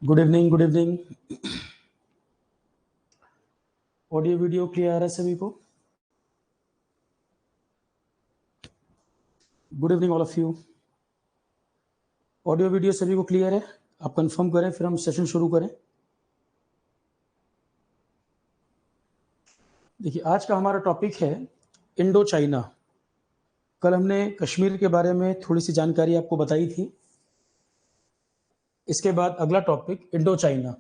Good evening, good evening. Audio video clear आ रहा है सभी को? Good evening all of you. Audio video सभी को क्लियर है? आप कंफर्म करें, फिर हम सेशन शुरू करें। देखिए, आज का हमारा टॉपिक है इंडो चाइना। कल हमने कश्मीर के बारे में थोड़ी सी जानकारी आपको बताई थी। इसके बाद अगला topic Indo China.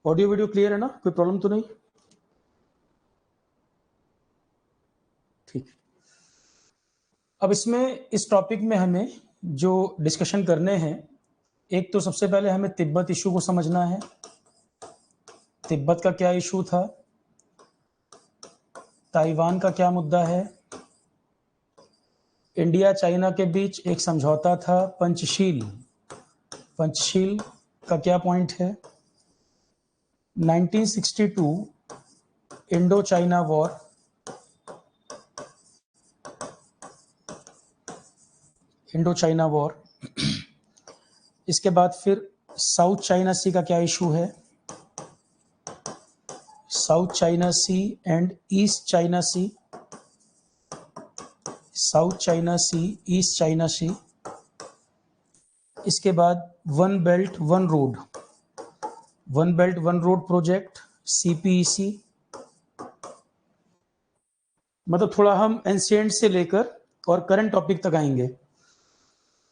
Audio video clear है ना? कोई प्रॉब्लम तो नहीं? ठीक। अब इसमें इस टॉपिक में हमें जो डिस्कशन करने हैं, एक तो सबसे पहले हमें तिब्बत इशू को समझना है। तिब्बत का क्या इशू था, ताइवान का क्या मुद्दा है, इंडिया चाइना के बीच एक समझौता था पंचशील, पंचशील का क्या पॉइंट है, 1962 Indo China war, Indo China war. इसके बाद फिर साउथ चाइना सी का क्या इशू है, South China Sea and East China Sea, South China Sea, East China Sea. इसके बाद One Belt One Road, One Belt One Road project, CPEC. मतलब थोड़ा हम एंशिएंट से लेकर और करंट टॉपिक तक आएंगे।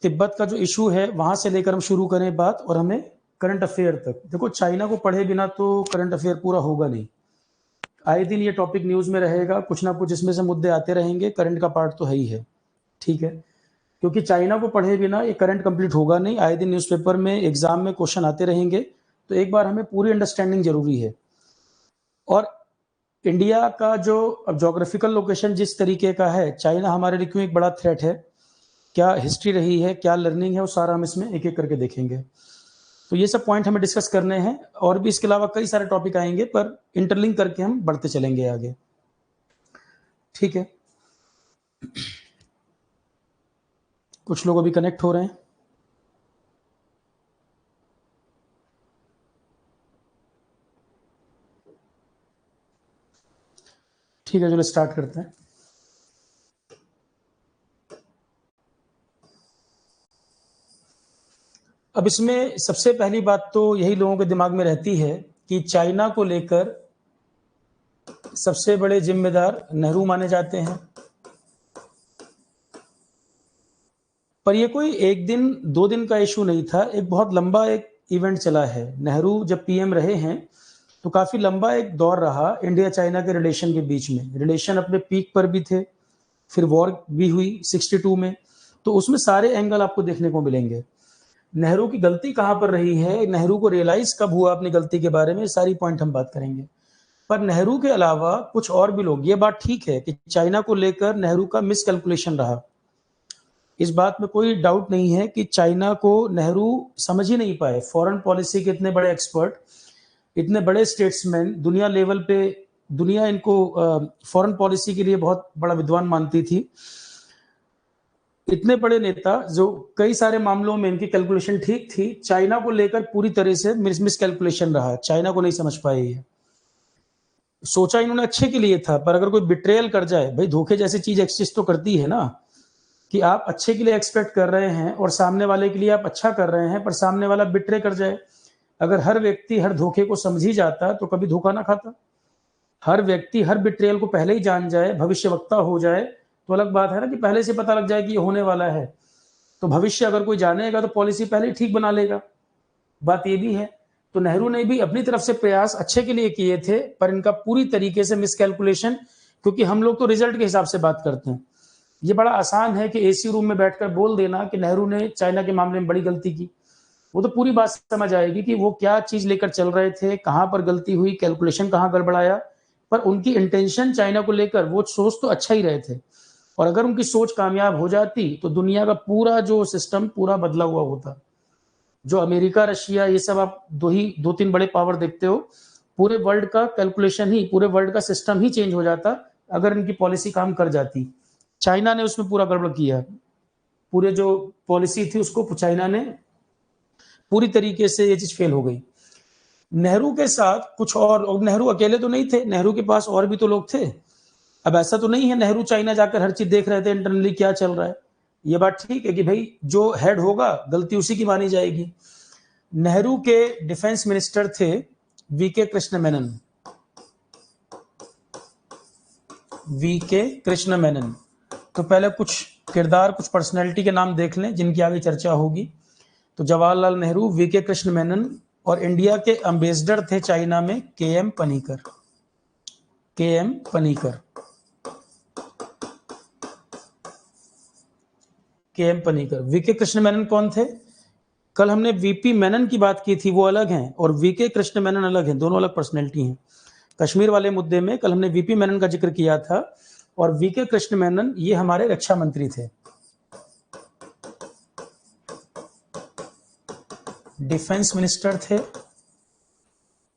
तिब्बत का जो इशू है वहां से लेकर हम शुरू करें बात, और हमें करंट अफेयर तक। देखो, चाइना को पढ़े बिना तो करंट अफेयर पूरा होगा नहीं। आए दिन ये टॉपिक न्यूज में रहेगा, कुछ ना कुछ इसमें से मुद्दे आते रहेंगे। करंट का पार्ट तो है ही है, ठीक है, क्योंकि चाइना को पढ़े बिना ये करंट कंप्लीट होगा नहीं। आए दिन न्यूज़पेपर में, एग्जाम में क्वेश्चन आते रहेंगे, तो एक बार हमें पूरी अंडरस्टैंडिंग जरूरी है। और इंडिया का जो अब जोग्राफिकल लोकेशन जिस तरीके का है, चाइना हमारे लिए क्यों एक बड़ा थ्रेट है, क्या हिस्ट्री रही है, क्या लर्निंग है, वो सारा हम इसमें एक एक करके देखेंगे। तो ये सब पॉइंट हमें डिस्कस करने हैं, और भी इसके अलावा कई सारे टॉपिक आएंगे, पर इंटरलिंक करके हम बढ़ते चलेंगे आगे, ठीक है। कुछ लोग अभी कनेक्ट हो रहे हैं। ठीक है, चलो स्टार्ट करते हैं। अब इसमें सबसे पहली बात तो यही लोगों के दिमाग में रहती है कि चाइना को लेकर सबसे बड़े जिम्मेदार नेहरू माने जाते हैं। पर ये कोई एक दिन दो दिन का इशू नहीं था, एक बहुत लंबा एक इवेंट चला है। नेहरू जब पीएम रहे हैं तो काफी लंबा एक दौर रहा इंडिया चाइना के रिलेशन के बीच में। रिलेशन अपने पीक पर भी थे, फिर वॉर भी हुई 62 में, तो उसमें सारे एंगल आपको देखने को मिलेंगे। नेहरू की गलती कहां पर रही है, नेहरू को रियलाइज कब हुआ अपनी गलती के बारे में, सारी पॉइंट हम बात करेंगे। पर नेहरू के अलावा कुछ और भी लोग, ये बात ठीक है कि चाइना को लेकर नेहरू का मिसकैलकुलेशन रहा, इस बात में कोई डाउट नहीं है कि चाइना को नेहरू समझ ही नहीं पाए। फॉरेन पॉलिसी के इतने बड़े एक्सपर्ट, इतने बड़े स्टेट्समैन, दुनिया लेवल पे दुनिया इनको फॉरेन पॉलिसी के लिए बहुत बड़ा विद्वान मानती थी। इतने बड़े नेता जो कई सारे मामलों में इनकी कैलकुलेशन ठीक थी, चाइना को लेकर पूरी तरह से मिस कैलकुलेशन रहा। चाइना को नहीं समझ पाए ये। सोचा इन्होंने अच्छे के लिए था, पर अगर कोई बिट्रेयल कर जाए, भाई धोखे जैसी चीज एग्जिस्ट तो करती है ना, कि आप अच्छे के लिए एक्सपेक्ट कर रहे हैं और सामने वाले के लिए आप अच्छा कर रहे हैं, पर सामने वाला बिट्रे कर जाए। अगर हर व्यक्ति हर धोखे को समझ ही जाता तो कभी धोखा ना खाता। हर व्यक्ति हर बिट्रेयल को पहले ही जान जाए, भविष्यवक्ता हो जाए, तो अलग बात है ना, कि पहले से पता लग जाए कि ये होने वाला है, तो भविष्य अगर कोई जानेगा तो पॉलिसी पहले ही ठीक बना लेगा। बात ये भी है। तो नेहरू ने भी अपनी तरफ से प्रयास अच्छे के लिए किए थे, पर इनका पूरी तरीके से मिसकैलकुलेशन, क्योंकि हम लोग तो रिजल्ट के हिसाब से बात करते हैं। ये बड़ा आसान है कि एसी रूम में बैठकर बोल देना कि नेहरू ने चाइना के मामले में बड़ी गलती की। वो तो पूरी बात समझ आएगी कि वो क्या चीज लेकर चल रहे थे, कहां पर गलती हुई, कैलकुलेशन कहां गड़बड़ाया, पर उनकी इंटेंशन चाइना को लेकर वो सोच तो अच्छा ही रहे थे, और अगर उनकी सोच कामयाब हो जाती तो दुनिया का पूरा जो सिस्टम पूरा बदला हुआ होता। जो अमेरिका, रशिया, ये सब आप दो तीन बड़े पावर देखते हो, पूरे वर्ल्ड का कैलकुलेशन ही, पूरे वर्ल्ड का सिस्टम ही चेंज हो जाता अगर इनकी पॉलिसी काम कर जाती। चाइना ने उसमें पूरा गड़बड़ किया, पूरे जो पॉलिसी थी उसको चाइना ने पूरी तरीके से ये चीज फेल हो गई। नेहरू के साथ कुछ और नेहरू अकेले तो नहीं थे, नेहरू के पास और भी तो लोग थे। अब ऐसा तो नहीं है नेहरू चाइना जाकर हर चीज देख रहे थे इंटरनली क्या चल रहा है। ये बात ठीक है कि भाई जो हेड होगा गलती उसी की मानी जाएगी। नेहरू के डिफेंस मिनिस्टर थे वीके कृष्ण मेनन। वीके कृष्ण मेनन। तो पहले कुछ किरदार, कुछ पर्सनैलिटी के नाम देख लें जिनकी आगे चर्चा होगी। तो जवाहरलाल नेहरू, वीके कृष्ण मेनन, और इंडिया के एम्बेसडर थे चाइना में K M. Panikkar. K M. Panikkar. K M. Panikkar. V K Krishna Menon कौन थे? कल हमने वीपी मेनन की बात की थी, वो अलग हैं, और वीके कृष्ण मेनन अलग हैं, दोनों अलग पर्सनैलिटी हैं। कश्मीर वाले मुद्दे में कल हमने वीपी मेनन का जिक्र किया था, और वीके कृष्ण मेनन ये हमारे रक्षा मंत्री थे, डिफेंस मिनिस्टर थे,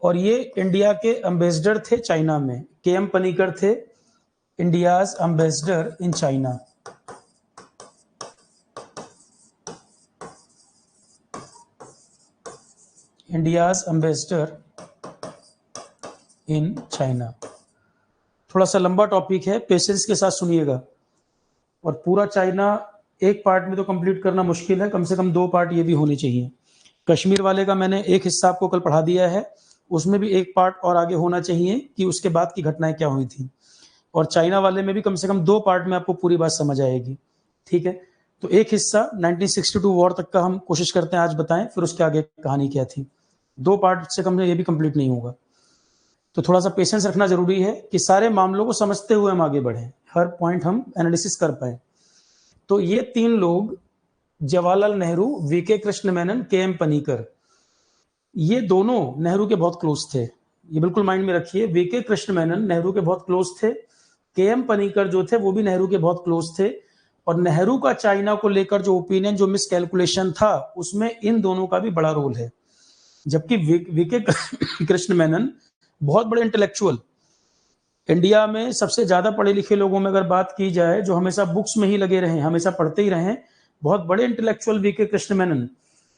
और ये इंडिया के एम्बेसडर थे चाइना में। के.एम. पनीकर थे India's ambassador in China. India's ambassador in China. थोड़ा सा लंबा टॉपिक है, पेशेंस के साथ सुनिएगा, और पूरा चाइना एक पार्ट में तो कंप्लीट करना मुश्किल है, कम से कम 2 पार्ट ये भी होने चाहिए। कश्मीर वाले का मैंने एक हिस्सा आपको कल पढ़ा दिया है, उसमें भी एक पार्ट और आगे होना चाहिए कि उसके बाद की घटनाएं क्या हुई थी, और चाइना वाले में भी कम से कम 2 पार्ट में आपको पूरी बात समझ आएगी। ठीक है, तो एक हिस्सा 1962 वॉर तक का हम कोशिश करते हैं आज बताएं, फिर उसके आगे कहानी क्या थी। 2 पार्ट से कम ये भी कंप्लीट नहीं होगा, तो थोड़ा सा पेशेंस रखना जरूरी है कि सारे मामलों को समझते हुए हम आगे बढ़ें, हर पॉइंट हम एनालिसिस कर पाए। तो ये 3 लोग, जवाहरलाल नेहरू, वीके कृष्ण मेनन, के.एम. पनीकर, ये दोनों नेहरू के बहुत क्लोज थे। ये बिल्कुल माइंड में रखिए, वीके कृष्ण मेनन नेहरू के बहुत क्लोज थे, के.एम. पनीकर जो थे वो भी नेहरू के बहुत क्लोज थे, और नेहरू का चाइना को लेकर जो ओपिनियन, जो मिसकैलकुलेशन था, उसमें इन दोनों का भी बड़ा रोल है। जबकि वीके कृष्ण मेनन बहुत बड़े इंटेलेक्चुअल, इंडिया में सबसे ज्यादा पढ़े लिखे लोगों में अगर बात की जाए, जो हमेशा बुक्स में ही लगे रहे, हमेशा पढ़ते ही रहे, बहुत बड़े इंटेलेक्चुअल वीके कृष्ण मेनन,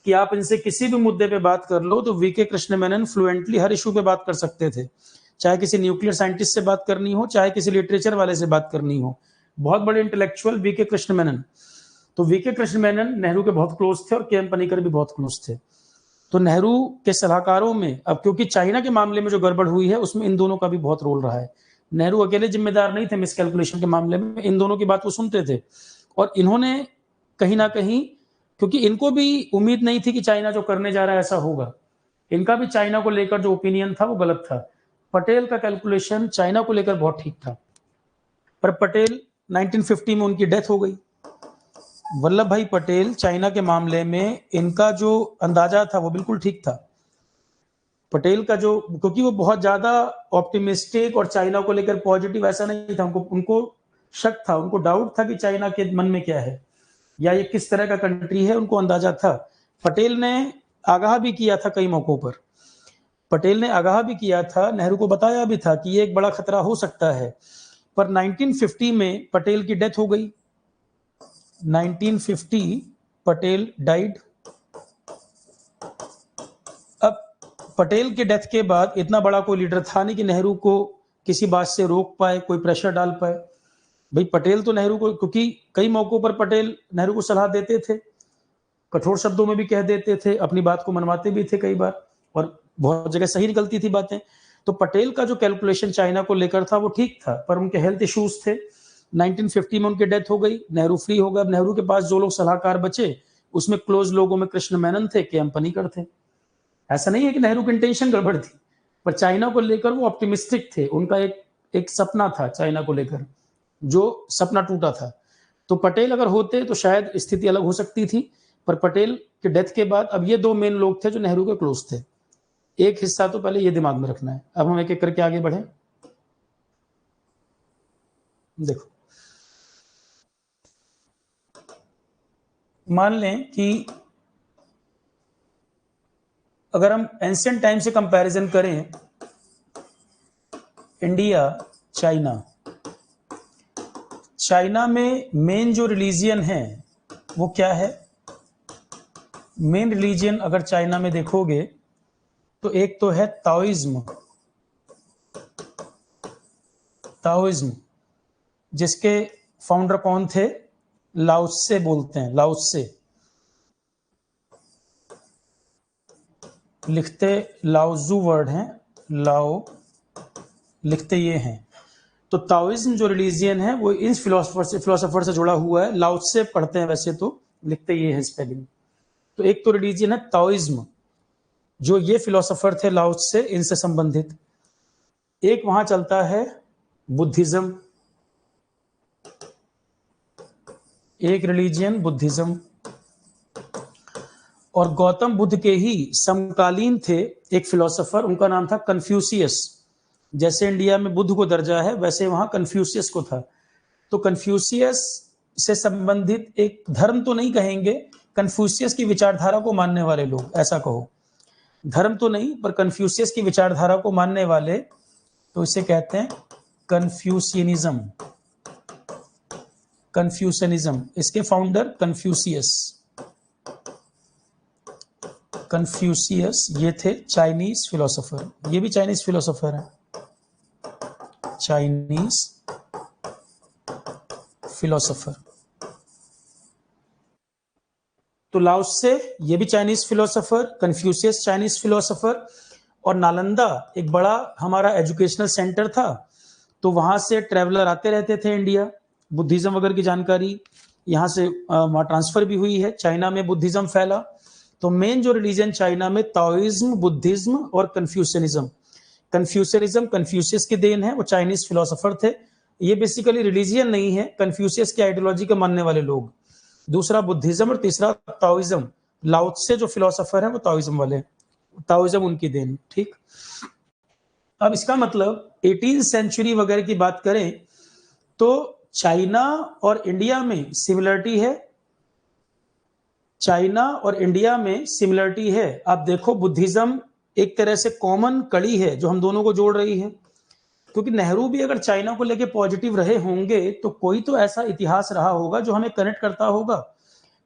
कि आप इनसे किसी भी मुद्दे पे बात कर लो तो वीके कृष्ण मेनन फ्लुएंटली हर इशू पे बात कर सकते थे, चाहे किसी न्यूक्लियर साइंटिस्ट से बात करनी हो, चाहे किसी लिटरेचर वाले से बात करनी हो। बहुत बड़े इंटेलेक्चुअल वीके कृष्ण मेनन। तो वीके कृष्ण मेनन नेहरू के बहुत क्लोज थे, और के.एम. पनीकर भी बहुत क्लोज थे। तो नेहरू के सलाहकारों में, अब क्योंकि चाइना के मामले में जो गड़बड़ हुई है उसमें इन दोनों का भी बहुत रोल रहा है। नेहरू अकेले जिम्मेदार नहीं थे मिसकैलकुलेशन के मामले में, इन दोनों की बात वो सुनते थे, और इन्होंने कहीं ना कहीं, क्योंकि इनको भी उम्मीद नहीं थी कि चाइना जो करने जा रहा है ऐसा होगा, इनका भी चाइना को लेकर जो ओपिनियन था वो गलत था। पटेल का कैलकुलेशन चाइना को लेकर बहुत ठीक था, पर पटेल 1950 में उनकी डेथ हो गई। वल्लभ भाई पटेल चाइना के मामले में इनका जो अंदाजा था वो बिल्कुल ठीक था। पटेल का जो, क्योंकि वो बहुत ज्यादा ऑप्टिमिस्टिक और चाइना को लेकर पॉजिटिव ऐसा नहीं था, उनको शक था, उनको डाउट था कि चाइना के मन में क्या है या ये किस तरह का कंट्री है, उनको अंदाजा था। पटेल ने आगाह भी किया था कई मौकों पर, पटेल ने आगाह भी किया था, नेहरू को बताया भी था कि ये एक बड़ा खतरा हो सकता है। पर 1950 में पटेल की डेथ हो गई। 1950 पटेल डाइड। अब पटेल के डेथ के बाद इतना बड़ा कोई लीडर था नहीं कि नेहरू को किसी बात से रोक पाए, कोई प्रेशर डाल पाए। भाई पटेल तो नेहरू को, क्योंकि कई मौकों पर पटेल नेहरू को सलाह देते थे, कठोर शब्दों में भी कह देते थे, अपनी बात को मनवाते भी थे कई बार, और बहुत जगह सही निकलती थी बातें। तो पटेल का जो कैलकुलेशन चाइना को लेकर था वो ठीक था, पर उनके हेल्थ इश्यूज थे। 1950 में उनकी डेथ हो गई, नेहरू फ्री हो गए। अब नेहरू के पास जो लोग सलाहकार बचे उसमें क्लोज लोगों में कृष्ण मेनन थे, के.एम. पनीकर थे। ऐसा नहीं है कि नेहरू की इंटेंशन गड़बड़ थी, पर चाइना को लेकर वो ऑप्टिमिस्टिक थे, उनका एक सपना था चाइना को लेकर, जो सपना टूटा था। तो पटेल अगर होते तो शायद स्थिति अलग हो सकती थी, पर पटेल के डेथ के बाद अब ये 2 मेन लोग थे जो नेहरू के क्लोज थे। एक हिस्सा तो पहले ये दिमाग में रखना है। अब हम एक एक करके आगे बढ़े। देखो, मान लें कि अगर हम एंशियंट टाइम से कंपैरिजन करें, इंडिया चाइना, चाइना में मेन जो रिलीजियन है वो क्या है? मेन रिलीजियन अगर चाइना में देखोगे तो एक तो है ताओइज्म, ताओइज्म जिसके फाउंडर कौन थे? लाओत्से बोलते हैं, लाओत्से, लिखते लाओजू वर्ड है, लाओ लिखते ये हैं। तो ताओइज्म जो रिलीजियन है वो इन फिलोसोफर से जुड़ा हुआ है। लाओत्से पढ़ते हैं वैसे तो, लिखते ये है स्पेलिंग। तो एक तो रिलीजियन है ताओइज्म, जो ये फिलोसोफर थे लाओत्से, इनसे संबंधित। एक वहां चलता है बुद्धिज्म, एक रिलीजियन बुद्धिज्म। और गौतम बुद्ध के ही समकालीन थे एक फिलोसोफर, उनका नाम था कन्फ्यूशियस। जैसे इंडिया में बुद्ध को दर्जा है वैसे वहां कन्फ्यूशियस को था। तो कन्फ्यूशियस से संबंधित एक धर्म तो नहीं कहेंगे, कन्फ्यूशियस की विचारधारा को मानने वाले लोग, ऐसा कहो, धर्म तो नहीं पर कन्फ्यूशियस की विचारधारा को मानने वाले, तो इसे कहते हैं कन्फ्यूशियनिज्म। कन्फ्यूशनिज्म, इसके फाउंडर कन्फ्यूशियस, कन्फ्यूशियस ये थे चाइनीज फिलोसोफर, ये भी चाइनीज फिलोसोफर है, चाइनीज फिलोसोफर। तो लाओत्से ये भी Chinese philosopher, Confucius Chinese philosopher. और नालंदा एक बड़ा हमारा एजुकेशनल सेंटर था, तो वहां से ट्रैवलर आते रहते थे इंडिया, बुद्धिज्म वगैरह की जानकारी यहाँ से वहाँ ट्रांसफर भी हुई है, चाइना में बुद्धिज्म फैला। तो मेन जो रिलीजन चाइना में ताओइज्म, बुद्धिज्म और कन्फ्यूशनिज्म। कन्फ्यूशनिज्म कन्फ्यूशियस की देन है, वो चाइनीज फिलोसोफर थे। ये बेसिकली रिलीजियन नहीं है, कन्फ्यूशियस की आइडियोलॉजी के मानने वाले लोग। दूसरा बुद्धिज्म और तीसरा ताओइज्म। लाओत्से जो फिलोसोफर है वो ताओइज्म वाले, ताओइज्म उनकी देन। ठीक, अब इसका मतलब 18 सेंचुरी वगैरह की बात करें तो चाइना और इंडिया में सिमिलरिटी है, चाइना और इंडिया में सिमिलरिटी है। आप देखो बुद्धिज्म एक तरह से कॉमन कड़ी है जो हम दोनों को जोड़ रही है, क्योंकि नेहरू भी अगर चाइना को लेके पॉजिटिव रहे होंगे तो कोई तो ऐसा इतिहास रहा होगा जो हमें कनेक्ट करता होगा,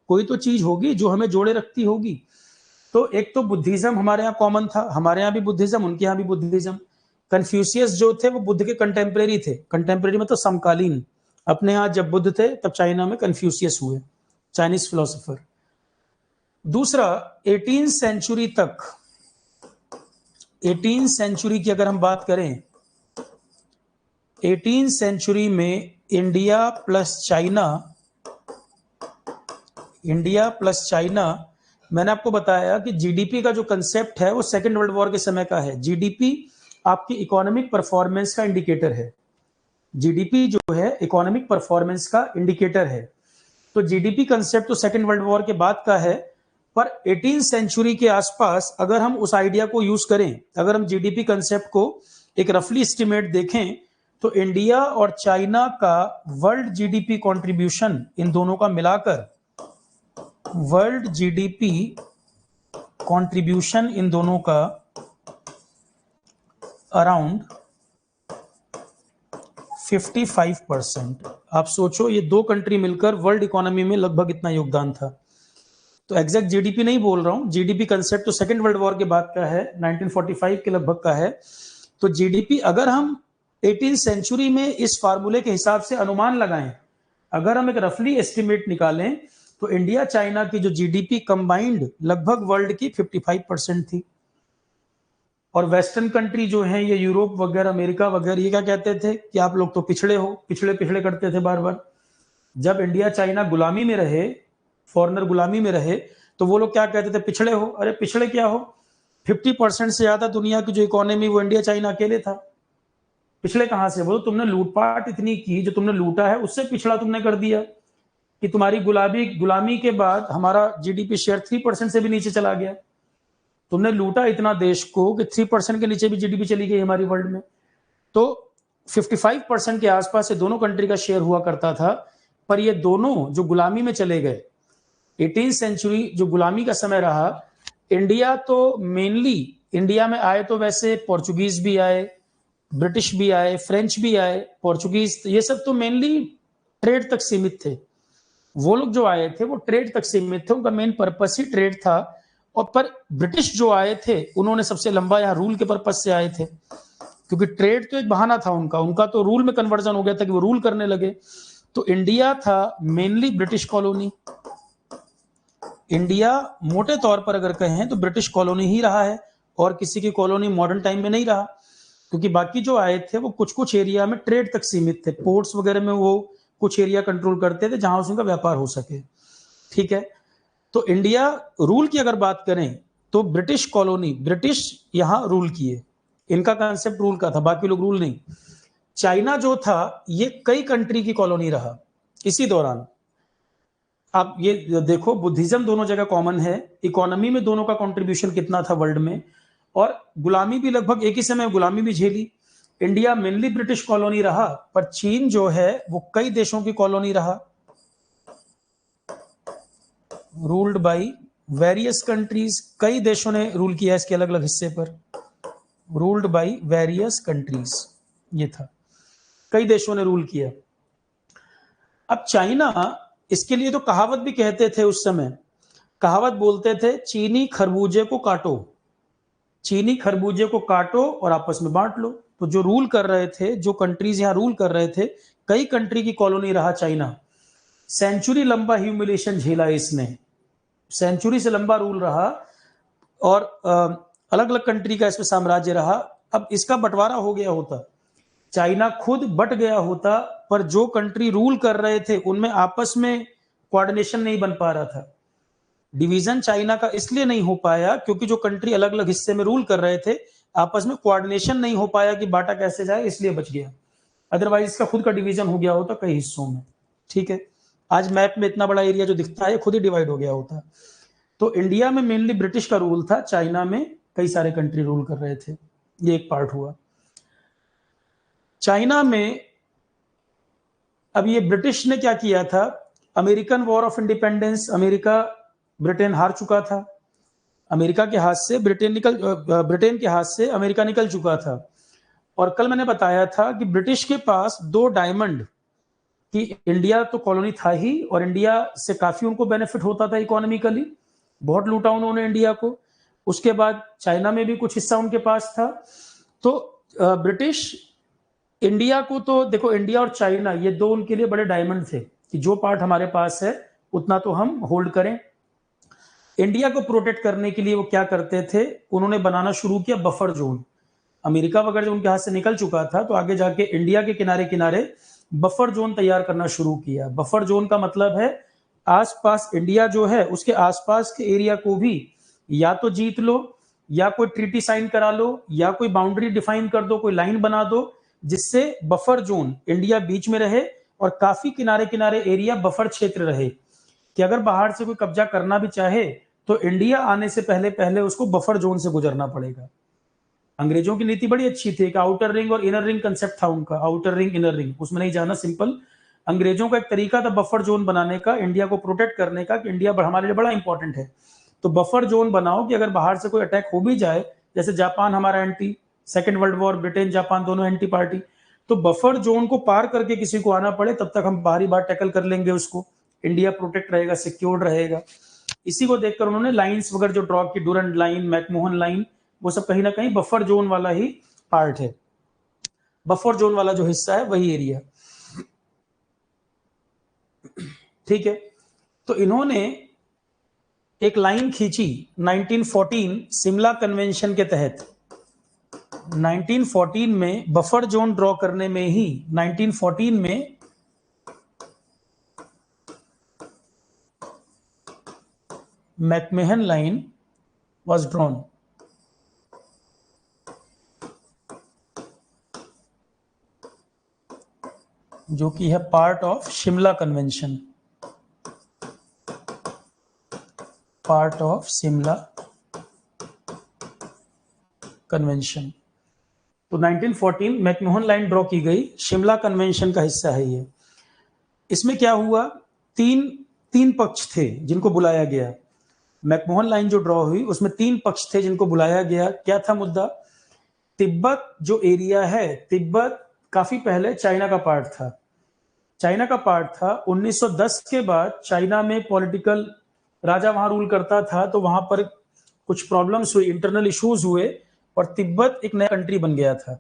कोई तो चीज होगी जो हमें जोड़े रखती होगी। तो एक तो बुद्धिज्म हमारे यहाँ कॉमन था, हमारे यहाँ भी बुद्धिज्म, उनके यहाँ भी बुद्धिज्म। कन्फ्यूशियस जो थे वो बुद्ध के कंटेम्प्रेरी थे, कंटेम्प्रेरी मतलब समकालीन। अपने यहाँ जब बुद्ध थे तब चाइना में कन्फ्यूशियस हुए, चाइनीज फिलोसोफर। दूसरा 18 सेंचुरी तक, 18 सेंचुरी की अगर हम बात करें, 18 सेंचुरी में India plus China, India plus China, मैंने आपको बताया कि जीडीपी का जो कंसेप्ट है वो सेकेंड वर्ल्ड वॉर के समय का है। जीडीपी आपकी इकोनॉमिक परफॉर्मेंस का इंडिकेटर है, जीडीपी जो है इकोनॉमिक परफॉर्मेंस का इंडिकेटर है। तो जीडीपी कंसेप्ट तो सेकेंड वर्ल्ड वॉर के बाद का है, पर 18 सेंचुरी के आसपास अगर हम उस आइडिया को यूज करें, अगर हम जीडीपी कंसेप्ट को एक रफली एस्टिमेट देखें, तो इंडिया और चाइना का वर्ल्ड जीडीपी कंट्रीब्यूशन, इन दोनों का मिलाकर वर्ल्ड जीडीपी कंट्रीब्यूशन इन दोनों का अराउंड 55%। आप सोचो ये दो कंट्री मिलकर वर्ल्ड इकोनॉमी में लगभग इतना योगदान था। तो एग्जैक्ट जीडीपी नहीं बोल रहा हूं, जीडीपी कंसेप्ट तो सेकेंड वर्ल्ड वॉर के बाद का है, 1945 के लगभग का है। तो जीडीपी अगर हम 18 सेंचुरी में इस फार्मूले के हिसाब से अनुमान लगाएं, अगर हम एक रफली एस्टिमेट निकालें, तो इंडिया चाइना की जो जीडीपी कंबाइंड लगभग वर्ल्ड की 55% थी। और वेस्टर्न कंट्री जो है ये यूरोप वगैरह, अमेरिका वगैरह, ये क्या कहते थे कि आप लोग तो पिछड़े हो, पिछड़े पिछड़े करते थे बार बार। जब इंडिया चाइना गुलामी में रहे, फॉरेनर गुलामी में रहे, तो वो लोग क्या कहते थे, पिछड़े हो। अरे पिछड़े क्या हो, 50% से ज्यादा दुनिया की जो इकोनॉमी वो इंडिया चाइना अकेले था। पिछले कहां से, बोलो तुमने लूटपाट इतनी की, जो तुमने लूटा है उससे पिछड़ा तुमने कर दिया कि तुम्हारी गुलामी के बाद हमारा जीडीपी शेयर 3% से भी नीचे चला गया। तुमने लूटा इतना देश को कि 3% के नीचे भी जीडीपी चली गई हमारी वर्ल्ड में। तो 55% के आसपास ये दोनों कंट्री का शेयर हुआ करता था, पर ये दोनों जो गुलामी में चले गए, 18th सेंचुरी जो गुलामी का समय रहा, इंडिया तो मेनली, इंडिया में आए तो वैसे पोर्चुगीज भी आए, ब्रिटिश भी आए, फ्रेंच भी आए, पोर्चुगीज, ये सब तो मेनली ट्रेड तक सीमित थे। वो लोग जो आए थे वो ट्रेड तक सीमित थे, उनका मेन पर्पस ही ट्रेड था। और पर ब्रिटिश जो आए थे उन्होंने सबसे लंबा यहाँ रूल के पर्पस से आए थे, क्योंकि ट्रेड तो एक बहाना था उनका, उनका तो रूल में कन्वर्जन हो गया था कि वो रूल करने लगे। तो इंडिया था मेनली ब्रिटिश कॉलोनी। इंडिया मोटे तौर पर अगर कहें तो ब्रिटिश कॉलोनी ही रहा है, और किसी की कॉलोनी मॉडर्न टाइम में नहीं रहा, क्योंकि बाकी जो आए थे वो कुछ कुछ एरिया में ट्रेड तक सीमित थे, पोर्ट्स वगैरह में वो कुछ एरिया कंट्रोल करते थे जहां उनका व्यापार हो सके। ठीक है, तो इंडिया रूल की अगर बात करें तो ब्रिटिश कॉलोनी, ब्रिटिश यहां रूल किए, इनका कंसेप्ट रूल का था, बाकी लोग रूल नहीं। चाइना जो था ये कई कंट्री की कॉलोनी रहा इसी दौरान। आप ये देखो, बुद्धिज्म दोनों जगह कॉमन है, इकोनॉमी में दोनों का कंट्रीब्यूशन कितना था वर्ल्ड में, और गुलामी भी लगभग एक ही समय गुलामी भी झेली। इंडिया मेनली ब्रिटिश कॉलोनी रहा, पर चीन जो है वो कई देशों की कॉलोनी रहा, रूल्ड बाई वेरियस कंट्रीज, कई देशों ने रूल किया इसके अलग अलग हिस्से पर, रूल्ड बाई वेरियस कंट्रीज, ये था, कई देशों ने रूल किया। अब चाइना, इसके लिए तो कहावत भी कहते थे उस समय, कहावत बोलते थे चीनी खरबूजे को काटो, चीनी खरबूजे को काटो और आपस में बांट लो। तो जो रूल कर रहे थे, जो कंट्रीज यहां रूल कर रहे थे, कई कंट्री की कॉलोनी रहा चाइना। सेंचुरी लंबा ह्यूमिलेशन झेला इसने, सेंचुरी से लंबा रूल रहा, और अलग अलग कंट्री का इसमें साम्राज्य रहा। अब इसका बंटवारा हो गया होता, चाइना खुद बट गया होता, पर जो कंट्री रूल कर रहे थे उनमें आपस में कोऑर्डिनेशन नहीं बन पा रहा था। डिवीजन चाइना का इसलिए नहीं हो पाया क्योंकि जो कंट्री अलग अलग हिस्से में रूल कर रहे थे आपस में कोऑर्डिनेशन नहीं हो पाया कि बांटा कैसे जाए, इसलिए बच गया। अदरवाइज इसका खुद का डिवीजन हो गया होता कई हिस्सों में। ठीक है, आज मैप में इतना बड़ा एरिया जो दिखता है खुद ही डिवाइड हो गया होता। तो इंडिया में मेनली ब्रिटिश का रूल था, चाइना में कई सारे कंट्री रूल कर रहे थे, ये एक पार्ट हुआ। चाइना में अब ये ब्रिटिश ने क्या किया था, American war of independence, America, Britain हार चुका था, अमेरिका के हाथ से ब्रिटेन के हाथ से अमेरिका निकल चुका था। और कल मैंने बताया था कि ब्रिटिश के पास 2 डायमंड, कि इंडिया तो कॉलोनी था ही, और इंडिया से काफी उनको बेनिफिट होता था इकोनॉमिकली, बहुत लूटा उन्होंने इंडिया को। उसके बाद चाइना में भी कुछ हिस्सा उनके पास था। तो ब्रिटिश इंडिया को, तो देखो इंडिया और चाइना ये दो उनके लिए बड़े डायमंड थे, कि जो पार्ट हमारे पास है उतना तो हम होल्ड करें। इंडिया को प्रोटेक्ट करने के लिए वो क्या करते थे, उन्होंने बनाना शुरू किया बफर जोन। अमेरिका वगैरह जो उनके हाथ से निकल चुका था, तो आगे जाके इंडिया के किनारे किनारे बफर जोन तैयार करना शुरू किया। बफर जोन का मतलब है आसपास इंडिया जो है उसके आसपास के एरिया को भी या तो जीत लो, या कोई ट्रीटी साइन करा लो, या कोई बाउंड्री डिफाइन कर दो, कोई लाइन बना दो, जिससे बफर जोन इंडिया बीच में रहे और काफी किनारे किनारे एरिया बफर क्षेत्र रहे, कि अगर बाहर से कोई कब्जा करना भी चाहे तो इंडिया आने से पहले पहले उसको बफर जोन से गुजरना पड़ेगा। अंग्रेजों की नीति बड़ी अच्छी थी, कि आउटर रिंग और इनर रिंग कंसेप्ट था उनका, आउटर रिंग इनर रिंग, उसमें नहीं जाना, सिंपल। अंग्रेजों का एक तरीका था बफर जोन बनाने का, इंडिया को प्रोटेक्ट करने का, कि इंडिया हमारे लिए बड़ा इंपॉर्टेंट है, तो बफर जोन बनाओ कि अगर बाहर से कोई अटैक हो भी जाए, जैसे जापान हमारा anti, second world war Britain Japan दोनों एंटी पार्टी, तो बफर जोन को पार करके किसी को आना पड़े तब तक हम बाहरी बात टैकल कर लेंगे उसको, इंडिया प्रोटेक्ट रहेगा, सिक्योर्ड रहेगा। इसी को देखकर उन्होंने लाइंस वगैरह जो ड्रॉ की, डूरंड लाइन, मैकमोहन लाइन, वो सब कहीं ना कहीं बफर जोन वाला ही पार्ट है, बफर जोन वाला जो हिस्सा है वही एरिया। ठीक है, तो इन्होंने एक लाइन खींची 1914 शिमला कन्वेंशन के तहत। 1914 में बफर जोन ड्रॉ करने में ही 1914 में मैकमेहन लाइन was drawn, जो कि है part of Shimla convention, part of Shimla convention. तो 1914 मैकमोहन लाइन ड्रॉ की गई, शिमला कन्वेंशन का हिस्सा है ये। इसमें क्या हुआ, तीन पक्ष थे जिनको बुलाया गया। मैकमोहन लाइन जो ड्रॉ हुई उसमें 3 पक्ष थे जिनको बुलाया गया। क्या था मुद्दा, तिब्बत जो एरिया है, तिब्बत काफी पहले चाइना का पार्ट था। चाइना का पार्ट था। 1910 के बाद चाइना में पॉलिटिकल राजा वहां रूल करता था, तो वहां पर कुछ प्रॉब्लम्स हुई, इंटरनल इश्यूज हुए और तिब्बत एक नया कंट्री बन गया था।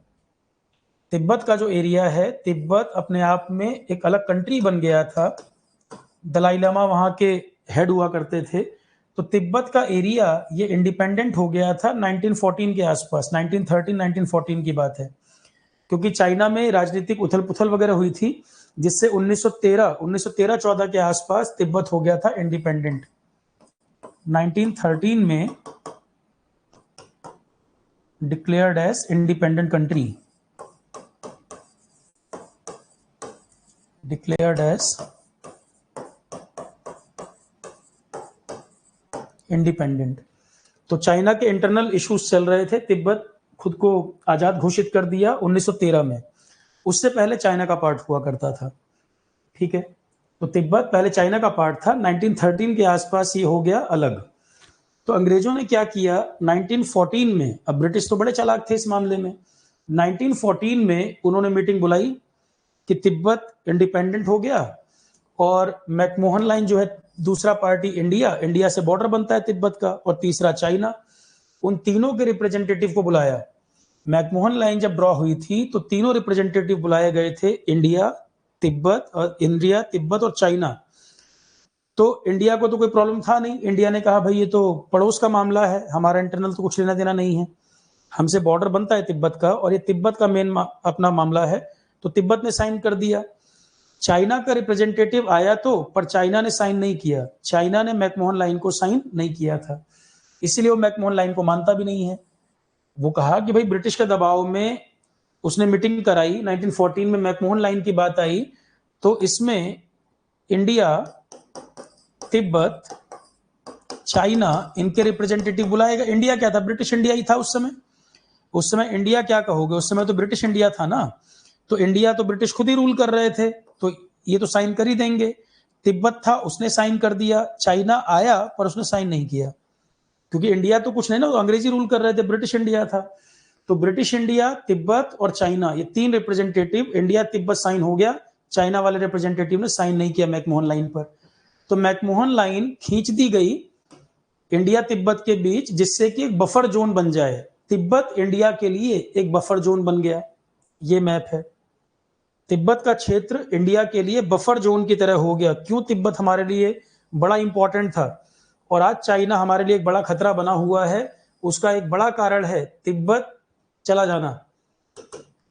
तिब्बत का जो एरिया है, तिब्बत अपने आप में एक अलग कंट्री बन गया था। दलाई लामा वहां के हेड हुआ करते थे। तो तिब्बत का एरिया ये इंडिपेंडेंट हो गया था 1914 के आसपास, 1913-1914 की बात है, क्योंकि चाइना में राजनीतिक उथल पुथल वगैरह हुई थी, जिससे 1913-14 के आसपास तिब्बत हो गया था इंडिपेंडेंट। 1913 में declared as independent country, declared as independent. तो चाइना के इंटरनल इश्यूज चल रहे थे, तिब्बत खुद को आजाद घोषित कर दिया 1913 में। उससे पहले चाइना का पार्ट हुआ करता था, ठीक है। तो तिब्बत पहले चाइना का पार्ट था, 1913 के आसपास ये हो गया अलग। तो अंग्रेजों ने क्या किया 1914 में, अब ब्रिटिश तो बड़े चालाक थे इस मामले में, 1914 में उन्होंने मीटिंग बुलाई कि तिब्बत इंडिपेंडेंट हो गया और मैकमोहन लाइन जो है, दूसरा पार्टी इंडिया, इंडिया से बॉर्डर बनता है तिब्बत का, और तीसरा चाइना, उन तीनों के रिप्रेजेंटेटिव को बुलाया। मैकमोहन लाइन जब ड्रॉ हुई थी तो तीनों रिप्रेजेंटेटिव बुलाए गए थे, इंडिया, तिब्बत और चाइना। तो इंडिया को तो कोई प्रॉब्लम था नहीं, इंडिया ने कहा भाई ये तो पड़ोस का मामला है, हमारा इंटरनल तो कुछ लेना देना नहीं है, हमसे बॉर्डर बनता है तिब्बत का और ये तिब्बत का मेन अपना मामला है। तो तिब्बत ने साइन कर दिया। चाइना का रिप्रेजेंटेटिव आया तो, पर चाइना ने साइन नहीं किया, चाइना ने मैकमोहन लाइन को साइन नहीं किया था, इसलिए वो मैकमोहन लाइन को मानता भी नहीं है। वो कहा कि भाई ब्रिटिश के दबाव में उसने मीटिंग कराई, 1914 में मैकमोहन लाइन की बात आई, तो इसमें इंडिया, तिब्बत, चाइना, इनके रिप्रेजेंटेटिव बुलाएगा। इंडिया क्या था, ब्रिटिश इंडिया ही था उस समय। उस समय इंडिया क्या कहोगे, उस समय तो ब्रिटिश इंडिया था ना, तो इंडिया तो ब्रिटिश खुद ही रूल कर रहे थे, तो ये तो साइन कर ही देंगे। तिब्बत था, उसने साइन कर दिया। चाइना आया पर उसने साइन नहीं किया, क्योंकि इंडिया तो कुछ नहीं ना, तो अंग्रेजी रूल कर रहे थे, ब्रिटिश इंडिया था। तो ब्रिटिश इंडिया, तिब्बत और चाइना, ये 3 रिप्रेजेंटेटिव, इंडिया तिब्बत साइन हो गया, चाइना वाले रिप्रेजेंटेटिव ने साइन नहीं किया मैकमोहन लाइन पर। तो मैकमोहन लाइन खींच दी गई इंडिया तिब्बत के बीच, जिससे कि एक बफर जोन बन जाए। तिब्बत इंडिया के लिए एक बफर जोन बन गया। ये मैप है, तिब्बत का क्षेत्र इंडिया के लिए बफर जोन की तरह हो गया। क्यों, तिब्बत हमारे लिए बड़ा इंपॉर्टेंट था और आज चाइना हमारे लिए एक बड़ा खतरा बना हुआ है। उसका एक बड़ा कारण है तिब्बत चला जाना।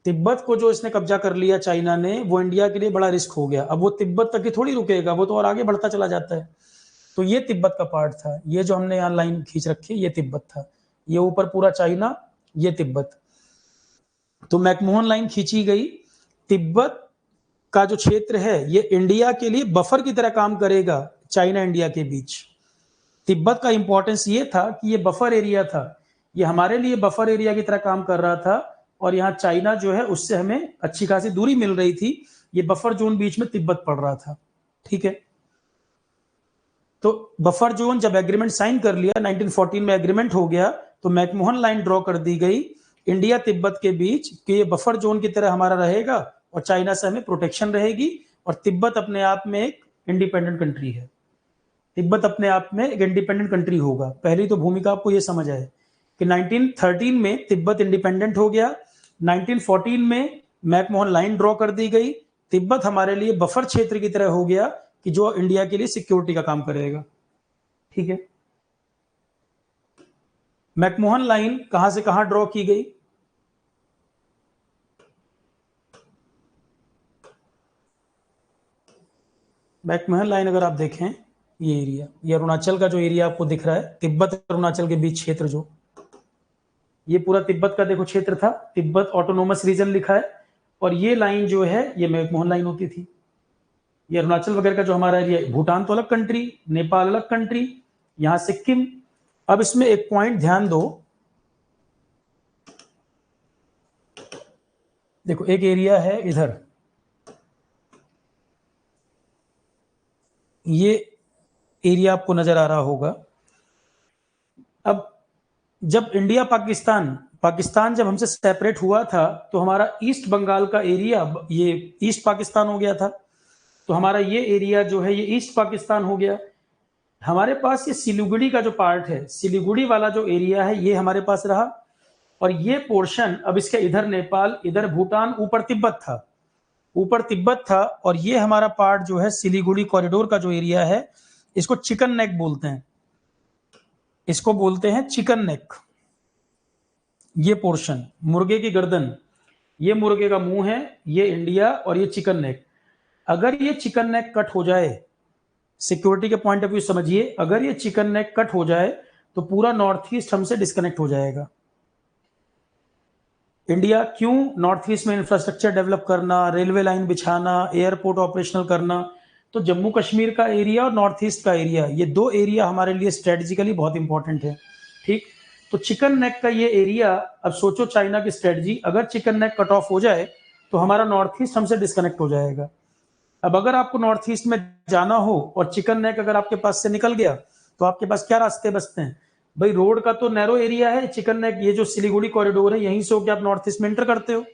तिब्बत को जो इसने कब्जा कर लिया चाइना ने, वो इंडिया के लिए बड़ा रिस्क हो गया। अब वो तिब्बत तक ही थोड़ी रुकेगा, वो तो और आगे बढ़ता चला जाता है। तो ये तिब्बत का पार्ट था, ये जो हमने यहाँ लाइन खींच रखी ये तिब्बत था, ये ऊपर पूरा चाइना, ये तिब्बत। तो मैकमोहन लाइन खींची गई, तिब्बत का जो क्षेत्र है ये इंडिया के लिए बफर की तरह काम करेगा चाइना इंडिया के बीच। तिब्बत का इंपॉर्टेंस ये था कि ये बफर एरिया था, ये हमारे लिए बफर एरिया की तरह काम कर रहा था, और यहाँ चाइना जो है उससे हमें अच्छी खासी दूरी मिल रही थी, ये बफर जोन बीच में तिब्बत पड़ रहा था, ठीक है। तो बफर जोन जब एग्रीमेंट साइन कर लिया, 1914 में एग्रीमेंट हो गया, तो मैकमोहन लाइन ड्रॉ कर दी गई इंडिया तिब्बत के बीच कि ये बफर जोन की तरह हमारा रहेगा और चाइना से हमें प्रोटेक्शन रहेगी, और तिब्बत अपने आप में एक इंडिपेंडेंट कंट्री है। तिब्बत अपने आप में एक इंडिपेंडेंट कंट्री होगा। पहली तो भूमिका आपको ये समझ आए कि 1913 में तिब्बत इंडिपेंडेंट हो गया, 1914 में मैकमोहन लाइन ड्रॉ कर दी गई, तिब्बत हमारे लिए बफर क्षेत्र की तरह हो गया कि जो इंडिया के लिए सिक्योरिटी का काम करेगा, ठीक है। मैकमोहन लाइन कहां से कहां ड्रॉ की गई, मैकमोहन लाइन अगर आप देखें, ये एरिया, ये अरुणाचल का जो एरिया आपको दिख रहा है, तिब्बत अरुणाचल के बीच क्षेत्र, जो ये पूरा तिब्बत का देखो क्षेत्र था, तिब्बत ऑटोनोमस रीजन लिखा है, और ये लाइन जो है ये मैकमोहन लाइन होती थी। ये अरुणाचल वगैरह का जो हमारा एरिया, भूटान तो अलग कंट्री, नेपाल अलग कंट्री, यहां सिक्किम। अब इसमें एक पॉइंट ध्यान दो, देखो एक एरिया है इधर, ये एरिया आपको नजर आ रहा होगा। अब जब इंडिया पाकिस्तान पाकिस्तान जब हमसे सेपरेट हुआ था तो हमारा ईस्ट बंगाल का एरिया ये ईस्ट पाकिस्तान हो गया था। तो हमारा ये एरिया जो है ये ईस्ट पाकिस्तान हो गया। हमारे पास ये सिलीगुड़ी का जो पार्ट है, सिलीगुड़ी वाला जो एरिया है ये हमारे पास रहा। और ये पोर्शन अब इसके इधर नेपाल, इधर भूटान, ऊपर तिब्बत था, ऊपर तिब्बत था। और ये हमारा पार्ट जो है सिलीगुड़ी कॉरिडोर का जो एरिया है, इसको चिकन नेक बोलते हैं, इसको बोलते हैं चिकन नेक। ये पोर्शन मुर्गे की गर्दन, ये मुर्गे का मुंह है, ये इंडिया, और ये चिकन नेक। अगर ये चिकन नेक कट हो जाए, सिक्योरिटी के पॉइंट ऑफ व्यू समझिए, अगर ये चिकन नेक कट हो जाए तो पूरा नॉर्थ ईस्ट हमसे डिस्कनेक्ट हो जाएगा। इंडिया क्यों नॉर्थ ईस्ट में इंफ्रास्ट्रक्चर डेवलप करना, रेलवे लाइन बिछाना, एयरपोर्ट ऑपरेशनल करना, तो जम्मू कश्मीर का एरिया और नॉर्थ ईस्ट का एरिया, ये दो एरिया हमारे लिए स्ट्रेटेजिकली बहुत इंपॉर्टेंट है। ठीक, तो चिकन नेक का ये एरिया, अब सोचो चाइना की स्ट्रेटजी, अगर चिकन नेक कट ऑफ हो जाए तो हमारा नॉर्थ ईस्ट हमसे डिस्कनेक्ट हो जाएगा। अब अगर आपको नॉर्थ ईस्ट में जाना हो और चिकन नेक अगर आपके पास से निकल गया तो आपके पास क्या रास्ते बचते हैं भाई? रोड का तो नैरो एरिया है, चिकन नेक ये जो सिलीगुड़ी कॉरिडोर है यहीं से होकर आप नॉर्थ ईस्ट में एंटर करते हो।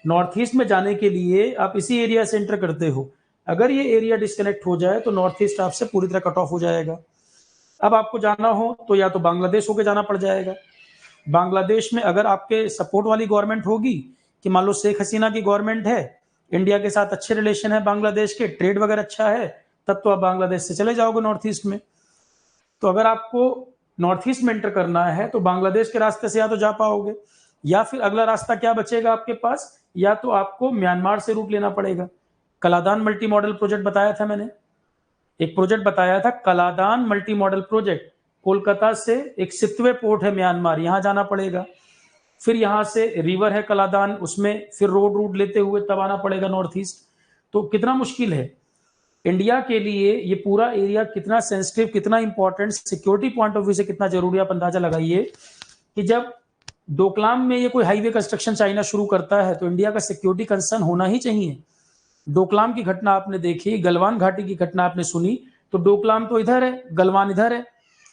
नॉर्थ ईस्ट में जाने के लिए आप इसी एरिया से एंटर करते हो। अगर ये एरिया डिस्कनेक्ट हो जाए तो नॉर्थ ईस्ट आपसे पूरी तरह कट ऑफ हो जाएगा। अब आपको जाना हो तो या तो बांग्लादेश होकर जाना पड़ जाएगा। बांग्लादेश में अगर आपके सपोर्ट वाली गवर्नमेंट होगी, कि मान लो शेख हसीना की गवर्नमेंट है, इंडिया के साथ अच्छे रिलेशन है बांग्लादेश के, ट्रेड वगैरह अच्छा है, तब तो आप बांग्लादेश से चले जाओगे नॉर्थ ईस्ट में। तो अगर आपको नॉर्थ ईस्ट में एंटर करना है तो बांग्लादेश के रास्ते से या तो जा पाओगे, या फिर अगला रास्ता क्या बचेगा आपके पास, या तो आपको म्यांमार से रूट लेना पड़ेगा। कलादान मल्टी मॉडल प्रोजेक्ट बताया था मैंने, एक प्रोजेक्ट बताया था Kaladan multi modal project. Kolkata से एक सितवे पोर्ट है म्यांमार, यहां जाना पड़ेगा, फिर यहां से रिवर है कलादान, उसमें फिर रोड रूट लेते हुए तब आना पड़ेगा नॉर्थ ईस्ट। तो कितना मुश्किल है इंडिया के लिए, ये पूरा एरिया कितना सेंसिटिव, कितना important, security point of view से कितना जरूरी, आप अंदाजा लगाइए कि जब डोकलाम में ये कोई हाईवे कंस्ट्रक्शन चाइना शुरू करता है तो इंडिया का सिक्योरिटी कंसर्न होना ही चाहिए। डोकलाम की घटना आपने देखी, गलवान घाटी की घटना आपने सुनी, तो डोकलाम तो इधर है, गलवान इधर है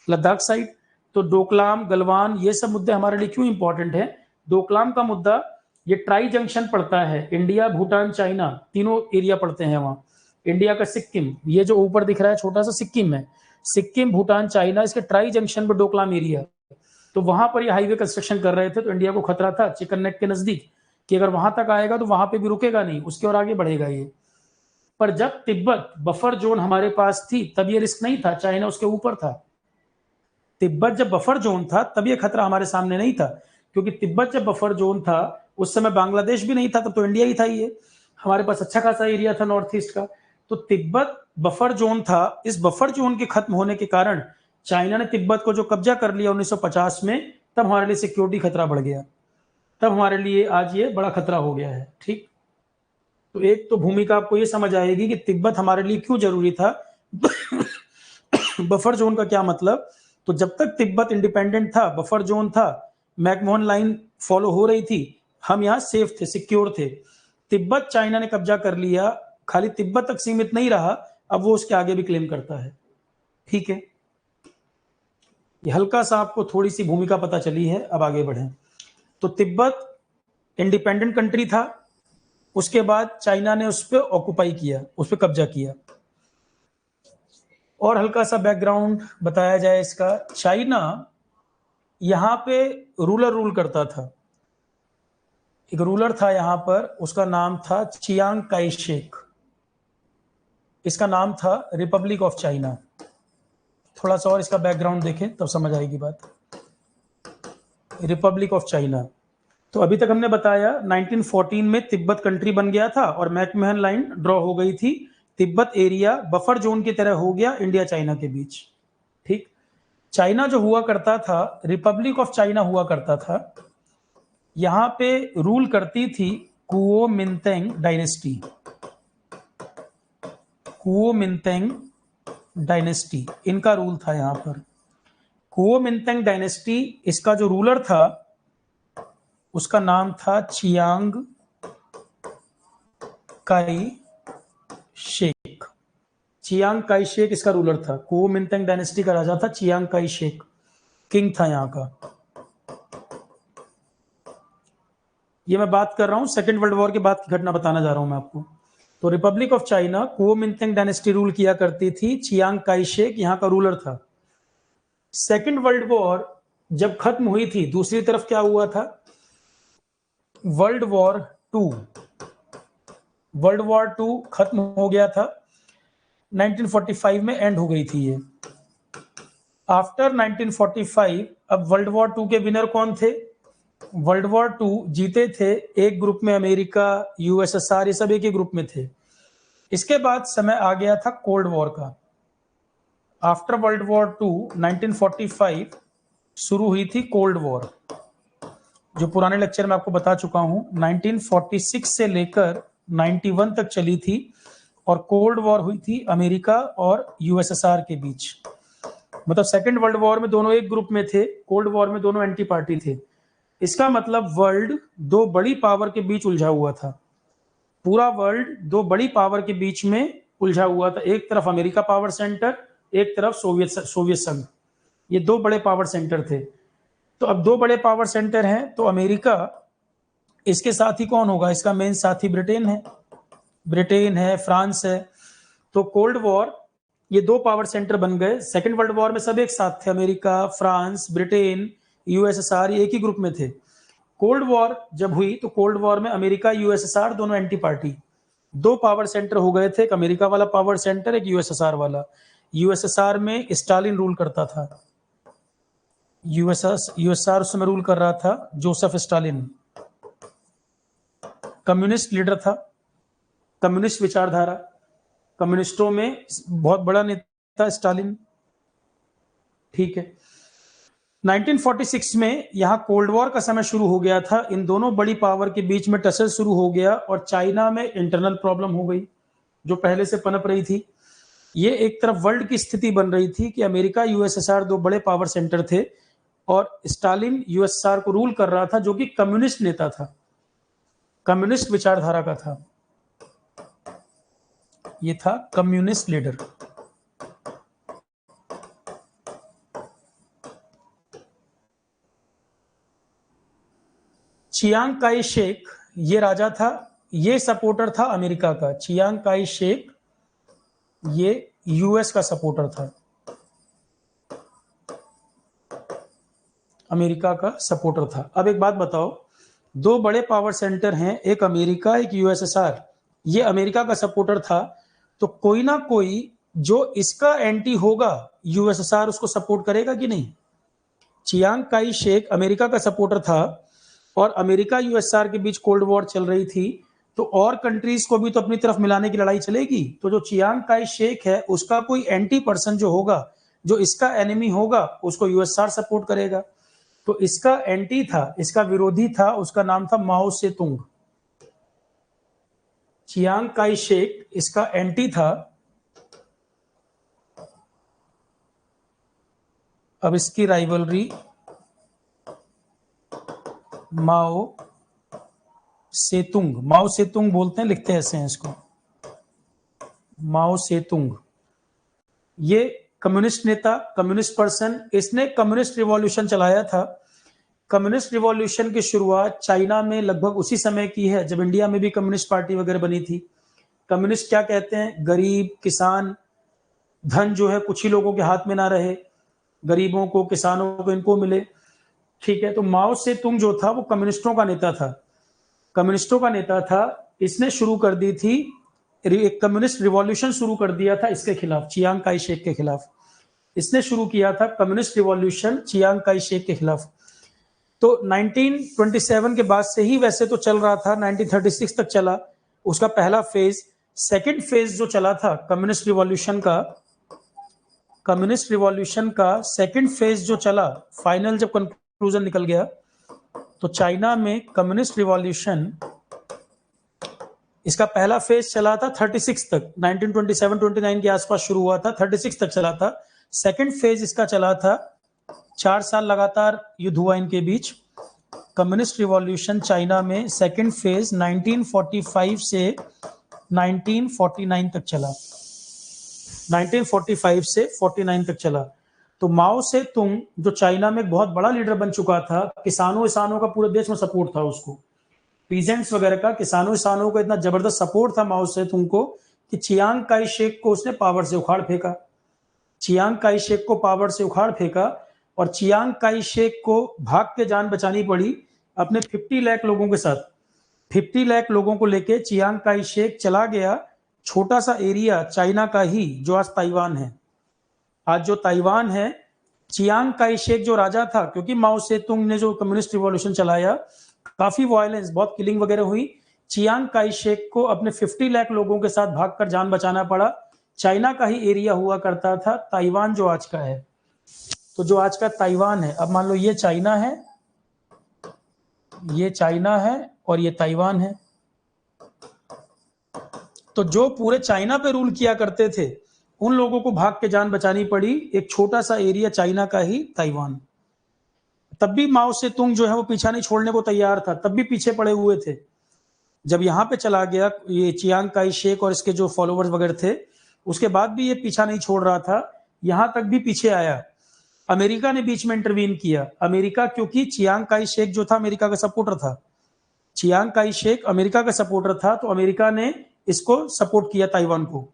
लद्दाख साइड। तो डोकलाम, गलवान, ये सब मुद्दे हमारे लिए क्यों इंपॉर्टेंट है? डोकलाम का मुद्दा, ये ट्राई जंक्शन पड़ता है, इंडिया, भूटान, चाइना, तीनों एरिया पड़ते हैं वहां। इंडिया का सिक्किम, ये जो ऊपर दिख रहा है छोटा सा सिक्किम है, सिक्किम, भूटान, चाइना, इसके ट्राई जंक्शन पर डोकलाम एरिया। तो वहां पर ये हाईवे कंस्ट्रक्शन कर रहे थे तो इंडिया को खतरा था चिकन नेक के नजदीक कि अगर वहां तक आएगा तो वहां पे भी रुकेगा नहीं, उसके और आगे बढ़ेगा ये। पर जब तिब्बत बफर जोन हमारे पास थी तब ये रिस्क नहीं था, चाइना उसके ऊपर था। तिब्बत जब बफर जोन था तब ये खतरा हमारे सामने नहीं था, क्योंकि तिब्बत जब बफर जोन था उस समय बांग्लादेश भी नहीं था, तब तो इंडिया ही था। ये हमारे पास अच्छा खासा एरिया था नॉर्थ ईस्ट का। तो तिब्बत बफर जोन था, इस बफर जोन के खत्म होने के कारण चाइना ने तिब्बत को जो कब्जा कर लिया 1950 में, तब हमारे लिए सिक्योरिटी खतरा बढ़ गया, तब हमारे लिए आज ये बड़ा खतरा हो गया है। ठीक, तो एक तो भूमिका आपको ये समझ आएगी कि तिब्बत हमारे लिए क्यों जरूरी था। बफर जोन का क्या मतलब, तो जब तक तिब्बत इंडिपेंडेंट था, बफर जोन था, मैकमोहन लाइन फॉलो हो रही थी, हम यहाँ सेफ थे, सिक्योर थे। तिब्बत चाइना ने कब्जा कर लिया, खाली तिब्बत तक सीमित नहीं रहा, अब वो उसके आगे भी क्लेम करता है। ठीक है, ये हल्का सा आपको थोड़ी सी भूमिका पता चली है, अब आगे बढ़ें। तो तिब्बत इंडिपेंडेंट कंट्री था, उसके बाद चाइना ने उस पर ऑक्युपाई किया, उस पर कब्जा किया। और हल्का सा बैकग्राउंड बताया जाए इसका, चाइना यहां पे रूल करता था, एक रूलर था यहां पर, उसका नाम था चियांग काई शेक, इसका नाम था रिपब्लिक ऑफ चाइना। थोड़ा सा और इसका बैकग्राउंड देखें तब समझ आएगी बात। रिपब्लिक ऑफ चाइना, तो अभी तक हमने बताया 1914 में तिब्बत कंट्री बन गया था और मैकमोहन लाइन ड्रॉ हो गई थी, तिब्बत एरिया बफर जोन की तरह हो गया इंडिया चाइना के बीच। ठीक, चाइना जो हुआ करता था, रिपब्लिक ऑफ चाइना हुआ करता था, यहां पे रूल करती थी कुओमिंतेंग डायनेस्टी। कुओमिंतेंग डायनेस्टी इनका रूल था यहां पर। कुओमिंतेंग डायनेस्टी, इसका जो रूलर था उसका नाम था Chiang Kai Shek. Chiang Kai Shek इसका रूलर था, कुओमिंतांग डायनेस्टी का राजा था चियांग काई शेक, किंग था यहाँ का। ये मैं बात कर रहा हूं सेकेंड वर्ल्ड वॉर के बाद की घटना बताना जा रहा हूं मैं आपको। तो Republic of China Kuomintang dynasty rule किया करती थी, चियांग काई शेक यहाँ का रूलर था। सेकेंड वर्ल्ड वॉर जब खत्म हुई थी, दूसरी तरफ क्या हुआ था, वर्ल्ड वॉर टू खत्म हो गया था, 1945 में एंड हो गई थी ये। आफ्टर 1945 अब वर्ल्ड वॉर टू के विनर कौन थे, वर्ल्ड वॉर टू जीते थे एक ग्रुप में अमेरिका, यूएसएसआर, ये सब एक ही ग्रुप में थे। इसके बाद समय आ गया था कोल्ड वॉर का। आफ्टर वर्ल्ड वॉर टू 1945 शुरू हुई थी कोल्ड वॉर, जो पुराने लेक्चर में आपको बता चुका हूं। 1946 से लेकर 91 तक चली थी और कोल्ड वॉर हुई थी अमेरिका और यूएसएसआर के बीच। मतलब सेकेंड वर्ल्ड वॉर में दोनों एक ग्रुप में थे, कोल्ड वॉर में दोनों एंटी पार्टी थे। इसका मतलब वर्ल्ड दो बड़ी पावर के बीच उलझा हुआ था, पूरा वर्ल्ड दो बड़ी पावर के बीच में उलझा हुआ था। एक तरफ अमेरिका पावर सेंटर, एक तरफ सोवियत संघ, ये दो बड़े पावर सेंटर थे। तो अब दो बड़े पावर सेंटर हैं तो अमेरिका, इसके साथ ही कौन होगा, इसका मेन साथी ब्रिटेन है, फ्रांस है। तो कोल्ड वॉर ये दो पावर सेंटर बन गए। सेकेंड वर्ल्ड वॉर में सब एक साथ थे, अमेरिका, फ्रांस, ब्रिटेन, यूएसएसआर, एक ही ग्रुप में थे। कोल्ड वॉर जब हुई तो कोल्ड वॉर में अमेरिका, यूएसएसआर दोनों एंटी पार्टी, दो पावर सेंटर हो गए थे, एक अमेरिका वाला पावर सेंटर, एक यूएसएसआर वाला। यूएसएसआर में स्टालिन रूल करता था, यूएसएसआर उस समय रूल कर रहा था जोसेफ स्टालिन, कम्युनिस्ट लीडर था, कम्युनिस्ट विचारधारा, कम्युनिस्टों में बहुत बड़ा नेता स्टालिन। ठीक है, 1946 में यहां कोल्ड वॉर का समय शुरू हो गया था, इन दोनों बड़ी पावर के बीच में टसल शुरू हो गया और चाइना में इंटरनल प्रॉब्लम हो गई जो पहले से पनप रही थी। ये एक तरफ वर्ल्ड की स्थिति बन रही थी कि अमेरिका, यूएसएसआर दो बड़े पावर सेंटर थे और स्टालिन यूएसएसआर को रूल कर रहा था, जो कि कम्युनिस्ट नेता था, कम्युनिस्ट विचारधारा का था, ये था communist leader. Chiang Kai Shek ये राजा था, ये सपोर्टर था अमेरिका का। चियांग काई शेक ये यूएस का सपोर्टर था, अमेरिका का सपोर्टर था। अब एक बात बताओ, दो बड़े पावर सेंटर हैं, एक अमेरिका, एक यूएसएसआर, ये अमेरिका का सपोर्टर था, तो कोई ना कोई जो इसका एंटी होगा यूएसएसआर उसको सपोर्ट करेगा कि नहीं। चियांग काई शेक अमेरिका का सपोर्टर था और अमेरिका यूएसएसआर के बीच कोल्ड वॉर चल रही थी, तो और कंट्रीज को भी तो अपनी तरफ मिलाने की लड़ाई चलेगी। तो जो चियांग काई शेक है उसका कोई एंटी पर्सन जो होगा, जो इसका एनिमी होगा, उसको यूएसएसआर सपोर्ट करेगा। तो इसका एंटी था, इसका विरोधी था, उसका नाम था माओ सेतुंग। चियांग काई शेक इसका एंटी था। अब इसकी राइवलरी माओ सेतुंग बोलते हैं, लिखते ऐसे हैं इसको, माओ सेतुंग। ये कम्युनिस्ट नेता, कम्युनिस्ट पर्सन, इसने कम्युनिस्ट रिवॉल्यूशन चलाया था। कम्युनिस्ट रिवॉल्यूशन की शुरुआत चाइना में लगभग उसी समय की है जब इंडिया में भी कम्युनिस्ट पार्टी वगैरह बनी थी। कम्युनिस्ट क्या कहते हैं, गरीब, किसान, धन जो है कुछ ही लोगों के हाथ में ना रहे, गरीबों को, किसानों को, इनको मिले। ठीक है, तो माओ सेतुंग जो था वो कम्युनिस्टों का नेता था, इसने शुरू कर दी थी एक कम्युनिस्ट रिवॉल्यूशन शुरू कर दिया था इसके खिलाफ, चियांग काई शेक के खिलाफ। इसने शुरू किया था communist revolution Chiang Kai Shek के खिलाफ। तो 1927 के बाद से ही वैसे तो चल रहा था, 1936 तक चला उसका पहला फेज। सेकंड फेज जो चला था कम्युनिस्ट रिवॉल्यूशन का सेकंड फेज जो चला, फाइनल जब कंक्लूजन निकल गया, तो चाइना में कम्युनिस्ट रिवॉल्यूशन इसका पहला फेज चला था 36 तक, 1927-29 के आसपास शुरू हुआ था, 36 तक चला था। सेकंड फेज इसका चला था, 4 साल लगातार युद्ध हुआ इनके बीच। कम्युनिस्ट रिवॉल्यूशन चाइना में सेकंड फेज 1945 से 1949 तक चला, 1945 से 49 तक चला। तो माओ से तुंग जो चाइना में एक बहुत बड़ा लीडर बन चुका था, किसानों का पूरे देश में सपोर्ट था उसको, पीजेंट्स वगैरह का, किसानों का इतना जबरदस्त सपोर्ट था माओ से तुंग को कि चियांग काई शेक को उसने पावर से उखाड़ फेंका। चियांग काई शेक को पावर से उखाड़ फेंका और चियांग काई शेक को भाग के जान बचानी पड़ी अपने 50 लाख लोगों के साथ। 50 लाख लोगों को लेके चियांग काई शेक चला गया छोटा सा एरिया चाइना का ही, जो आज ताइवान है। आज जो ताइवान है, चियांग काई शेक जो राजा था, क्योंकि माओ से तुंग ने जो कम्युनिस्ट रिवॉल्यूशन चलाया, काफी वायलेंस, बहुत किलिंग वगैरह हुई, चियांग काई शेक को अपने 50 लाख लोगों के साथ भागकर जान बचाना पड़ा। चाइना का ही एरिया हुआ करता था ताइवान, जो आज का है। तो जो आज का ताइवान है, अब मान लो ये चाइना है, ये चाइना है और ये ताइवान है। तो जो पूरे चाइना पे रूल किया करते थे, उन लोगों को भाग के जान बचानी पड़ी एक छोटा सा एरिया चाइना का ही, ताइवान। तब भी माओ से तुंग जो है वो पीछा नहीं छोड़ने को तैयार था, तब भी पीछे पड़े हुए थे। जब यहाँ पे चला गया ये चियांग काई शेक और इसके जो फॉलोवर्स वगैरह थे, उसके बाद भी ये पीछा नहीं छोड़ रहा था, यहां तक भी पीछे आया। अमेरिका ने बीच में इंटरवीन किया। अमेरिका, क्योंकि चियांग काई शेक जो था अमेरिका का सपोर्टर था, चियांग काई शेक अमेरिका का सपोर्टर था, तो अमेरिका ने इसको सपोर्ट किया ताइवान को।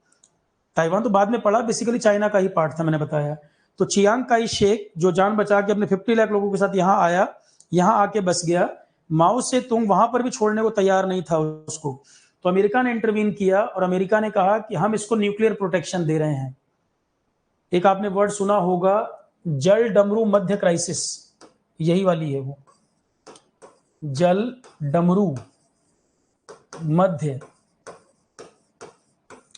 ताइवान तो बाद में पड़ा, बेसिकली चाइना का ही पार्ट था, मैंने बताया। तो चियांग काई शेक जो जान बचा के अपने 50 लाख लोगों के साथ यहाँ आया, यहाँ आके बस गया। माओ से तुंग वहां पर भी छोड़ने को तैयार नहीं था उसको। तो अमेरिका ने इंटरवीन किया और अमेरिका ने कहा कि हम इसको न्यूक्लियर प्रोटेक्शन दे रहे हैं। एक आपने वर्ड सुना होगा, जल डमरू मध्य क्राइसिस, यही वाली है वो, जल डमरू मध्य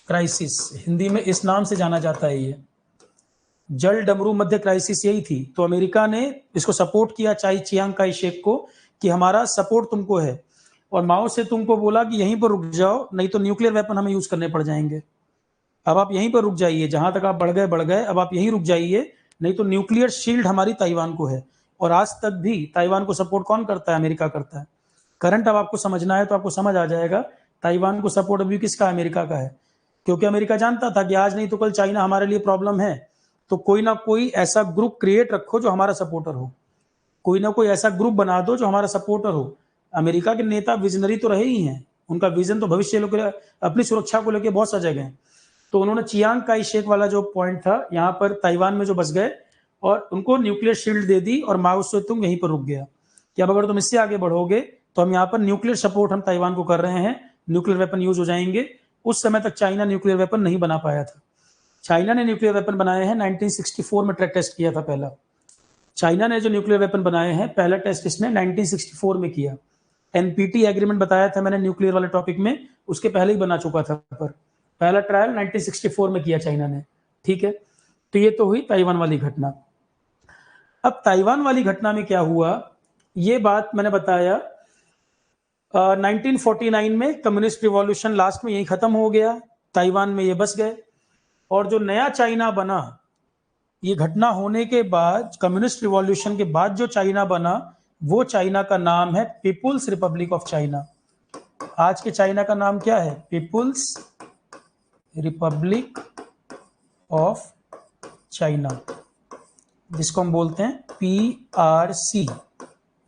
क्राइसिस, हिंदी में इस नाम से जाना जाता है। ये जल डमरू मध्य क्राइसिस यही थी। तो अमेरिका ने इसको सपोर्ट किया चियांग काई शेक को कि हमारा सपोर्ट तुमको है, और माओ से तुमको बोला कि यहीं पर रुक जाओ, नहीं तो न्यूक्लियर वेपन हमें यूज करने पड़ जाएंगे। अब आप यहीं पर रुक जाइए, जहां तक आप बढ़ गए, अब आप यहीं रुक जाइए, नहीं तो न्यूक्लियर शील्ड हमारी ताइवान को है। और आज तक भी ताइवान को सपोर्ट कौन करता है? अमेरिका करता है। करंट अब आपको समझना है तो आपको समझ आ जाएगा ताइवान को सपोर्ट अभी किसका? अमेरिका का है। क्योंकि अमेरिका जानता था कि आज नहीं तो कल चाइना हमारे लिए प्रॉब्लम है, तो कोई ना कोई ऐसा ग्रुप क्रिएट रखो जो हमारा सपोर्टर हो, कोई ना कोई ऐसा ग्रुप बना दो जो हमारा सपोर्टर हो। अमेरिका के नेता विजनरी तो रहे ही हैं, उनका विजन तो भविष्य अपनी सुरक्षा को लेकर बहुत सजग है। तो उन्होंने चियांग काई शेक वाला जो पॉइंट था, यहाँ पर ताइवान में जो बस गए और उनको न्यूक्लियर शील्ड दे दी, और माओ से तुंग यहीं पर रुक गया कि अब अगर तुम इससे आगे बढ़ोगे तो हम यहाँ पर न्यूक्लियर सपोर्ट हम ताइवान को कर रहे हैं, न्यूक्लियर वेपन यूज हो जाएंगे। उस समय तक चाइना न्यूक्लियर वेपन नहीं बना पाया था। चाइना ने न्यूक्लियर वेपन बनाए हैं 1964 में, ट्रैक टेस्ट किया था पहला। चाइना ने जो न्यूक्लियर वेपन बनाए हैं, पहला टेस्ट इसने 1964 में किया। एनपीटी एग्रीमेंट बताया था मैंने न्यूक्लियर वाले टॉपिक में, उसके पहले ही बना चुका था, पर पहला ट्रायल 1964 में किया चाइना ने। ठीक है, तो ये तो हुई ताइवान वाली घटना। अब ताइवान वाली घटना में क्या हुआ, ये बात मैंने बताया। 1949 में कम्युनिस्ट रिवॉल्यूशन लास्ट में यही खत्म हो गया, ताइवान में ये बस गए। और जो नया चाइना बना, ये घटना होने के बाद, कम्युनिस्ट रिवॉल्यूशन के बाद जो चाइना बना, वो चाइना का नाम है पीपुल्स रिपब्लिक ऑफ चाइना। आज के चाइना का नाम क्या है? पीपुल्स रिपब्लिक ऑफ चाइना, जिसको हम बोलते हैं PRC।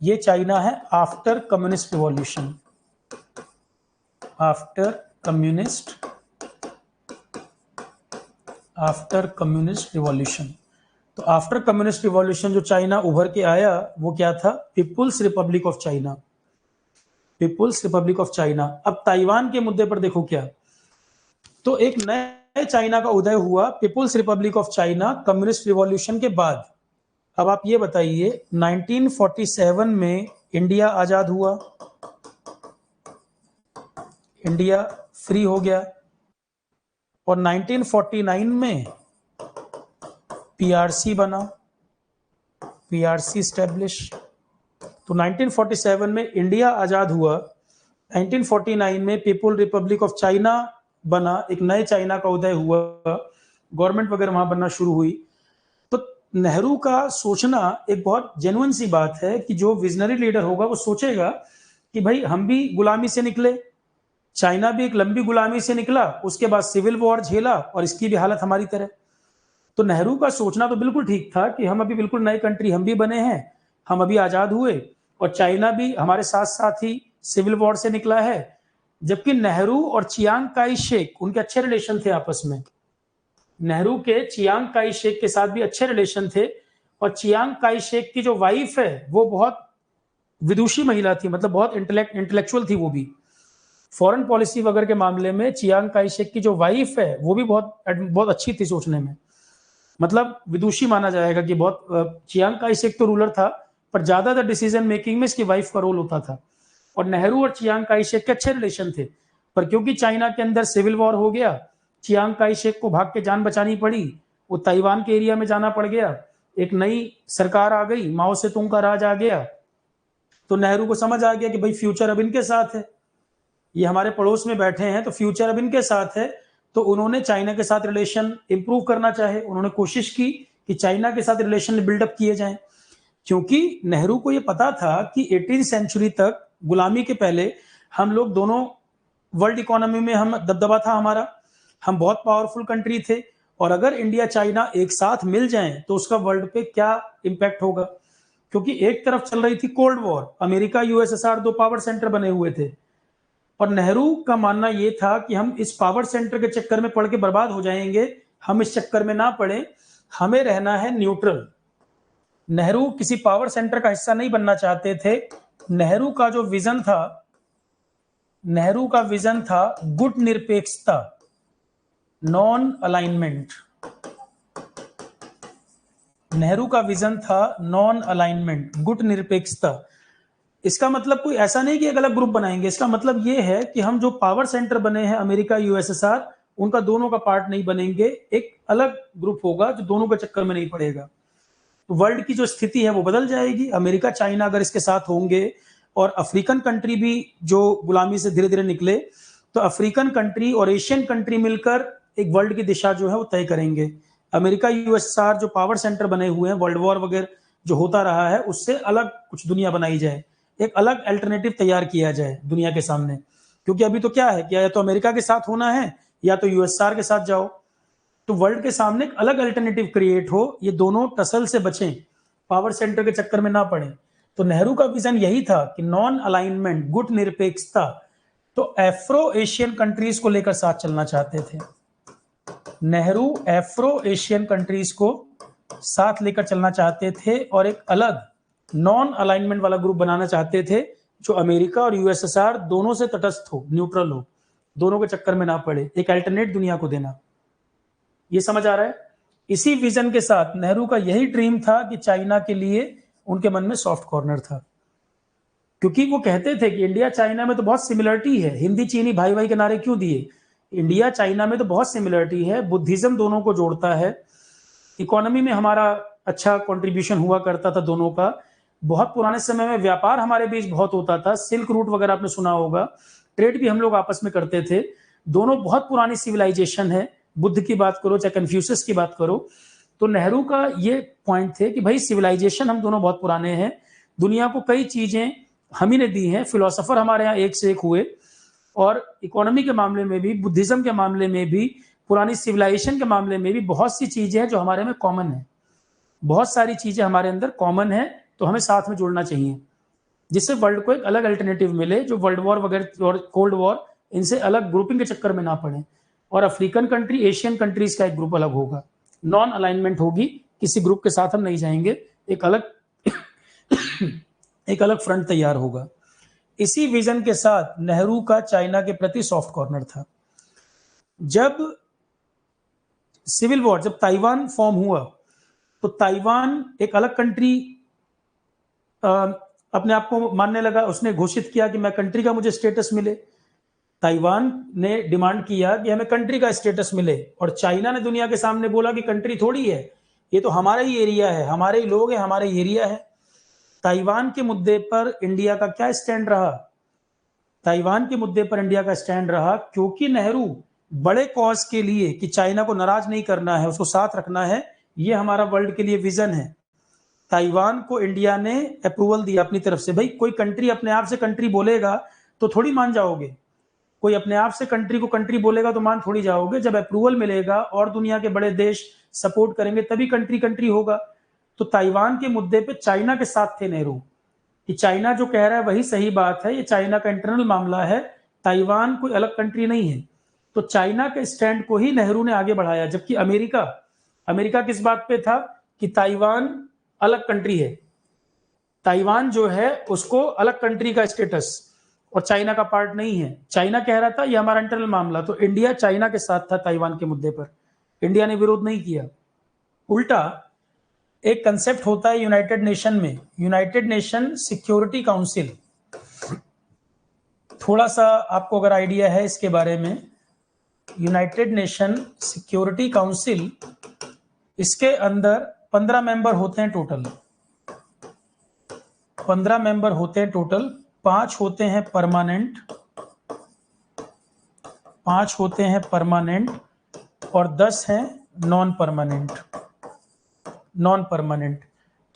ये चाइना है after communist revolution, after communist revolution. तो आफ्टर कम्युनिस्ट रिवॉल्यूशन जो चाइना उभर के आया, वो क्या था? People's Republic of China, People's Republic of China. अब ताइवान के मुद्दे पर देखो क्या, तो एक नए चाइना का उदय हुआ, People's Republic of China, communist revolution के बाद। अब आप ये बताइए, 1947 में इंडिया आजाद हुआ, इंडिया फ्री हो गया, और 1949 में PRC बना, PRC स्टैब्लिश। तो 1947 में इंडिया आजाद हुआ, 1949 में पीपुल रिपब्लिक ऑफ चाइना बना, एक नए चाइना का उदय हुआ, गवर्नमेंट वगैरह वहां बनना शुरू हुई। तो नेहरू का सोचना एक बहुत जेन्युइन सी बात है कि जो विजनरी लीडर होगा वो सोचेगा कि भाई हम भी गुलामी से निकले, चाइना भी एक लंबी गुलामी से निकला, उसके बाद सिविल वॉर झेला और इसकी भी हालत हमारी तरह। तो नेहरू का सोचना तो बिल्कुल ठीक था कि हम अभी बिल्कुल नई कंट्री हम भी बने हैं, हम अभी आजाद हुए और चाइना भी हमारे साथ साथ ही सिविल वॉर से निकला है। जबकि नेहरू और चियांग काई शेक, उनके अच्छे रिलेशन थे आपस में। नेहरू के चियांग काई शेक के साथ भी अच्छे रिलेशन थे और चियांग काई शेक की जो वाइफ है वो बहुत विदुषी महिला थी, मतलब बहुत इंटेलेक्चुअल थी वो भी। फॉरेन पॉलिसी वगैरह के मामले में चियांग काई शेक की जो वाइफ है वो भी बहुत बहुत अच्छी थी सोचने में, मतलब विदुषी माना जाएगा कि बहुत। चियांग काई शेक तो रूलर था पर ज्यादातर डिसीजन मेकिंग में इसकी वाइफ का रोल होता था। और नेहरू और चियांग काई शेक के अच्छे रिलेशन थे, पर क्योंकि चाइना के अंदर सिविल वॉर हो गया, चियांग काई शेक को भाग के जान बचानी पड़ी, वो ताइवान के एरिया में जाना पड़ गया, एक नई सरकार आ गई, माओ से तुंग का राज आ गया। तो नेहरू को समझ आ गया कि भाई फ्यूचर अब इनके साथ है, ये हमारे पड़ोस में बैठे हैं तो फ्यूचर अब इनके साथ है। तो उन्होंने चाइना के साथ रिलेशन इंप्रूव करना चाहे, उन्होंने कोशिश की कि चाइना के साथ रिलेशन बिल्डअप किए जाएं, क्योंकि नेहरू को यह पता था कि 18वीं सेंचुरी तक, गुलामी के पहले, हम लोग दोनों वर्ल्ड इकोनॉमी में हम दबदबा था हमारा, हम बहुत पावरफुल कंट्री थे। और अगर इंडिया चाइना एक साथ मिल जाएं तो उसका वर्ल्ड पे क्या इंपैक्ट होगा, क्योंकि एक तरफ चल रही थी कोल्ड वॉर, अमेरिका यूएसएसआर दो पावर सेंटर बने हुए थे। और नेहरू का मानना यह था कि हम इस पावर सेंटर के चक्कर में पड़ के बर्बाद हो जाएंगे, हम इस चक्कर में ना पड़े, हमें रहना है न्यूट्रल। नेहरू किसी पावर सेंटर का हिस्सा नहीं बनना चाहते थे। नेहरू का जो विजन था, नेहरू का विजन था गुट निरपेक्षता, नॉन अलाइनमेंट। नेहरू का विजन था नॉन अलाइनमेंट, गुट निरपेक्षता। इसका मतलब कोई ऐसा नहीं कि एक अलग ग्रुप बनाएंगे, इसका मतलब यह है कि हम जो पावर सेंटर बने हैं अमेरिका यूएसएसआर, उनका दोनों का पार्ट नहीं बनेंगे, एक अलग ग्रुप होगा जो दोनों के चक्कर में नहीं पड़ेगा। तो वर्ल्ड की जो स्थिति है वो बदल जाएगी। अमेरिका चाइना अगर इसके साथ होंगे और अफ्रीकन कंट्री भी जो गुलामी से धीरे धीरे निकले, तो अफ्रीकन कंट्री और एशियन कंट्री मिलकर एक वर्ल्ड की दिशा जो है वो तय करेंगे। अमेरिका यूएसएसआर जो पावर सेंटर बने हुए हैं, वर्ल्ड वॉर वगैरह जो होता रहा है, उससे अलग कुछ दुनिया बनाई जाए, एक अलग अल्टरनेटिव तैयार किया जाए दुनिया के सामने। क्योंकि अभी तो क्या है कि या तो अमेरिका के साथ होना है या तो यूएसएसआर के साथ जाओ, तो वर्ल्ड के सामने एक अलग अल्टरनेटिव क्रिएट हो, ये दोनों टसल से बचें, पावर सेंटर के चक्कर में ना पड़े। तो नेहरू का विजन यही था कि नॉन अलाइनमेंट, गुट निरपेक्षता। तो अफ्रो एशियन कंट्रीज को लेकर साथ चलना चाहते थे नेहरू, अफ्रो एशियन कंट्रीज को साथ लेकर चलना चाहते थे और एक अलग नॉन अलाइनमेंट वाला ग्रुप बनाना चाहते थे जो अमेरिका और यूएसएसआर दोनों से तटस्थ हो, न्यूट्रल हो, दोनों के चक्कर में ना पड़े, एक अल्टरनेट दुनिया को देना। ये समझ आ रहा है? इसी विजन के साथ नेहरू का यही ड्रीम था कि चाइना के लिए उनके मन में सॉफ्ट कॉर्नर था, क्योंकि वो कहते थे कि इंडिया चाइना में तो बहुत सिमिलरिटी है, हिंदी चीनी भाई भाई के नारे क्यों दिए, इंडिया चाइना में तो बहुत सिमिलरिटी है, बुद्धिज्म दोनों को जोड़ता है, इकोनॉमी में हमारा अच्छा कंट्रीब्यूशन हुआ करता था दोनों का, बहुत पुराने समय में व्यापार हमारे बीच बहुत होता था, सिल्क रूट वगैरह आपने सुना होगा, ट्रेड भी हम लोग आपस में करते थे, दोनों बहुत पुरानी सिविलाइजेशन है, बुद्ध की बात करो चाहे कन्फ्यूशियस की बात करो। तो नेहरू का ये पॉइंट थे कि भाई सिविलाइजेशन हम दोनों बहुत पुराने हैं, दुनिया को कई चीजें हम ही ने दी हैं, फिलोसोफर हमारे यहाँ एक से एक हुए, और इकोनॉमी के मामले में भी, बुद्धिज्म के मामले में भी, पुरानी सिविलाइजेशन के मामले में भी बहुत सी चीजें हैं जो हमारे में कॉमन है, बहुत सारी चीजें हमारे अंदर कॉमन है, तो हमें साथ में जुड़ना चाहिए, जिससे वर्ल्ड को एक अलग अल्टरनेटिव मिले, जो वर्ल्ड वॉर वगैरह और कोल्ड वॉर इनसे अलग ग्रुपिंग के चक्कर में ना पड़े। और अफ्रीकन कंट्री, एशियन कंट्रीज का एक ग्रुप अलग होगा, नॉन अलाइनमेंट होगी, किसी ग्रुप के साथ हम नहीं जाएंगे, एक अलग एक अलग फ्रंट तैयार होगा। इसी विजन के साथ नेहरू का चाइना के प्रति सॉफ्ट कॉर्नर था। जब सिविल वॉर, जब ताइवान फॉर्म हुआ, तो ताइवान एक अलग कंट्री अपने आप को मानने लगा, उसने घोषित किया कि मैं कंट्री का मुझे स्टेटस मिले। ताइवान ने डिमांड किया कि हमें कंट्री का स्टेटस मिले, और चाइना ने दुनिया के सामने बोला कि कंट्री थोड़ी है, ये तो हमारा ही एरिया है, हमारे ही लोग हैं, हमारे एरिया है। ताइवान के मुद्दे पर इंडिया का क्या स्टैंड रहा? ताइवान के मुद्दे पर इंडिया का स्टैंड रहा क्योंकि नेहरू बड़े कॉज के लिए, कि चाइना को नाराज नहीं करना है, उसको साथ रखना है, ये हमारा वर्ल्ड के लिए विजन है। ताइवान को इंडिया ने अप्रूवल दिया अपनी तरफ से, भाई कोई कंट्री अपने आप से कंट्री बोलेगा तो थोड़ी मान जाओगे, कोई अपने आप से कंट्री को कंट्री बोलेगा तो मान थोड़ी जाओगे, जब अप्रूवल मिलेगा और दुनिया के बड़े देश सपोर्ट करेंगे तभी कंट्री कंट्री होगा। तो ताइवान के मुद्दे पे चाइना के साथ थे नेहरू, कि चाइना जो कह रहा है वही सही बात है, ये चाइना का इंटरनल मामला है, ताइवान कोई अलग कंट्री नहीं है। तो चाइना के स्टैंड को ही नेहरू ने आगे बढ़ाया, जबकि अमेरिका किस बात पे था कि ताइवान अलग कंट्री है, ताइवान जो है उसको अलग कंट्री का स्टेटस और चाइना का पार्ट नहीं है। चाइना कह रहा था ये हमारा इंटरनल मामला, तो इंडिया चाइना के साथ था ताइवान के मुद्दे पर, इंडिया ने विरोध नहीं किया। उल्टा एक कंसेप्ट होता है यूनाइटेड नेशन में, यूनाइटेड नेशन सिक्योरिटी काउंसिल, थोड़ा सा आपको अगर आइडिया है इसके बारे में, यूनाइटेड नेशन सिक्योरिटी काउंसिल, इसके अंदर 15 मेंबर होते हैं टोटल, 15 मेंबर होते हैं टोटल, 5 होते हैं परमानेंट, 5 होते हैं परमानेंट और 10 हैं नॉन परमानेंट।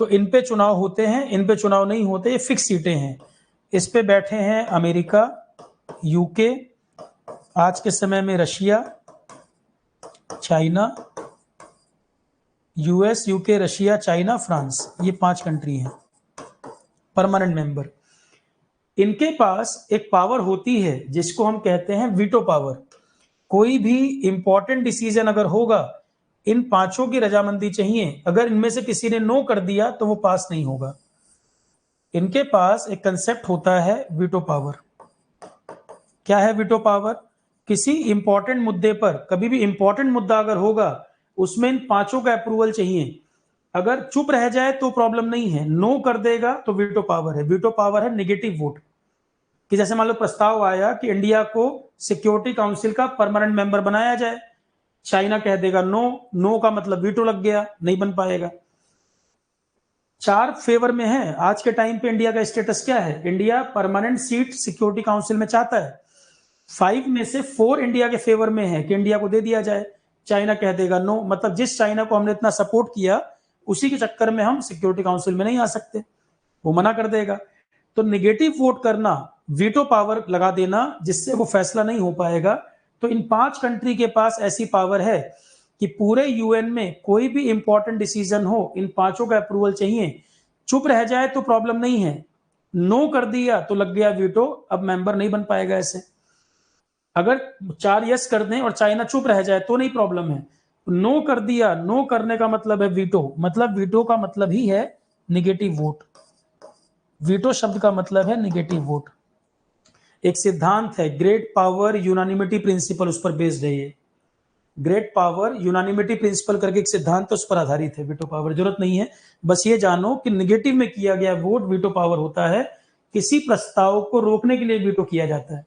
तो इन पे चुनाव होते हैं, इन पे चुनाव नहीं होते, ये फिक्स सीटें हैं। इस पे बैठे हैं अमेरिका, यूके, आज के समय में Russia, China, US, UK, Russia, China, France, ये 5 कंट्री हैं परमानेंट मेंबर। इनके पास एक पावर होती है जिसको हम कहते हैं वीटो पावर। कोई भी इंपॉर्टेंट डिसीजन अगर होगा, इन 5 की रजामंदी चाहिए, अगर इनमें से किसी ने नो कर दिया तो वो पास नहीं होगा। इनके पास एक कंसेप्ट होता है वीटो पावर। क्या है वीटो पावर? किसी इंपॉर्टेंट मुद्दे पर, कभी भी इंपॉर्टेंट मुद्दा अगर होगा, उसमें इन 5 का अप्रूवल चाहिए। अगर चुप रह जाए तो प्रॉब्लम नहीं है, नो कर देगा तो वीटो पावर है। वीटो पावर है नेगेटिव वोट, कि जैसे मान लो प्रस्ताव आया कि इंडिया को सिक्योरिटी काउंसिल का परमानेंट मेंबर बनाया जाए, चाइना कह देगा नो, नो का मतलब वीटो लग गया, नहीं बन पाएगा। 4 फेवर में है। आज के टाइम पे इंडिया का स्टेटस क्या है? India permanent seat security council में चाहता है, 5 में से 4 इंडिया के फेवर में है कि इंडिया को दे दिया जाए, चाइना कह देगा नो, मतलब जिस चाइना को हमने इतना सपोर्ट किया उसी के चक्कर में हम सिक्योरिटी काउंसिल में नहीं आ सकते, वो मना कर देगा। तो नेगेटिव वोट करना, वीटो पावर लगा देना, जिससे वो फैसला नहीं हो पाएगा। तो इन 5 कंट्री के पास ऐसी पावर है कि पूरे यूएन में कोई भी इंपॉर्टेंट डिसीजन हो, इन 5 का अप्रूवल चाहिए। चुप रह जाए तो प्रॉब्लम नहीं है, नो कर दिया तो लग गया वीटो, अब मेंबर नहीं बन पाएगा। ऐसे अगर 4 यस कर दें और चाइना चुप रह जाए तो नहीं प्रॉब्लम है, नो कर दिया, नो करने का मतलब है वीटो, मतलब वीटो का मतलब ही है निगेटिव वोट। वीटो शब्द का मतलब है निगेटिव वोट। एक सिद्धांत है ग्रेट पावर यूनानिमिटी प्रिंसिपल, उस पर बेस्ड है ये। ग्रेट पावर यूनानिमिटी प्रिंसिपल करके एक सिद्धांत, उस पर आधारित है वीटो पावर। जरूरत नहीं है, बस ये जानो कि निगेटिव में किया गया वोट वीटो पावर होता है। किसी प्रस्ताव को रोकने के लिए वीटो किया जाता है।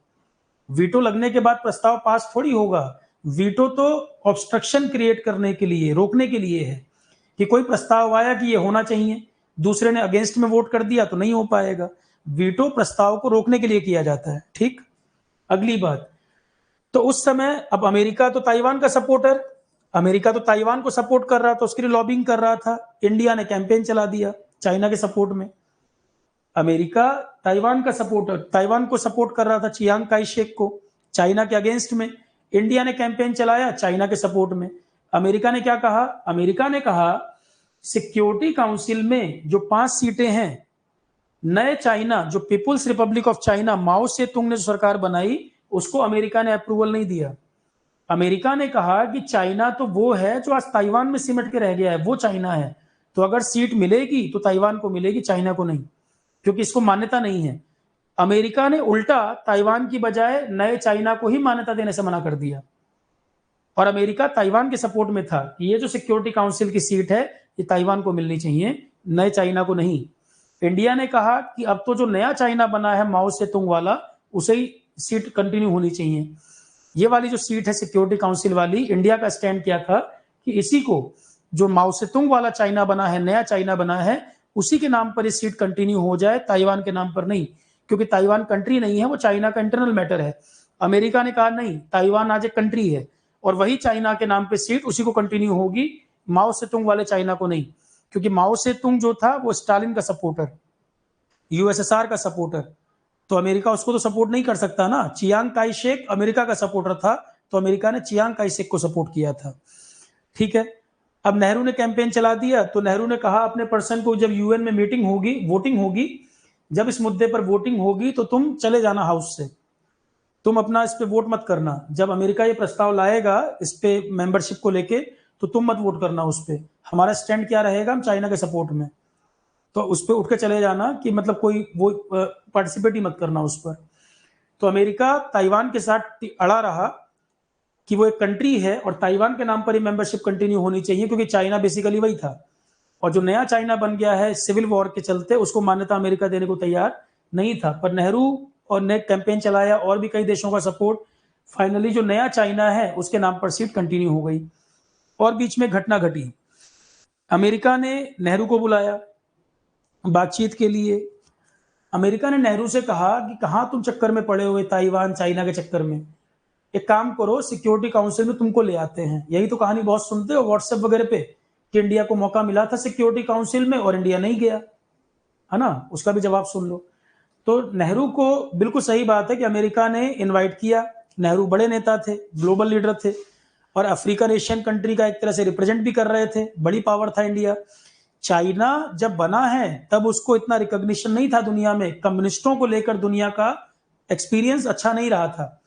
वीटो लगने के बाद प्रस्ताव पास थोड़ी होगा, वीटो तो ऑब्स्ट्रक्शन क्रिएट करने के लिए, रोकने के लिए है, कि कोई प्रस्ताव आया कि ये होना चाहिए, दूसरे ने अगेंस्ट में वोट कर दिया तो नहीं हो पाएगा। वीटो प्रस्ताव को रोकने के लिए किया जाता है। ठीक, अगली बात, तो उस समय अब अमेरिका तो ताइवान का सपोर्टर, अमेरिका तो ताइवान को सपोर्ट कर रहा था, उसके लिए लॉबिंग कर रहा था। इंडिया ने कैंपेन चला दिया चाइना के सपोर्ट में। अमेरिका ताइवान का सपोर्टर, ताइवान को सपोर्ट कर रहा था, चियांग काई शेक को, चाइना के अगेंस्ट में। इंडिया ने कैंपेन चलाया चाइना के सपोर्ट में। अमेरिका ने क्या कहा? अमेरिका ने कहा सिक्योरिटी काउंसिल में जो 5 सीटें हैं, नए चाइना, जो पीपुल्स रिपब्लिक ऑफ चाइना, माओ से तुंग ने जो सरकार बनाई, उसको अमेरिका ने अप्रूवल नहीं दिया। अमेरिका ने कहा कि चाइना तो वो है जो आज ताइवान में सिमट के रह गया है, वो चाइना है, तो अगर सीट मिलेगी तो ताइवान को मिलेगी, चाइना को नहीं, क्योंकि इसको मान्यता नहीं है। अमेरिका ने उल्टा ताइवान की बजाय नए चाइना को ही मान्यता देने से मना कर दिया। और अमेरिका ताइवान के सपोर्ट में था कि ये जो सिक्योरिटी काउंसिल की सीट है ये ताइवान को मिलनी चाहिए, नए चाइना को नहीं। इंडिया ने कहा कि अब तो जो नया चाइना बना है माओ से तुंग वाला, उसे ही सीट कंटिन्यू होनी चाहिए। ये वाली जो सीट है सिक्योरिटी काउंसिल वाली, इंडिया का स्टैंड क्या था कि इसी को, जो माओ से तुंग वाला चाइना बना है, नया चाइना बना है, उसी के नाम पर इस सीट कंटिन्यू हो जाए, ताइवान के नाम पर नहीं, क्योंकि ताइवान कंट्री नहीं है, वो चाइना का इंटरनल मैटर है। अमेरिका ने कहा नहीं, ताइवान आज एक कंट्री है और वही चाइना के नाम पे सीट उसी को कंटिन्यू होगी, माओ से तुंग वाले चाइना को नहीं। क्योंकि माओ से तुंग जो था वो स्टालिन का सपोर्टर, यूएसएसआर का सपोर्टर, तो अमेरिका उसको तो सपोर्ट नहीं कर सकता ना। चियांग काई शेक अमेरिका का सपोर्टर था, तो अमेरिका ने चियांग काई शेक को सपोर्ट किया था। ठीक है, अब नेहरू ने कैंपेन चला दिया, तो नेहरू ने कहा अपने पर्सन को, जब यूएन में मीटिंग होगी, वोटिंग होगी, जब इस मुद्दे पर वोटिंग होगी तो तुम चले जाना हाउस से, तुम अपना इस पे वोट मत करना। जब अमेरिका ये प्रस्ताव लाएगा इस पे मेंबरशिप को लेके, तो तुम मत वोट करना उस पे, हमारा स्टैंड क्या रहेगा, हम चाइना के सपोर्ट में। तो उस पर उठ के चले जाना कि मतलब कोई वो पार्टिसिपेट ही मत करना उस पर। तो अमेरिका ताइवान के साथ अड़ा रहा कि वो एक कंट्री है और ताइवान के नाम पर ही मेंबरशिप कंटिन्यू होनी चाहिए, क्योंकि चाइना बेसिकली वही था। और जो नया चाइना बन गया है सिविल वॉर के चलते, उसको मान्यता अमेरिका देने को तैयार नहीं था। पर नेहरू और ने कैंपेन चलाया और भी कई देशों का सपोर्ट, फाइनली जो नया चाइना है उसके नाम पर सीट कंटिन्यू हो गई। और बीच में घटना घटी, अमेरिका ने नेहरू को बुलाया बातचीत के लिए। अमेरिका ने नेहरू से कहा कि कहां तुम चक्कर में पड़े हुए ताइवान चाइना के चक्कर में, एक काम करो सिक्योरिटी काउंसिल में तुमको ले आते हैं। यही तो कहानी बहुत सुनते हो व्हाट्सएप वगैरह पे कि इंडिया को मौका मिला था सिक्योरिटी काउंसिल में और इंडिया नहीं गया, है ना, उसका भी जवाब सुन लो। तो नेहरू को बिल्कुल सही बात है कि अमेरिका ने इनवाइट किया, नेहरू बड़े नेता थे, ग्लोबल लीडर थे और अफ्रीकन एशियन कंट्री का एक तरह से रिप्रेजेंट भी कर रहे थे, बड़ी पावर था इंडिया। चाइना जब बना है तब उसको इतना रिकॉग्निशन नहीं था दुनिया में, कम्युनिस्टों को लेकर दुनिया का एक्सपीरियंस अच्छा नहीं रहा था।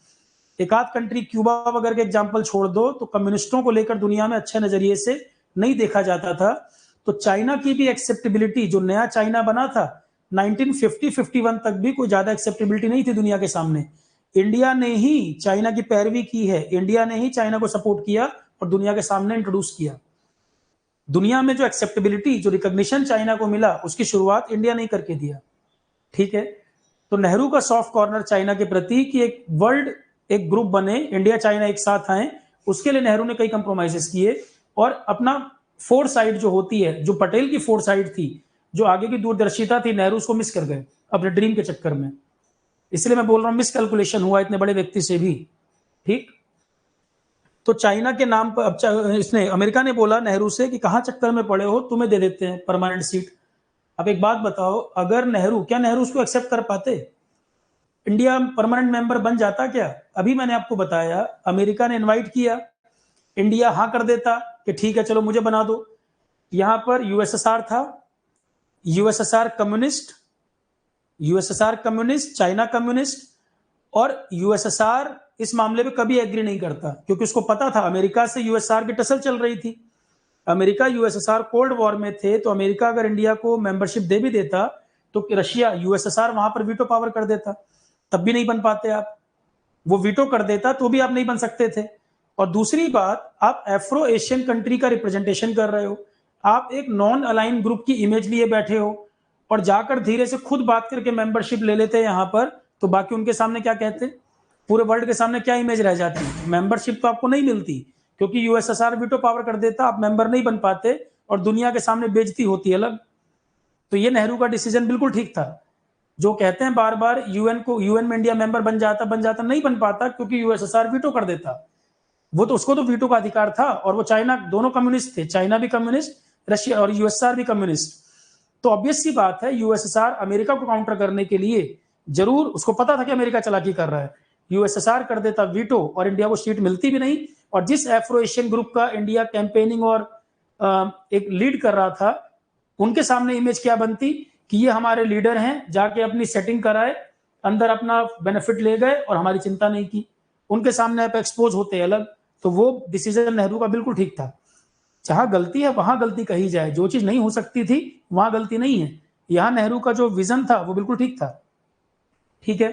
एक आध कंट्री क्यूबा वगैरह के एग्जाम्पल छोड़ दो तो कम्युनिस्टों को लेकर दुनिया में अच्छे नजरिए से नहीं देखा जाता था। तो चाइना की भी एक्सेप्टेबिलिटी, जो नया चाइना बना था 1950-51 तक भी कोई ज्यादा एक्सेप्टेबिलिटी नहीं थी दुनिया के सामने। इंडिया ने ही चाइना की पैरवी की है, इंडिया ने ही चाइना को सपोर्ट किया और दुनिया के सामने इंट्रोड्यूस किया। दुनिया में जो एक्सेप्टेबिलिटी, जो रिकॉग्निशन चाइना को मिला, उसकी शुरुआत इंडिया ने करके दिया। ठीक है, तो नेहरू का सॉफ्ट कॉर्नर चाइना के प्रति कि एक वर्ल्ड, एक ग्रुप बने, इंडिया चाइना एक साथ आए, उसके लिए नेहरू ने कई कंप्रोमाइजेस किए और अपना फोर साइड जो होती है, जो पटेल की फोर साइड थी, जो आगे की दूरदर्शिता थी, नेहरू उसको मिस कर गए अपने ड्रीम के चक्कर में। इसलिए मैं बोल रहा हूं मिस कैलकुलेशन हुआ इतने बड़े व्यक्ति से भी। ठीक, तो चाइना के नाम पर अब इसने, अमेरिका ने बोला नेहरू से कि कहां चक्कर में पड़े हो, तुम्हें दे देते हैं परमानेंट सीट। अब एक बात बताओ, अगर नेहरू, क्या नेहरू उसको एक्सेप्ट कर पाते, इंडिया परमानेंट मेंबर बन जाता क्या? अभी मैंने आपको बताया अमेरिका ने इनवाइट किया, इंडिया हाँ कर देता कि ठीक है चलो मुझे बना दो। यहां पर यूएसएसआर था, USSR communist, USSR communist, China communist, और यूएसएसआर इस मामले में कभी एग्री नहीं करता, क्योंकि उसको पता था अमेरिका से यूएसएसआर की टसल चल रही थी। अमेरिका यूएसएसआर कोल्ड वॉर में थे, तो अमेरिका अगर इंडिया को मेंबरशिप दे भी देता तो रशिया, यूएसएसआर वहां पर वीटो पावर कर देता, तब भी नहीं बन पाते आप। वो वीटो कर देता तो भी आप नहीं बन सकते थे। और दूसरी बात, आप एफ्रो एशियन कंट्री का रिप्रेजेंटेशन कर रहे हो, आप एक नॉन अलाइन ग्रुप की इमेज लिए बैठे हो और जाकर धीरे से खुद बात करके मेंबरशिप ले लेते हैं यहां पर, तो बाकी उनके सामने क्या कहते, पूरे वर्ल्ड के सामने क्या इमेज रह जाती? मेंबरशिप तो आपको नहीं मिलती, क्योंकि यूएसएसआर वीटो पावर कर देता, आप मेंबर नहीं बन पाते और दुनिया के सामने बेइज्जती होती है अलग। तो ये नेहरू का डिसीजन बिल्कुल ठीक था। जो कहते हैं बार बार यूएन को, यूएन में इंडिया मेंबर बन जाता, नहीं बन पाता क्योंकि यूएसएसआर वीटो कर देता। वो तो, उसको तो वीटो का अधिकार था, और वो चाइना, दोनों कम्युनिस्ट थे, चाइना भी कम्युनिस्ट, रशिया और यूएसएसआर भी कम्युनिस्ट। तो ऑब्वियस सी बात है यूएसएसआर अमेरिका को काउंटर करने के लिए जरूर, उसको पता था कि अमेरिका चालाकी कर रहा है, यूएसएसआर कर देता वीटो और इंडिया को सीट मिलती भी नहीं। और जिस एफ्रो एशियन ग्रुप का इंडिया कैंपेनिंग और एक लीड कर रहा था, उनके सामने इमेज क्या बनती कि ये हमारे लीडर हैं, जाके अपनी सेटिंग कराए, अंदर अपना बेनिफिट ले गए और हमारी चिंता नहीं की। उनके सामने आप एक्सपोज होते अलग। तो वो डिसीजन नेहरू का बिल्कुल ठीक था। जहां गलती है वहां गलती कही जाए, जो चीज नहीं हो सकती थी वहां गलती नहीं है। यहां नेहरू का जो विजन था वो बिल्कुल ठीक था। ठीक है,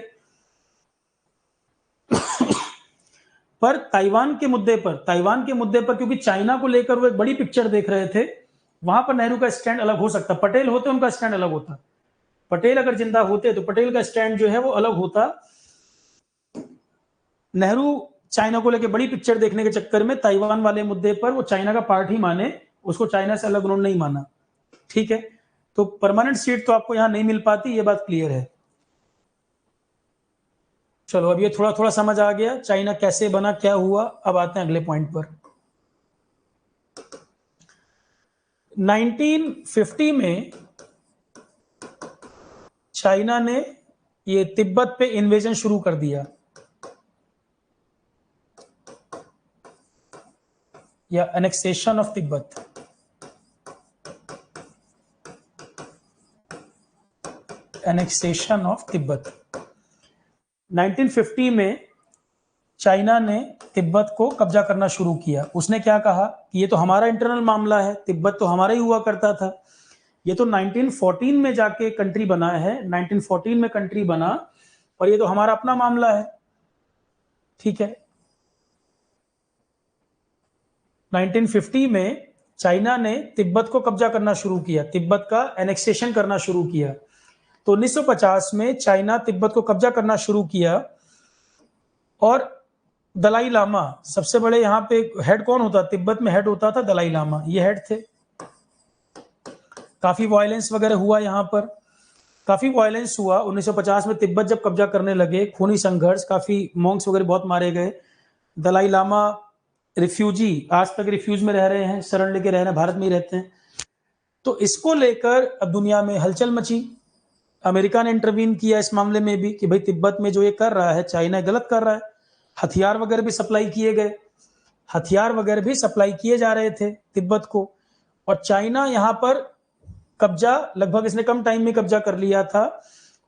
पर ताइवान के मुद्दे पर, क्योंकि चाइना को लेकर वो एक बड़ी पिक्चर देख रहे थे, वहां पर नेहरू का स्टैंड अलग हो सकता। पटेल होते उनका स्टैंड अलग होता, पटेल अगर जिंदा होते तो पटेल का स्टैंड जो है वो अलग होता। नेहरू चाइना को लेकर बड़ी पिक्चर देखने के चक्कर में ताइवान वाले मुद्दे पर वो चाइना का पार्ट ही माने, उसको चाइना से अलग उन्होंने नहीं माना। ठीक है, तो परमानेंट सीट तो आपको यहां नहीं मिल पाती, ये बात क्लियर है। चलो अब ये थोड़ा थोड़ा समझ आ गया चाइना कैसे बना, क्या हुआ। अब आते हैं अगले पॉइंट पर। 1950 में चाइना ने ये तिब्बत पे इन्वेजन शुरू कर दिया, या annexation of Tibet. Annexation of Tibet 1950 में चाइना ने तिब्बत को कब्जा करना शुरू किया। उसने क्या कहा कि ये तो हमारा इंटरनल मामला है, तिब्बत तो हमारा ही हुआ करता था, ये तो 1914 में जाके कंट्री बना है, 1914 में कंट्री बना और ये तो हमारा अपना मामला है। ठीक है, 1950 में चाइना ने तिब्बत को कब्जा करना शुरू किया, तिब्बत का एनेक्सेशन करना शुरू किया। तो 1950 में चाइना तिब्बत को कब्जा करना शुरू किया और दलाई लामा सबसे बड़े यहाँ पे हेड कौन होता, तिब्बत में हेड होता था दलाई लामा, ये हेड थे। काफी वायलेंस वगैरह हुआ यहाँ पर, काफी वायलेंस हुआ 1950 में। तिब्बत जब कब्जा करने लगे, खूनी संघर्ष, काफी मॉन्क्स वगैरह बहुत मारे गए। दलाई लामा रिफ्यूजी, आज तक रिफ्यूज में रह रहे हैं, शरण लेके रह रहे हैं, भारत में ही रहते हैं। तो इसको लेकर अब दुनिया में हलचल मची। अमेरिका ने इंटरवीन किया इस मामले में भी कि भाई तिब्बत में जो ये कर रहा है चाइना गलत कर रहा है। हथियार वगैरह भी सप्लाई किए गए, हथियार वगैरह भी सप्लाई किए जा रहे थे तिब्बत को। और चाइना यहाँ पर कब्जा लगभग इसने कम टाइम में कब्जा कर लिया था।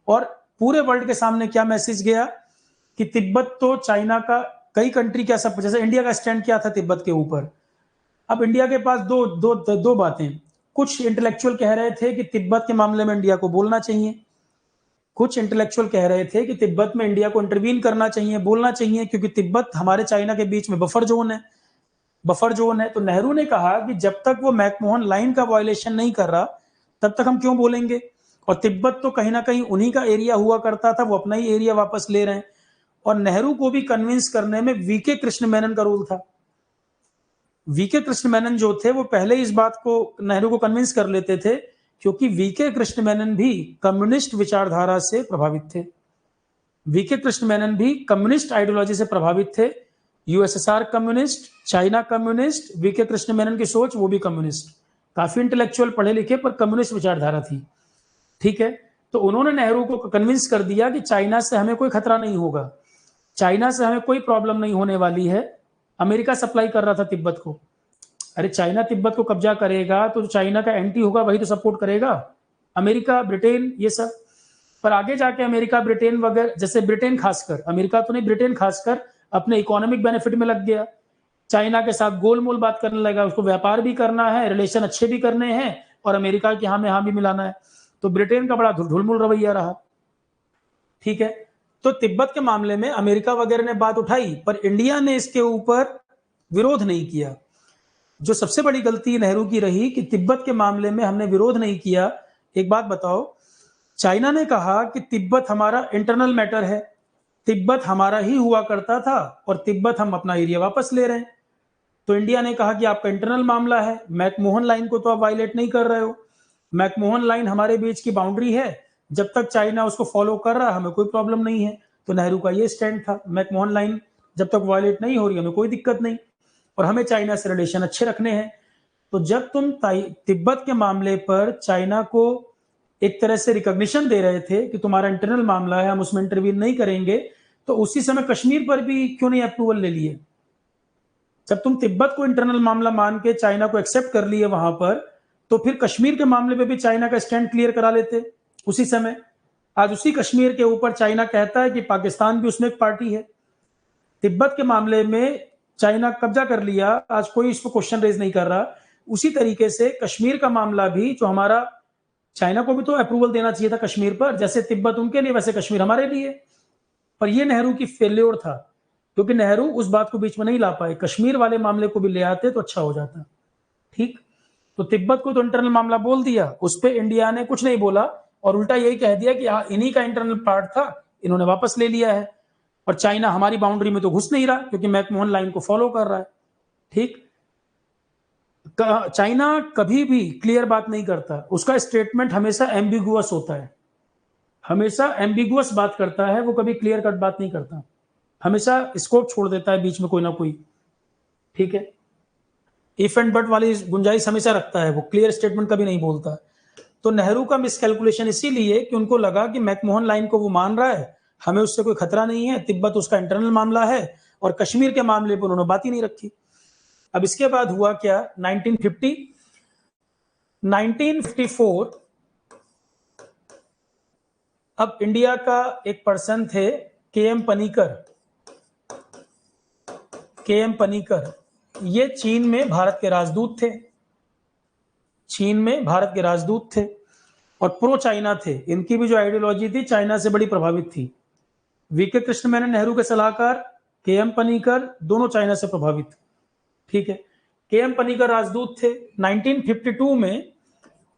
और पूरे वर्ल्ड के सामने क्या मैसेज गया कि तिब्बत तो चाइना का, कई कंट्री क्या सब, जैसे इंडिया का स्टैंड क्या था तिब्बत के ऊपर। अब इंडिया के पास दो बातें, कुछ इंटेलेक्चुअल कह रहे थे कि तिब्बत के मामले में इंडिया को बोलना चाहिए, कुछ इंटेलेक्चुअल कह रहे थे कि तिब्बत में इंडिया को इंटरवीन करना चाहिए, बोलना चाहिए, क्योंकि तिब्बत हमारे चाइना के बीच में बफर जोन है, बफर जोन है। तो नेहरू ने कहा कि जब तक वो मैकमोहन लाइन का वायलेशन नहीं कर रहा तब तक हम क्यों बोलेंगे। और तिब्बत तो कहीं ना कहीं उन्हीं का एरिया हुआ करता था, वो अपना ही एरिया वापस ले रहे हैं। और नेहरू को भी कन्विंस करने में वीके कृष्ण मेनन का रोल था। वीके कृष्ण मेनन जो थे वो पहले इस बात को नेहरू को कन्विंस कर लेते थे, क्योंकि वीके कृष्ण मेनन भी कम्युनिस्ट विचारधारा से प्रभावित थे। वीके कृष्ण मेनन भी कम्युनिस्ट आइडियोलॉजी से प्रभावित थे। USSR communist, China communist, V K Krishna Menon की सोच वो भी कम्युनिस्ट, काफी इंटेलेक्चुअल, पढ़े लिखे, पर कम्युनिस्ट विचारधारा थी। ठीक है, तो उन्होंने नेहरू को कन्विंस कर दिया कि चाइना से हमें कोई खतरा नहीं होगा, चाइना से हमें कोई प्रॉब्लम नहीं होने वाली है। अमेरिका सप्लाई कर रहा था तिब्बत को। अरे चाइना तिब्बत को कब्जा करेगा तो चाइना का एंटी होगा वही तो सपोर्ट करेगा, अमेरिका, ब्रिटेन, ये सब। पर आगे जाके अमेरिका, ब्रिटेन वगैरह, जैसे ब्रिटेन खासकर, अमेरिका तो नहीं, ब्रिटेन खासकर अपने इकोनॉमिक बेनिफिट में लग गया, चाइना के साथ गोलमोल बात करने लगा, उसको व्यापार भी करना है, रिलेशन अच्छे भी करने हैं और अमेरिका की हाँ में हाँ भी मिलाना है। तो ब्रिटेन का बड़ा ढुलमुल रवैया रहा। ठीक है, तो तिब्बत के मामले में अमेरिका वगैरह ने बात उठाई, पर इंडिया ने इसके ऊपर विरोध नहीं किया। जो सबसे बड़ी गलती नेहरू की रही कि तिब्बत के मामले में हमने विरोध नहीं किया। एक बात बताओ, चाइना ने कहा कि तिब्बत हमारा इंटरनल मैटर है, तिब्बत हमारा ही हुआ करता था और तिब्बत हम अपना एरिया वापस ले रहे हैं। तो इंडिया ने कहा कि आपका इंटरनल मामला है, मैकमोहन लाइन को तो आप वायलेट नहीं कर रहे हो, मैकमोहन लाइन हमारे बीच की बाउंड्री है, जब तक चाइना उसको फॉलो कर रहा है हमें कोई प्रॉब्लम नहीं है। तो नेहरू का ये स्टैंड था, मैकमोहन लाइन जब तक वायलेट नहीं हो रही हमें कोई दिक्कत नहीं और हमें चाइना से रिलेशन अच्छे रखने हैं। तो जब तुम तिब्बत के मामले पर चाइना को एक तरह से रिकॉग्निशन दे रहे थे कि तुम्हारा इंटरनल मामला है, हम उसमें इंटरवीन नहीं करेंगे, तो उसी समय कश्मीर पर भी क्यों नहीं अप्रूवल ले लिए। जब तुम तिब्बत को इंटरनल मामला मान के चाइना को एक्सेप्ट कर लिए वहां पर, तो फिर कश्मीर के मामले पे भी चाइना का स्टैंड क्लियर करा लेते उसी समय। आज उसी कश्मीर के ऊपर चाइना कहता है कि पाकिस्तान भी उसमें एक पार्टी है। तिब्बत के मामले में चाइना कब्जा कर लिया, आज कोई इस पर क्वेश्चन रेज नहीं कर रहा। उसी तरीके से कश्मीर का मामला भी, जो हमारा, चाइना को भी तो अप्रूवल देना चाहिए था कश्मीर पर, जैसे तिब्बत उनके लिए वैसे कश्मीर हमारे लिए। पर यह नेहरू की फेल्योर था, क्योंकि नेहरू उस बात को बीच में नहीं ला पाए, कश्मीर वाले मामले को भी ले आते तो अच्छा हो जाता। ठीक, तो तिब्बत को तो इंटरनल मामला बोल दिया, उस पर इंडिया ने कुछ नहीं बोला और उल्टा यही कह दिया कि इन्हीं का इंटरनल पार्ट था, इन्होंने वापस ले लिया है और चाइना हमारी बाउंड्री में तो घुस नहीं रहा क्योंकि मैकमोहन लाइन को फॉलो कर रहा है। ठीक, चाइना कभी भी क्लियर बात नहीं करता, उसका स्टेटमेंट हमेशा एम्बिगुअस होता है, हमेशा एम्बिगुअस बात करता है, वो कभी क्लियर कट बात नहीं करता, हमेशा स्कोप छोड़ देता है बीच में कोई ना कोई। ठीक है, इफ एंड बट वाली गुंजाइश हमेशा रखता है, वो क्लियर स्टेटमेंट कभी नहीं बोलता। तो नेहरू का मिसकैलकुलेशन इसीलिए कि उनको लगा कि मैकमोहन लाइन को वो मान रहा है, हमें उससे कोई खतरा नहीं है, तिब्बत उसका इंटरनल मामला है, और कश्मीर के मामले पर उन्होंने बात ही नहीं रखी। अब इसके बाद हुआ क्या, 1954, अब इंडिया का एक पर्सन थे के.एम. पनीकर, ये चीन में भारत के राजदूत थे, और प्रो चाइना थे। इनकी भी जो आइडियोलॉजी थी चाइना से बड़ी प्रभावित थी। वीके कृष्ण मेनन नेहरू के सलाहकार, के.एम. पनीकर दोनों चाइना से प्रभावित, ठीक है। के.एम. पनीकर राजदूत थे। 1952 में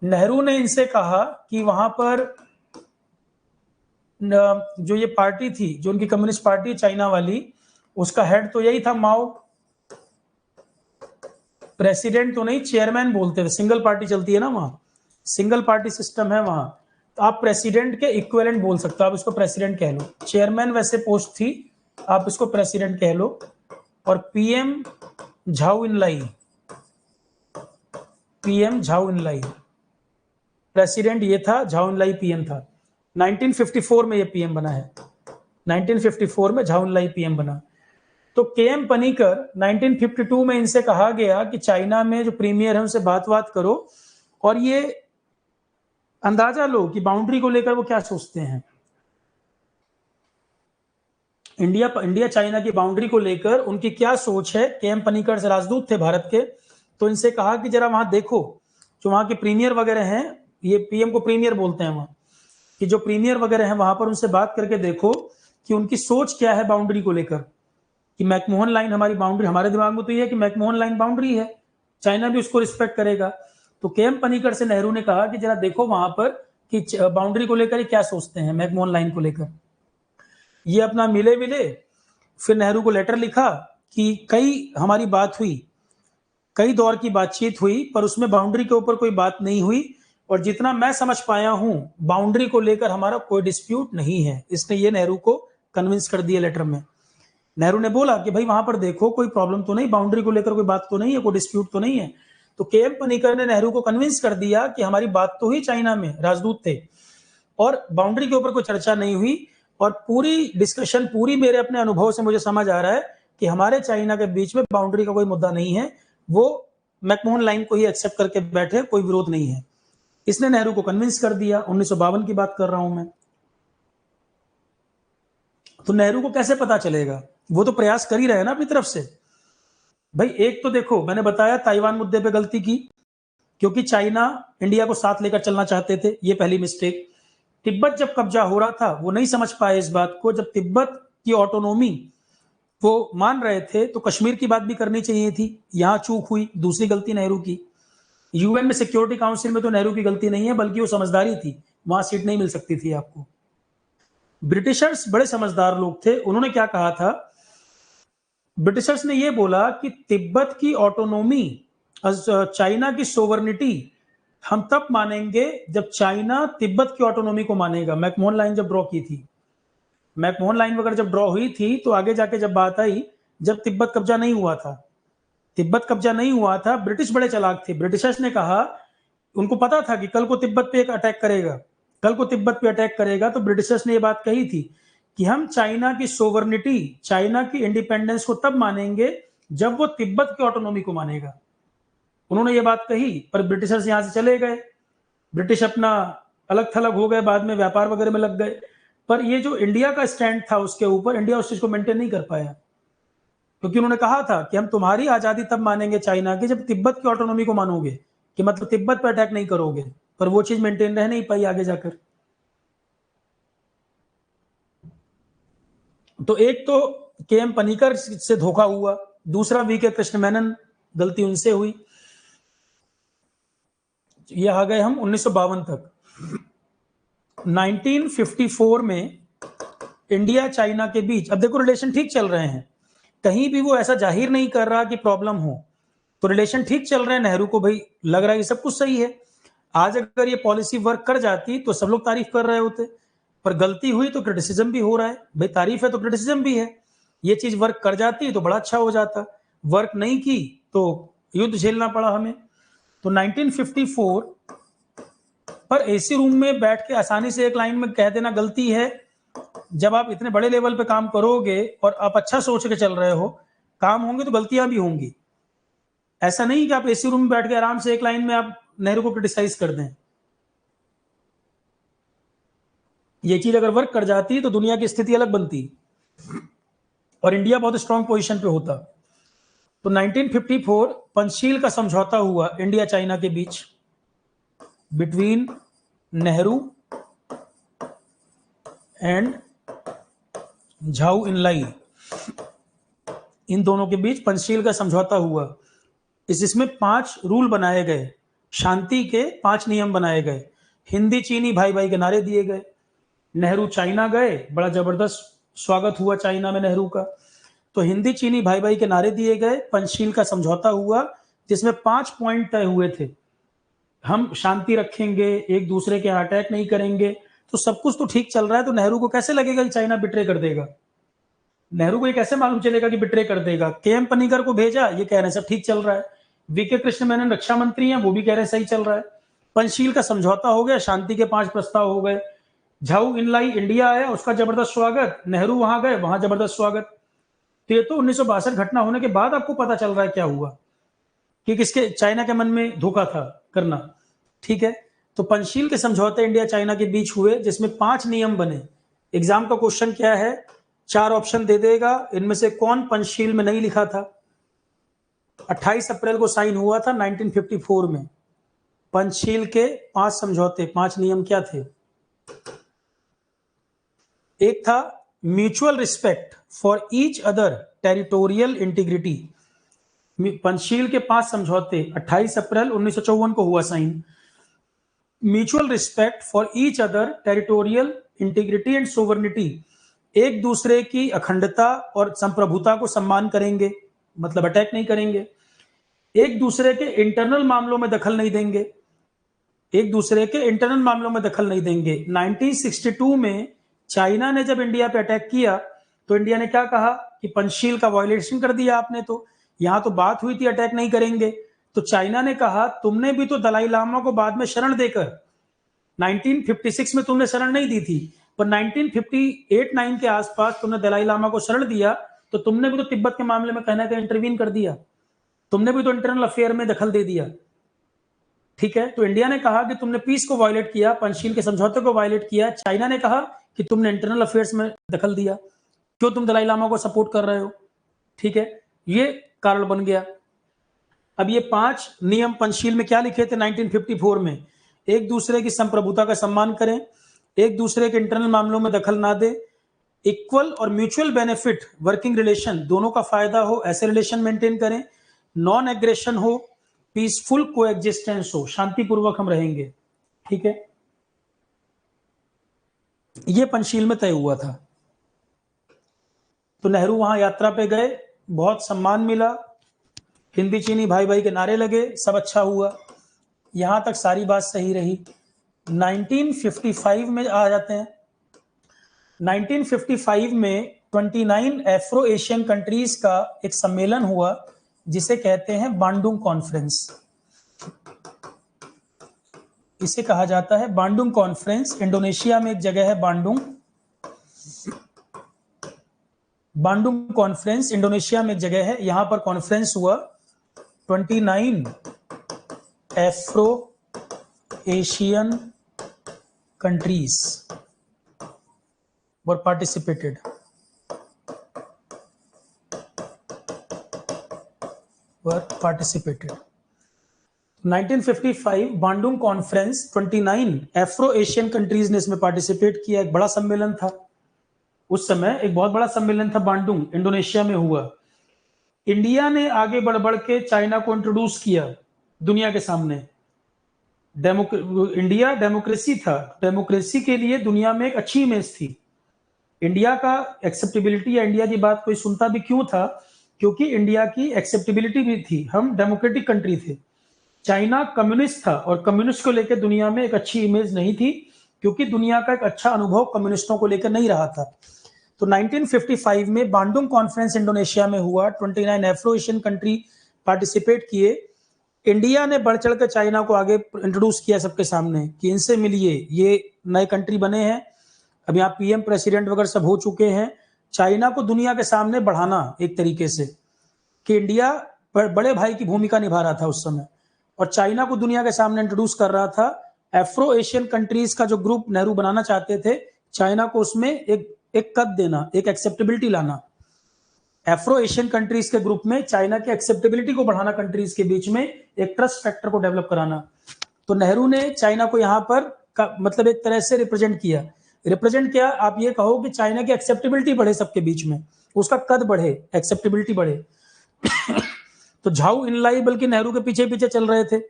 नेहरू ने इनसे कहा कि वहां पर जो ये पार्टी थी, जो उनकी कम्युनिस्ट पार्टी चाइना वाली, उसका हेड तो यही था माओ, प्रेसिडेंट तो नहीं, चेयरमैन बोलते थे, सिंगल पार्टी चलती है ना वहां, सिंगल पार्टी सिस्टम है वहां, तो आप प्रेसिडेंट के इक्विवेलेंट बोल सकते हो, आप इसको प्रेसिडेंट कह लो। चेयरमैन वैसे पोस्ट थी, आप इसको प्रेसिडेंट कह लो। और पीएम झाउ इनलाई, प्रेसिडेंट ये था, झाउ इनलाई पीएम था। 1954 में ये पीएम बना है, 1954 में झाउ इनलाई पीएम बना। तो के.एम. पनीकर 1952 में इनसे कहा गया कि चाइना में जो प्रीमियर है उनसे बात करो, और ये अंदाजा लो कि बाउंड्री को लेकर वो क्या सोचते हैं। इंडिया चाइना की बाउंड्री को लेकर उनकी क्या सोच है। के.एम. पनीकर से राजदूत थे भारत के, तो इनसे कहा कि जरा वहां देखो, जो वहां के प्रीमियर वगैरह हैं, ये पीएम को प्रीमियर बोलते हैं वहां, कि जो प्रीमियर वगैरह हैं वहां पर उनसे बात करके देखो कि उनकी सोच क्या है बाउंड्री को लेकर, कि मैकमोहन लाइन हमारी बाउंड्री, हमारे दिमाग में तो ये है कि मैकमोहन लाइन बाउंड्री है, चाइना भी उसको रिस्पेक्ट करेगा। तो के.एम. पनीकर से नेहरू ने कहा कि जरा देखो वहां पर कि बाउंड्री को लेकर क्या सोचते हैं, मैकमोहन लाइन को लेकर। ये अपना मिले, फिर नेहरू को लेटर लिखा कि कई हमारी बात हुई, कई दौर की बातचीत हुई, पर उसमें बाउंड्री के ऊपर कोई बात नहीं हुई, और जितना मैं समझ पाया हूं बाउंड्री को लेकर हमारा कोई डिस्प्यूट नहीं है। इसने ये नेहरू को कन्विंस कर दिया लेटर में। नेहरू ने बोला कि भाई वहां पर देखो, कोई प्रॉब्लम तो नहीं, बाउंड्री को लेकर कोई बात तो नहीं है, कोई डिस्प्यूट तो नहीं है। तो के.एम. पनीकर ने नेहरू को कन्विंस कर दिया कि हमारी बात तो हुई, चाइना में राजदूत थे, और बाउंड्री के ऊपर कोई चर्चा नहीं हुई, और पूरी डिस्कशन, पूरी मेरे अपने अनुभव से मुझे समझ आ रहा है कि हमारे चाइना के बीच में बाउंड्री का कोई मुद्दा नहीं है, वो मैकमोहन लाइन को ही एक्सेप्ट करके बैठे, कोई विरोध नहीं है। इसने नेहरू को कन्विंस कर दिया। 1952 की बात कर रहा हूं मैं। तो नेहरू को कैसे पता चलेगा, वो तो प्रयास कर ही रहे हैं ना अपनी तरफ से। भाई एक तो देखो, मैंने बताया ताइवान मुद्दे पे गलती की, क्योंकि चाइना इंडिया को साथ लेकर चलना चाहते थे, ये पहली मिस्टेक। तिब्बत जब कब्जा हो रहा था, वो नहीं समझ पाए इस बात को, जब तिब्बत की ऑटोनोमी वो मान रहे थे, तो कश्मीर की बात भी करनी चाहिए थी, यहां चूक हुई, दूसरी गलती नेहरू की। यूएन में सिक्योरिटी काउंसिल में तो नेहरू की गलती नहीं है, बल्कि वो समझदारी थी, वहां सीट नहीं मिल सकती थी आपको। ब्रिटिशर्स बड़े समझदार लोग थे, उन्होंने क्या कहा था, ब्रिटिशर्स ने यह बोला कि तिब्बत की ऑटोनोमी, चाइना की सोवर्निटी हम तब मानेंगे जब चाइना तिब्बत की ऑटोनोमी को मानेगा। मैकमोहन लाइन जब ड्रॉ की थी, मैकमोहन लाइन वगैरह जब ड्रॉ हुई थी, तो आगे जाके जब बात आई, जब तिब्बत कब्जा नहीं हुआ था, ब्रिटिश बड़े चालाक थे। ब्रिटिशर्स ने कहा, उनको पता था कि कल को तिब्बत पे अटैक करेगा, तो ब्रिटिशर्स ने ये बात कही थी कि हम चाइना की सोवर्निटी, चाइना की इंडिपेंडेंस को तब मानेंगे जब वो तिब्बत की ऑटोनॉमी को मानेगा। उन्होंने ये बात कही, पर ब्रिटिशर्स यहां से चले गए, ब्रिटिश अपना अलग थलग हो गए, बाद में व्यापार वगैरह में लग गए। पर ये जो इंडिया का स्टैंड था उसके ऊपर, इंडिया उस चीज को मेंटेन नहीं कर पाया, क्योंकि उन्होंने कहा था कि हम तुम्हारी आजादी तब मानेंगे चाइना की जब तिब्बत की ऑटोनॉमी को मानोगे, कि मतलब तिब्बत पर अटैक नहीं करोगे। पर वो चीज मेंटेन रह नहीं पाई आगे जाकर। तो एक तो के.एम. पनीकर से धोखा हुआ, दूसरा वीके कृष्ण मेनन, गलती उनसे हुई। ये आ गए हम 1952 तक। 1954 में इंडिया चाइना के बीच, अब देखो रिलेशन ठीक चल रहे हैं, कहीं भी वो ऐसा जाहिर नहीं कर रहा कि प्रॉब्लम हो, तो रिलेशन ठीक चल रहे हैं। नेहरू को भाई लग रहा है ये सब कुछ सही है। आज अगर ये पॉलिसी वर्क कर जाती तो सब लोग तारीफ कर रहे होते, पर गलती हुई तो क्रिटिसिज्म भी हो रहा है। भाई तारीफ है तो क्रिटिसिज्म भी है। ये चीज वर्क कर जाती तो बड़ा अच्छा हो जाता, वर्क नहीं की तो युद्ध झेलना पड़ा हमें। तो 1954 पर एसी रूम में बैठ के आसानी से एक लाइन में कह देना गलती है। जब आप इतने बड़े लेवल पे काम करोगे और आप अच्छा सोच के चल रहे हो, काम होंगे तो गलतियां भी होंगी। ऐसा नहीं कि आप एसी रूम में बैठ के आराम से एक लाइन में आप नेहरू को क्रिटिसाइज कर दें। ये चीज अगर वर्क कर जाती तो दुनिया की स्थिति अलग बनती और इंडिया बहुत स्ट्रांग पोजीशन पे होता। तो 1954 पंचशील का समझौता हुआ इंडिया चाइना के बीच, बिटवीन नेहरू एंड झाऊ इनलाई, इन दोनों के बीच पंचशील का समझौता हुआ। इसमें 5 रूल बनाए गए, शांति के 5 नियम बनाए गए। हिंदी चीनी भाई भाई के नारे दिए गए। नेहरू चाइना गए, बड़ा जबरदस्त स्वागत हुआ चाइना में नेहरू का। तो हिंदी चीनी भाई भाई के नारे दिए गए, पंचशील का समझौता हुआ जिसमें 5 पॉइंट तय हुए थे। हम शांति रखेंगे, एक दूसरे के अटैक नहीं करेंगे। तो सब कुछ तो ठीक चल रहा है, तो नेहरू को कैसे लगेगा कि चाइना बिट्रे कर देगा? नेहरू को ये कैसे मालूम चलेगा कि बिट्रे कर देगा? के.एम. पनिकर को भेजा, ये कह रहे हैं सब ठीक चल रहा है। वीके कृष्ण मेनन रक्षा मंत्री हैं, वो भी कह रहे हैं सही चल रहा है। पंचशील का समझौता हो गया, शांति के 5 प्रस्ताव हो गए। झाऊ इनलाई इंडिया आया, उसका जबरदस्त स्वागत। नेहरू वहां गए, वहां जबरदस्त स्वागत। तो ये तो 1962 घटना होने के बाद आपको पता चल रहा है क्या हुआ, कि किसके चाइना के मन में धोखा था करना। ठीक है, तो पंचशील के समझौते इंडिया चाइना के बीच हुए जिसमें 5 नियम बने। एग्जाम का क्वेश्चन क्या है, 4 ऑप्शन दे देगा, इनमें से कौन पंचशील में नहीं लिखा था? 28 अप्रैल को साइन हुआ था 1954 में। पंचशील के 5 समझौते, 5 नियम क्या थे? एक था mutual respect for each other territorial integrity. Panchsheel के 5 समझौते 28 अप्रैल 1954 को हुआ sign. Mutual respect for each other territorial integrity and sovereignty, एक दूसरे की अखंडता और संप्रभुता को सम्मान करेंगे, मतलब अटैक नहीं करेंगे। एक दूसरे के इंटरनल मामलों में दखल नहीं देंगे, एक दूसरे के इंटरनल मामलों में दखल नहीं देंगे। 1962 में चाइना ने जब इंडिया पे अटैक किया तो इंडिया ने क्या कहा कि पंचशील का वायलेशन कर दिया आपने, तो यहां तो बात हुई थी अटैक नहीं करेंगे। तो चाइना ने कहा तुमने भी तो दलाई लामा को बाद में शरण देकर 1956 में तुमने शरण नहीं दी थी, पर 1958-9 के आसपास तुमने दलाई लामा को शरण दिया, तो तुमने भी तो तिब्बत के मामले में कहना का इंटरवीन कर दिया, तुमने भी तो इंटरनल अफेयर में दखल दे दिया। ठीक है, तो इंडिया ने कहा कि तुमने पीस को वायलेट किया, पंचशील के समझौते को वायलेट किया। चाइना ने कहा कि तुमने इंटरनल अफेयर्स में दखल दिया, क्यों तुम दलाई लामा को सपोर्ट कर रहे हो? ठीक है, ये कारण बन गया। अब ये 5 नियम पंचशील में क्या लिखे थे 1954 में? एक दूसरे की संप्रभुता का सम्मान करें, एक दूसरे के इंटरनल मामलों में दखल ना दे, इक्वल और म्यूचुअल बेनिफिट वर्किंग रिलेशन, दोनों का फायदा हो ऐसे रिलेशन मेंटेन करें, नॉन एग्रेशन हो, पीसफुल कोएग्जिस्टेंस हो, शांतिपूर्वक हम रहेंगे। ठीक है, ये पंचशील में तय हुआ था। तो नेहरू वहां यात्रा पे गए, बहुत सम्मान मिला, हिंदी चीनी भाई भाई के नारे लगे, सब अच्छा हुआ, यहां तक सारी बात सही रही। 1955 में आ जाते हैं। 1955 में 29 एफ्रो एशियन कंट्रीज का एक सम्मेलन हुआ जिसे कहते हैं बांडुंग कॉन्फ्रेंस। इसे कहा जाता है बांडुंग कॉन्फ्रेंस। इंडोनेशिया में एक जगह है बांडुंग। बांडुंग कॉन्फ्रेंस इंडोनेशिया में एक जगह है, यहां पर कॉन्फ्रेंस हुआ। 29 Afro Asian countries were participated. Were participated. 1955 Bandung conference, 29 Afro Asian countries ने इसमें पार्टिसिपेट किया। एक बड़ा सम्मेलन था उस समय, एक बहुत बड़ा सम्मेलन था बांडुंग, इंडोनेशिया में हुआ। इंडिया ने आगे बढ़ बढ़ के चाइना को इंट्रोड्यूस किया दुनिया के सामने। इंडिया डेमोक्रेसी था, डेमोक्रेसी के लिए दुनिया में एक अच्छी इमेज थी। इंडिया का एक्सेप्टेबिलिटी या इंडिया की बात कोई सुनता भी क्यों था? क्योंकि इंडिया की एक्सेप्टेबिलिटी भी थी, हम डेमोक्रेटिक कंट्री थे। चाइना कम्युनिस्ट था और कम्युनिस्ट को लेकर दुनिया में एक अच्छी इमेज नहीं थी, क्योंकि दुनिया का एक अच्छा अनुभव कम्युनिस्टों को लेकर नहीं रहा था। तो 1955 में बांडुंग कॉन्फ्रेंस इंडोनेशिया में हुआ। 29 एफ्रो एशियन कंट्री पार्टिसिपेट किए। इंडिया ने बढ़ चढ़ कर चाइना को आगे इंट्रोड्यूस किया सबके सामने कि इनसे मिलिए, ये नए कंट्री बने हैं, अब यहाँ पीएम प्रेसिडेंट वगैरह सब हो चुके हैं। चाइना को दुनिया के सामने बढ़ाना एक तरीके से, कि इंडिया बड़े भाई की भूमिका निभा रहा था उस समय, और चाइना को दुनिया के सामने इंट्रोड्यूस कर रहा था। एफ्रो एशियन कंट्रीज का जो ग्रुप नेहरू बनाना चाहते थे, चाइना को उसमें एक कद देना, एक एक्सेप्टेबिलिटी लाना। एफ्रो एशियन कंट्रीज के ग्रुप में चाइना की एक्सेप्टेबिलिटी को बढ़ाना, कंट्रीज के बीच में एक ट्रस्ट फैक्टर को डेवलप कराना। तो नेहरू ने चाइना को यहाँ पर मतलब एक तरह से रिप्रेजेंट किया। रिप्रेजेंट क्या, आप ये कहो कि चाइना की एक्सेप्टेबिलिटी बढ़े सबके बीच में, उसका कद बढ़े, एक्सेप्टेबिलिटी बढ़े। तो झाऊ इनलाई बल्कि नेहरू के पीछे पीछे चल रहे थे।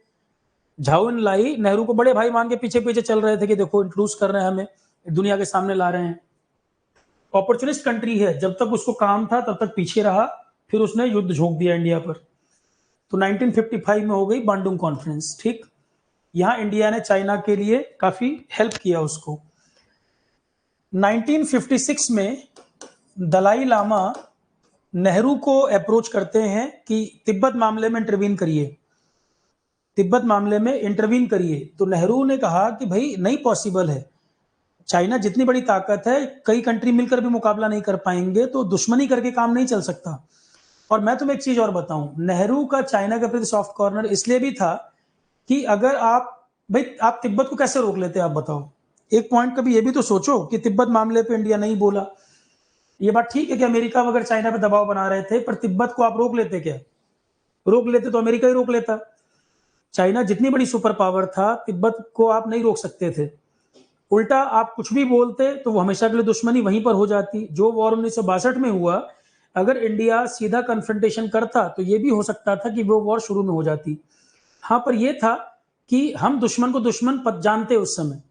झाऊ इनलाई नेहरू को बड़े भाई मान के पीछे पीछे चल रहे थे कि देखो इंट्रोड्यूस कर रहे हैं, हमें दुनिया के सामने ला रहे हैं। अपॉर्चुनिस्ट कंट्री है, जब तक उसको काम था तब तक पीछे रहा, फिर उसने युद्ध झोंक दिया इंडिया पर। तो 1955 में हो गई बांडुंग कॉन्फ्रेंस। ठीक, यहां इंडिया ने चाइना के लिए काफी हेल्प किया उसको। 1956 में दलाई लामा नेहरू को अप्रोच करते हैं कि तिब्बत मामले में इंटरवीन करिए, तिब्बत मामले में इंटरवीन करिए। तो नेहरू ने कहा कि भाई नहीं पॉसिबल है, चाइना जितनी बड़ी ताकत है, कई कंट्री मिलकर भी मुकाबला नहीं कर पाएंगे, तो दुश्मनी करके काम नहीं चल सकता। और मैं तुम्हें एक चीज और बताऊं, नेहरू का चाइना के प्रति सॉफ्ट कॉर्नर इसलिए भी था कि अगर आप तिब्बत को कैसे रोक लेते, आप बताओ। एक पॉइंट कभी ये भी तो सोचो कि तिब्बत मामले पे इंडिया नहीं बोला। ये बात ठीक है कि अमेरिका वगैरह चाइना पे दबाव बना रहे थे, पर तिब्बत को आप रोक लेते क्या? रोक लेते तो अमेरिका ही रोक लेता। चाइना जितनी बड़ी सुपर पावर था, तिब्बत को आप नहीं रोक सकते थे। उल्टा आप कुछ भी बोलते तो वो हमेशा के लिए दुश्मनी वहीं पर हो जाती। जो वॉर 1962 में हुआ, अगर इंडिया सीधा कन्फ्रंटेशन करता तो ये भी हो सकता था कि वो वॉर शुरू में हो जाती। हाँ, पर यह था कि हम दुश्मन को दुश्मन जानते, उस समय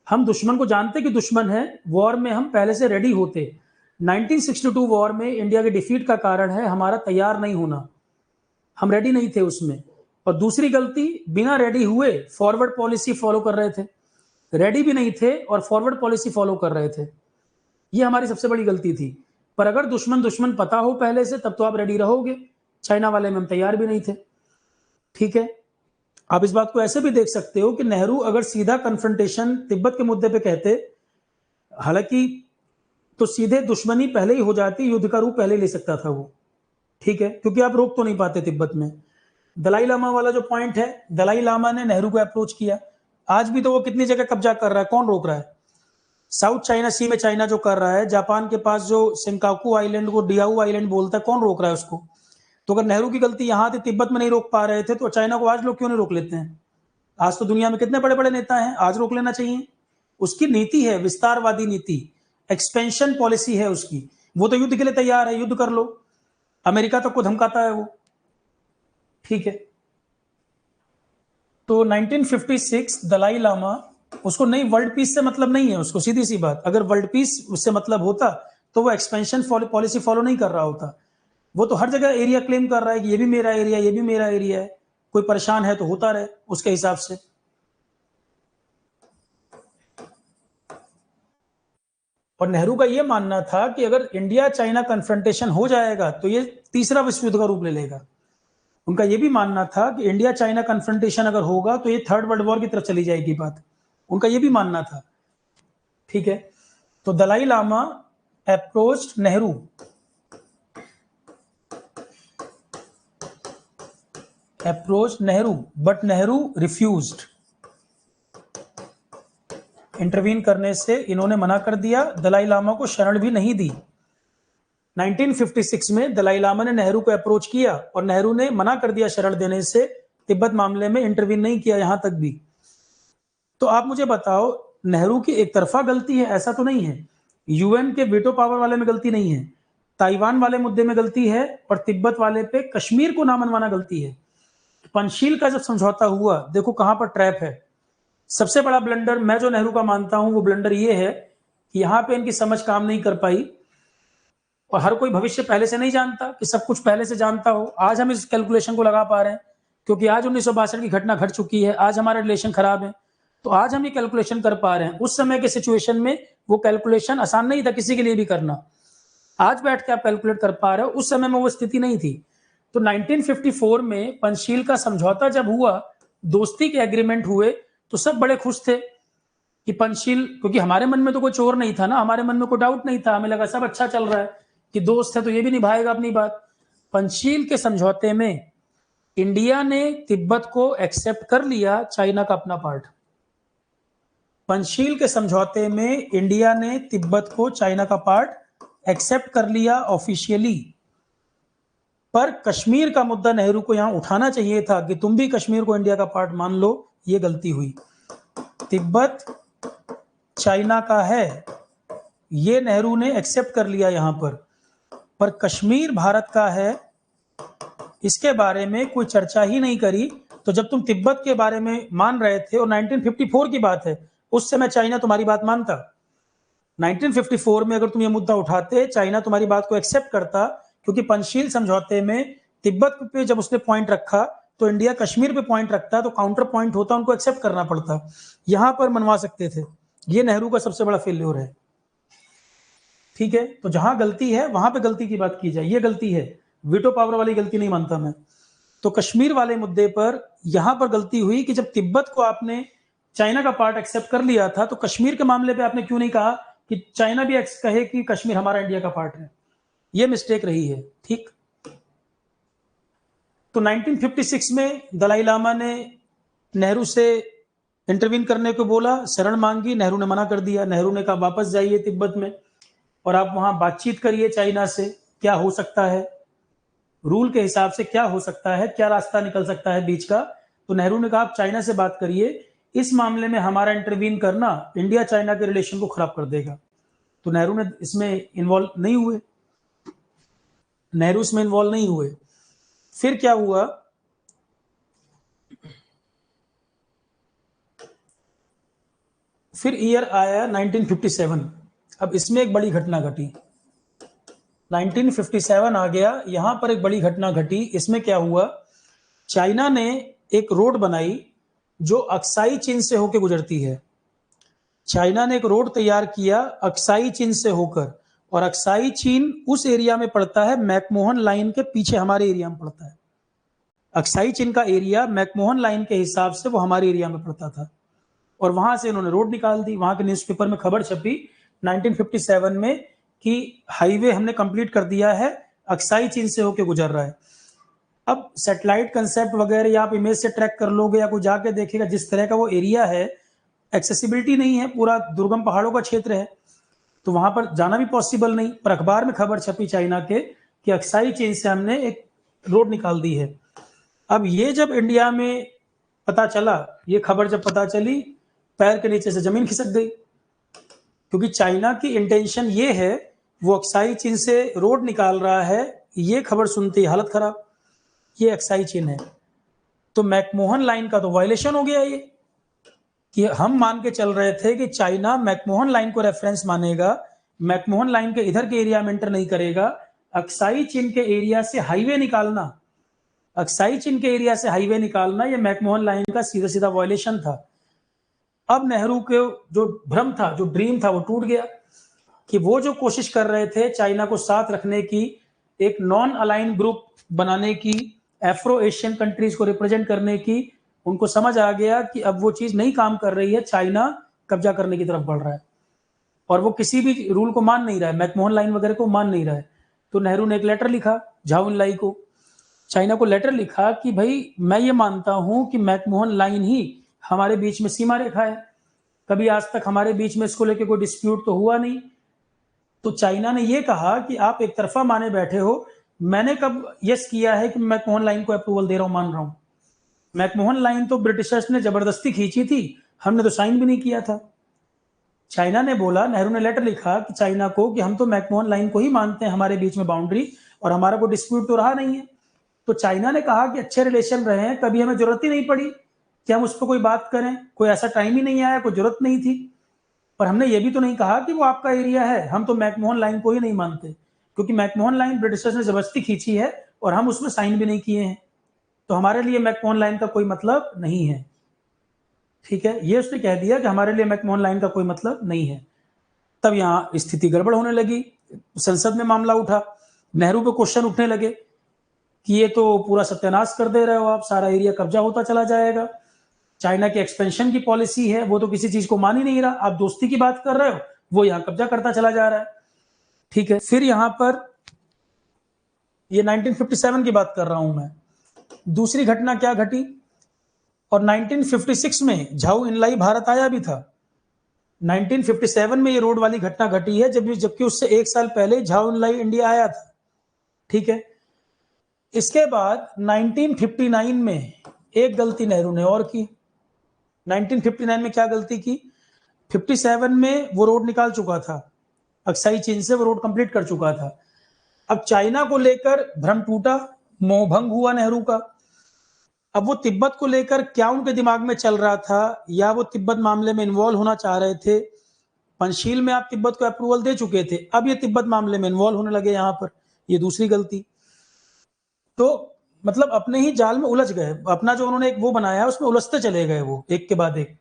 हम दुश्मन को जानते कि दुश्मन है, वॉर में हम पहले से रेडी होते। 1962 वॉर में इंडिया के डिफीट का कारण है हमारा तैयार नहीं होना, हम रेडी नहीं थे उसमें। और दूसरी गलती, बिना रेडी हुए फॉरवर्ड पॉलिसी फॉलो कर रहे थे, रेडी भी नहीं थे और फॉरवर्ड पॉलिसी फॉलो कर रहे थे। ये हमारी सबसे बड़ी गलती थी। पर अगर दुश्मन पता हो पहले से, तब तो आप रेडी रहोगे। चाइना वाले में हम तैयार भी नहीं थे। ठीक है, आप इस बात को ऐसे भी देख सकते हो कि नेहरू अगर सीधा कन्फ्रंटेशन तिब्बत के मुद्दे पे कहते, हालांकि तो सीधे दुश्मनी पहले ही हो जाती, युद्ध का रूप पहले ले सकता था वो। ठीक है, क्योंकि आप रोक तो नहीं पाते तिब्बत में। दलाई लामा वाला जो पॉइंट है, दलाई लामा ने नेहरू को अप्रोच किया। आज भी तो वो कितनी जगह कब्जा कर रहा है, कौन रोक रहा है? साउथ चाइना सी में चाइना जो कर रहा है, जापान के पास जो सेंकाकू आइलैंड को डियाऊ आइलैंड बोलता है, कौन रोक रहा है उसको? तो अगर नेहरू की गलती यहां थी, तिब्बत में नहीं रोक पा रहे थे, तो चाइना को आज लोग क्यों नहीं रोक लेते हैं? आज तो दुनिया में कितने बड़े बड़े नेता हैं, आज रोक लेना चाहिए। उसकी नीति है विस्तारवादी नीति, एक्सपेंशन पॉलिसी है उसकी। वो तो युद्ध के लिए तैयार है, युद्ध कर लो, अमेरिका तक को धमकाता है वो। ठीक है, तो 1956 दलाई लामा, उसको नहीं, वर्ल्ड पीस से मतलब नहीं है उसको, सीधी सी बात। अगर वर्ल्ड पीस उससे मतलब होता तो वो एक्सपेंशन पॉलिसी फॉलो नहीं कर रहा होता। वो तो हर जगह एरिया क्लेम कर रहा है कि ये भी मेरा एरिया, ये भी मेरा एरिया है, कोई परेशान है तो होता रहे उसके हिसाब से। और नेहरू का यह मानना था कि अगर इंडिया चाइना कन्फ्रंटेशन हो जाएगा तो ये तीसरा विश्व युद्ध का रूप ले लेगा। उनका यह भी मानना था कि इंडिया चाइना कन्फ्रंटेशन अगर होगा तो ये थर्ड वर्ल्ड वॉर की तरफ चली जाएगी बात, उनका यह भी मानना था। ठीक है, तो Dalai Lama approach Nehru, but Nehru refused. Intervene करने से इन्होंने मना कर दिया, दलाई लामा को शरण भी नहीं दी। 1956 में दलाई लामा ने नेहरू को अप्रोच किया और नेहरू ने मना कर दिया शरण देने से, तिब्बत मामले में इंटरवीन नहीं किया यहां तक भी। तो आप मुझे बताओ, नेहरू की एक तरफा गलती है? ऐसा तो नहीं है। यूएन के वीटो पावर वाले में गलती नहीं है, ताइवान वाले मुद्दे में गलती है, और तिब्बत वाले पे, कश्मीर को ना मनवाना गलती है। पंचशील का जब समझौता हुआ, देखो कहां पर ट्रैप है। सबसे बड़ा ब्लंडर मैं जो नेहरू का मानता हूं, वो ब्लंडर ये है कि यहां पे इनकी समझ काम नहीं कर पाई। और हर कोई भविष्य पहले से नहीं जानता कि सब कुछ पहले से जानता हो। आज हम इस कैलकुलेशन को लगा पा रहे हैं क्योंकि आज 1962 की घटना घट चुकी है, आज हमारे रिलेशन खराब है, तो आज हम ये कैलकुलेशन कर पा रहे हैं। उस समय के सिचुएशन में वो कैलकुलेशन आसान नहीं था किसी के लिए भी करना। आज बैठ के आप कैलकुलेट कर पा रहे हो, उस समय में वो स्थिति नहीं थी। तो 1954 में पंचशील का समझौता जब हुआ, दोस्ती के एग्रीमेंट हुए, तो सब बड़े खुश थे कि पंचशील, क्योंकि हमारे मन में तो कोई चोर नहीं था ना, हमारे मन में कोई डाउट नहीं था, हमें लगा सब अच्छा चल रहा है कि दोस्त है तो ये भी निभाएगा अपनी बात। पंचशील के समझौते में इंडिया ने तिब्बत को एक्सेप्ट कर लिया चाइना का अपना पार्ट। पंचशील के समझौते में इंडिया ने तिब्बत को चाइना का पार्ट एक्सेप्ट कर लिया ऑफिशियली। पर कश्मीर का मुद्दा नेहरू को यहां उठाना चाहिए था कि तुम भी कश्मीर को इंडिया का पार्ट मान लो, ये गलती हुई। तिब्बत चाइना का है, ये नेहरू ने एक्सेप्ट कर लिया यहां पर कश्मीर भारत का है, इसके बारे में कोई चर्चा ही नहीं करी। तो जब तुम तिब्बत के बारे में मान रहे थे, और 1954 की बात है, उस समय चाइना तुम्हारी बात मानता। 1954 में अगर तुम ये मुद्दा उठाते, चाइना तुम्हारी बात को एक्सेप्ट करता, क्योंकि पंचशील समझौते में तिब्बत पे जब उसने पॉइंट रखा तो इंडिया कश्मीर पे पॉइंट रखता, तो काउंटर पॉइंट होता, उनको एक्सेप्ट करना पड़ता। यहां पर मनवा सकते थे। ये नेहरू का सबसे बड़ा फेल्योर है। ठीक है, तो जहां गलती है वहां पे गलती की बात की जाए, ये गलती है, वीटो पावर वाली गलती नहीं मानता मैं। तो कश्मीर वाले मुद्दे पर यहां पर गलती हुई कि जब तिब्बत को आपने चाइना का पार्ट एक्सेप्ट कर लिया था, तो कश्मीर के मामले पे आपने क्यों नहीं कहा कि चाइना भी कहे कि कश्मीर हमारा इंडिया का पार्ट है। ये मिस्टेक रही है। ठीक, तो 1956 में दलाई लामा ने नेहरू से इंटरवीन करने को बोला, शरण मांगी, नेहरू ने मना कर दिया। नेहरू ने कहा वापस जाइए तिब्बत में और आप वहां बातचीत करिए चाइना से, क्या हो सकता है, रूल के हिसाब से क्या हो सकता है, क्या रास्ता निकल सकता है बीच का। तो नेहरू ने कहा आप चाइना से बात करिए, इस मामले में हमारा इंटरवीन करना इंडिया चाइना के रिलेशन को खराब कर देगा। तो नेहरू ने इसमें इन्वॉल्व नहीं हुए, नेहरू इसमें इन्वॉल्व नहीं हुए। फिर क्या हुआ, फिर ईयर आया 1957। अब इसमें एक बड़ी घटना घटी, 1957 आ गया, यहां पर एक बड़ी घटना घटी। इसमें क्या हुआ, चाइना ने एक रोड बनाई जो अक्साई चीन से होकर गुजरती है। चाइना ने एक रोड तैयार किया अक्साई चीन से होकर, और अक्साई चीन उस एरिया में पड़ता है, मैकमोहन लाइन के पीछे हमारे एरिया में पड़ता है। अक्साई चीन का एरिया मैकमोहन लाइन के हिसाब से वो हमारे एरिया में पड़ता था, और वहां से इन्होंने रोड निकाल दी। वहां के न्यूज़पेपर में खबर छपी 1957 में कि हाईवे हमने कंप्लीट कर दिया है, अक्साई चीन से होकर गुजर रहा है। अब सैटेलाइट कंसेप्ट वगैरह या आप इमेज से ट्रैक कर लोगे या कोई जाके देखेगा, जिस तरह का वो एरिया है, एक्सेसिबिलिटी नहीं है, पूरा दुर्गम पहाड़ों का क्षेत्र है, तो वहां पर जाना भी पॉसिबल नहीं। पर अखबार में खबर छपी चाइना के कि अक्साई चीन से हमने एक रोड निकाल दी है। अब ये जब इंडिया में पता चला, ये खबर जब पता चली, पैर के नीचे से जमीन खिसक गई, क्योंकि चाइना की इंटेंशन ये है, वो अक्साई चीन से रोड निकाल रहा है, ये खबर सुनते ही हालत खराब, ये अक्साई चीन है। तो मैकमोहन लाइन का तो वायलेशन हो गया ये, कि हम मान के चल रहे थे कि चाइना मैकमोहन लाइन को रेफरेंस मानेगा, मैकमोहन लाइन के इधर के एरिया में एंटर नहीं करेगा। अक्साई चीन के एरिया से हाईवे निकालना, अक्साई चीन के एरिया से हाईवे निकालना, ये मैकमोहन लाइन का सीधा सीधा वायलेशन था। अब नेहरू के जो भ्रम था, जो ड्रीम था, वो टूट गया कि वो जो कोशिश कर रहे थे चाइना को साथ रखने की, एक नॉन अलाइन ग्रुप बनाने की, एफ्रो एशियन कंट्रीज को रिप्रेजेंट करने की, उनको समझ आ गया कि अब वो चीज नहीं काम कर रही है, चाइना कब्जा करने की तरफ बढ़ रहा है और वो किसी भी रूल को मान नहीं रहा है, मैकमोहन लाइन वगैरह को मान नहीं रहा है। तो नेहरू ने एक लेटर लिखा झाउ एनलाई को, चाइना को लेटर लिखा कि भाई मैं ये मानता हूं कि मैकमोहन लाइन ही हमारे बीच में सीमा रेखा है, कभी आज तक हमारे बीच में इसको लेकर कोई डिस्प्यूट तो हुआ नहीं। तो चाइना ने ये कहा कि आप एक तरफा माने बैठे हो, मैंने कब यस किया है कि मैकमोहन लाइन को अप्रूवल दे रहा हूं, मान रहा हूं। मैकमोहन लाइन तो ब्रिटिशर्स ने जबरदस्ती खींची थी, हमने तो साइन भी नहीं किया था। चाइना ने बोला, नेहरू ने लेटर लिखा कि चाइना को कि हम तो मैकमोहन लाइन को ही मानते हैं हमारे बीच में बाउंड्री, और हमारा कोई डिस्प्यूट तो रहा नहीं है। तो चाइना ने कहा कि अच्छे रिलेशन रहे हैं, कभी हमें जरूरत ही नहीं पड़ी कि हम उस पर कोई बात करें, कोई ऐसा टाइम ही नहीं आया, कोई जरूरत नहीं थी। पर हमने ये भी तो नहीं कहा कि वो आपका एरिया है, हम तो मैकमोहन लाइन को ही नहीं मानते, क्योंकि मैकमोहन लाइन ब्रिटिशर्स ने जबरदस्ती खींची है और हम उसमें साइन भी नहीं किए हैं, तो हमारे लिए मैकमोहन लाइन का कोई मतलब नहीं है। ठीक है, ये उसने कह दिया कि हमारे लिए मैकमोहन लाइन का कोई मतलब नहीं है। तब यहाँ स्थिति गड़बड़ होने लगी, संसद में मामला उठा, नेहरू पे क्वेश्चन उठने लगे कि ये तो पूरा सत्यानाश कर दे रहे हो आप, सारा एरिया कब्जा होता चला जाएगा, चाइना की एक्सपेंशन की पॉलिसी है, वो तो किसी चीज को मान ही नहीं रहा, आप दोस्ती की बात कर रहे हो, वो यहाँ कब्जा करता चला जा रहा है। ठीक है, फिर यहाँ पर ये 1957 की बात कर रहा हूं मैं। दूसरी घटना क्या घटी, और 1956 में झाऊ इनलाई भारत आया भी था। 1957 में ये रोड वाली घटना घटी है, जबकि उससे 1 साल पहले झाऊ इनलाई इंडिया आया था। ठीक है, इसके बाद 1959 में एक गलती नेहरू ने और की। 1959 में क्या गलती की, 57 में वो रोड निकाल चुका था, अक्साई चीन से वो रोड कंप्लीट कर चुका था। अब चाइना को लेकर भ्रम टूटा, मोहभंग हुआ नेहरू का। अब वो तिब्बत को लेकर क्या उनके दिमाग में चल रहा था, या वो तिब्बत मामले में इन्वॉल्व होना चाह रहे थे। पंचशील में आप तिब्बत को अप्रूवल दे चुके थे, अब ये तिब्बत मामले में इन्वॉल्व होने लगे यहाँ पर, ये दूसरी गलती। तो मतलब अपने ही जाल में उलझ गए, अपना जो उन्होंने एक वो बनाया उसमें उलझते चले गए वो एक के बाद एक।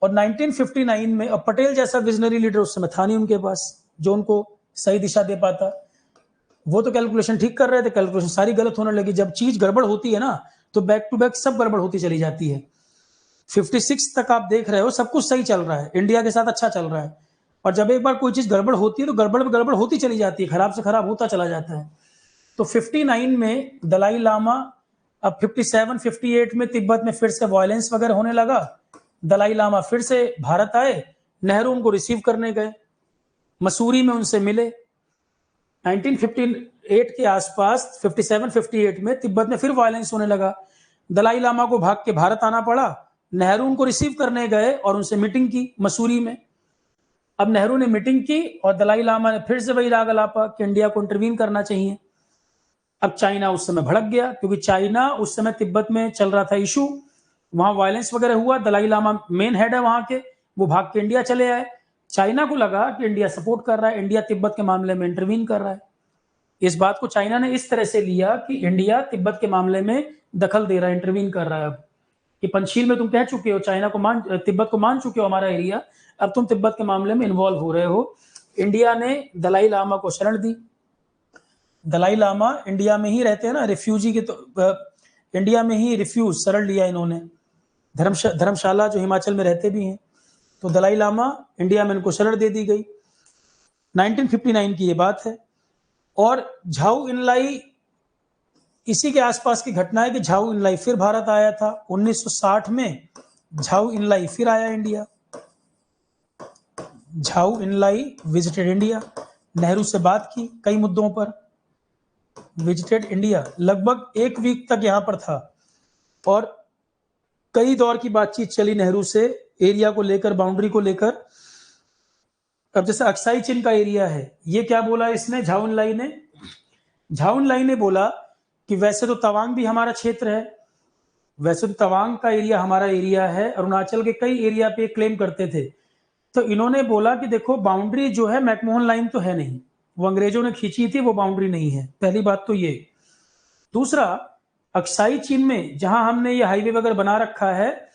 और 1959 में अब पटेल जैसा विजनरी लीडर उस समय था नहीं उनके पास, जो उनको सही दिशा दे पाता। वो तो कैलकुलेशन ठीक कर रहे थे, कैलकुलेशन सारी गलत होने लगी। जब चीज गड़बड़ होती है ना, तो बैक टू बैक सब गड़बड़ होती चली जाती है। 56 तक आप देख रहे हो सब कुछ सही चल रहा है, इंडिया के साथ अच्छा चल रहा है, और जब एक बार कोई चीज गड़बड़ होती है तो गड़बड़ होती चली जाती है, खराब से खराब होता चला जाता है। तो 59 में दलाई लामा, अब 57 58 में तिब्बत में फिर से वायलेंस वगैरह होने लगा, दलाई लामा फिर से भारत आए, नेहरू उनको रिसीव करने गए, मसूरी में उनसे मिले। 1958 के आसपास 57 58 में तिब्बत में फिर वायलेंस होने लगा, दलाई लामा को भाग के भारत आना पड़ा, नेहरू उनको रिसीव करने गए और उनसे मीटिंग की मसूरी में। अब नेहरू ने मीटिंग की और दलाई लामा ने फिर से वही राग अलापा कि इंडिया को इंटरवीन करना चाहिए। अब चाइना उस समय भड़क गया, क्योंकि चाइना उस समय तिब्बत में चल रहा था इशू, वहां वायलेंस वगैरह हुआ, दलाई लामा मेन हेड है वहां के, वो भाग के इंडिया चले आए। चाइना को लगा कि इंडिया सपोर्ट कर रहा है, इंडिया तिब्बत के मामले में इंटरवीन कर रहा है। इस बात को चाइना ने इस तरह से लिया कि इंडिया तिब्बत के मामले में दखल दे रहा है, इंटरवीन कर रहा है। अब कि पंचशील में तुम कह चुके हो, चाइना को तिब्बत को मान चुके हो हमारा एरिया, अब तुम तिब्बत के मामले में इन्वॉल्व हो रहे हो। इंडिया ने दलाई लामा को शरण दी। दलाई लामा इंडिया में ही रहते हैं ना, रिफ्यूजी के, तो इंडिया में ही रिफ्यूज शरण लिया इन्होंने, धर्मशाला जो हिमाचल में रहते भी हैं, तो दलाई लामा इंडिया में इनको शरण दे दी गई। 1959 की ये बात है। और झाऊ इनलाई इसी के आसपास की घटना है कि झाऊ इनलाई फिर भारत आया था 1960 में, झाऊ इनलाई फिर आया इंडिया। झाऊ इनलाई विजिटेड इंडिया, नेहरू से बात की कई मुद्दों पर, विजिटेड इंडिया, लगभग 1 वीक तक यहां पर था और कई दौर की बातचीत चली नेहरू से एरिया को लेकर, बाउंड्री को लेकर। अब जैसे अक्साई चीन का एरिया है, ये क्या बोला इसने, झाऊ इनलाई ने बोला कि वैसे तो तवांग भी हमारा क्षेत्र है, वैसे तो तवांग का एरिया हमारा एरिया है, अरुणाचल के कई एरिया पे क्लेम करते थे। तो इन्होंने बोला कि देखो बाउंड्री जो है मैकमोहन लाइन तो है नहीं, वो अंग्रेजों ने खींची थी, वो बाउंड्री नहीं है, पहली बात तो ये। दूसरा, अक्साई चीन में जहां हमने ये हाईवे वगैरह बना रखा है,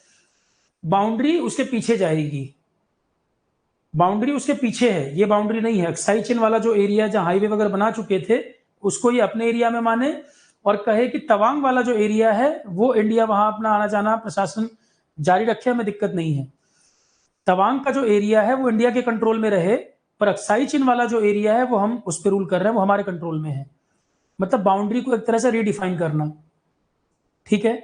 बाउंड्री उसके पीछे जाएगी, बाउंड्री उसके पीछे है, ये बाउंड्री नहीं है। अक्साई चीन वाला जो एरिया जहां हाईवे वगैरह बना चुके थे, उसको ये अपने एरिया में माने और कहे कि तवांग वाला जो एरिया है वो इंडिया वहां अपना आना जाना प्रशासन जारी रखे, हमें दिक्कत नहीं है। तवांग का जो एरिया है वो इंडिया के कंट्रोल में रहे, पर अक्साई चीन वाला जो एरिया है वो हम उस पर रूल कर रहे हैं, वो हमारे कंट्रोल में है। मतलब बाउंड्री को एक तरह से रीडिफाइन करना। ठीक है,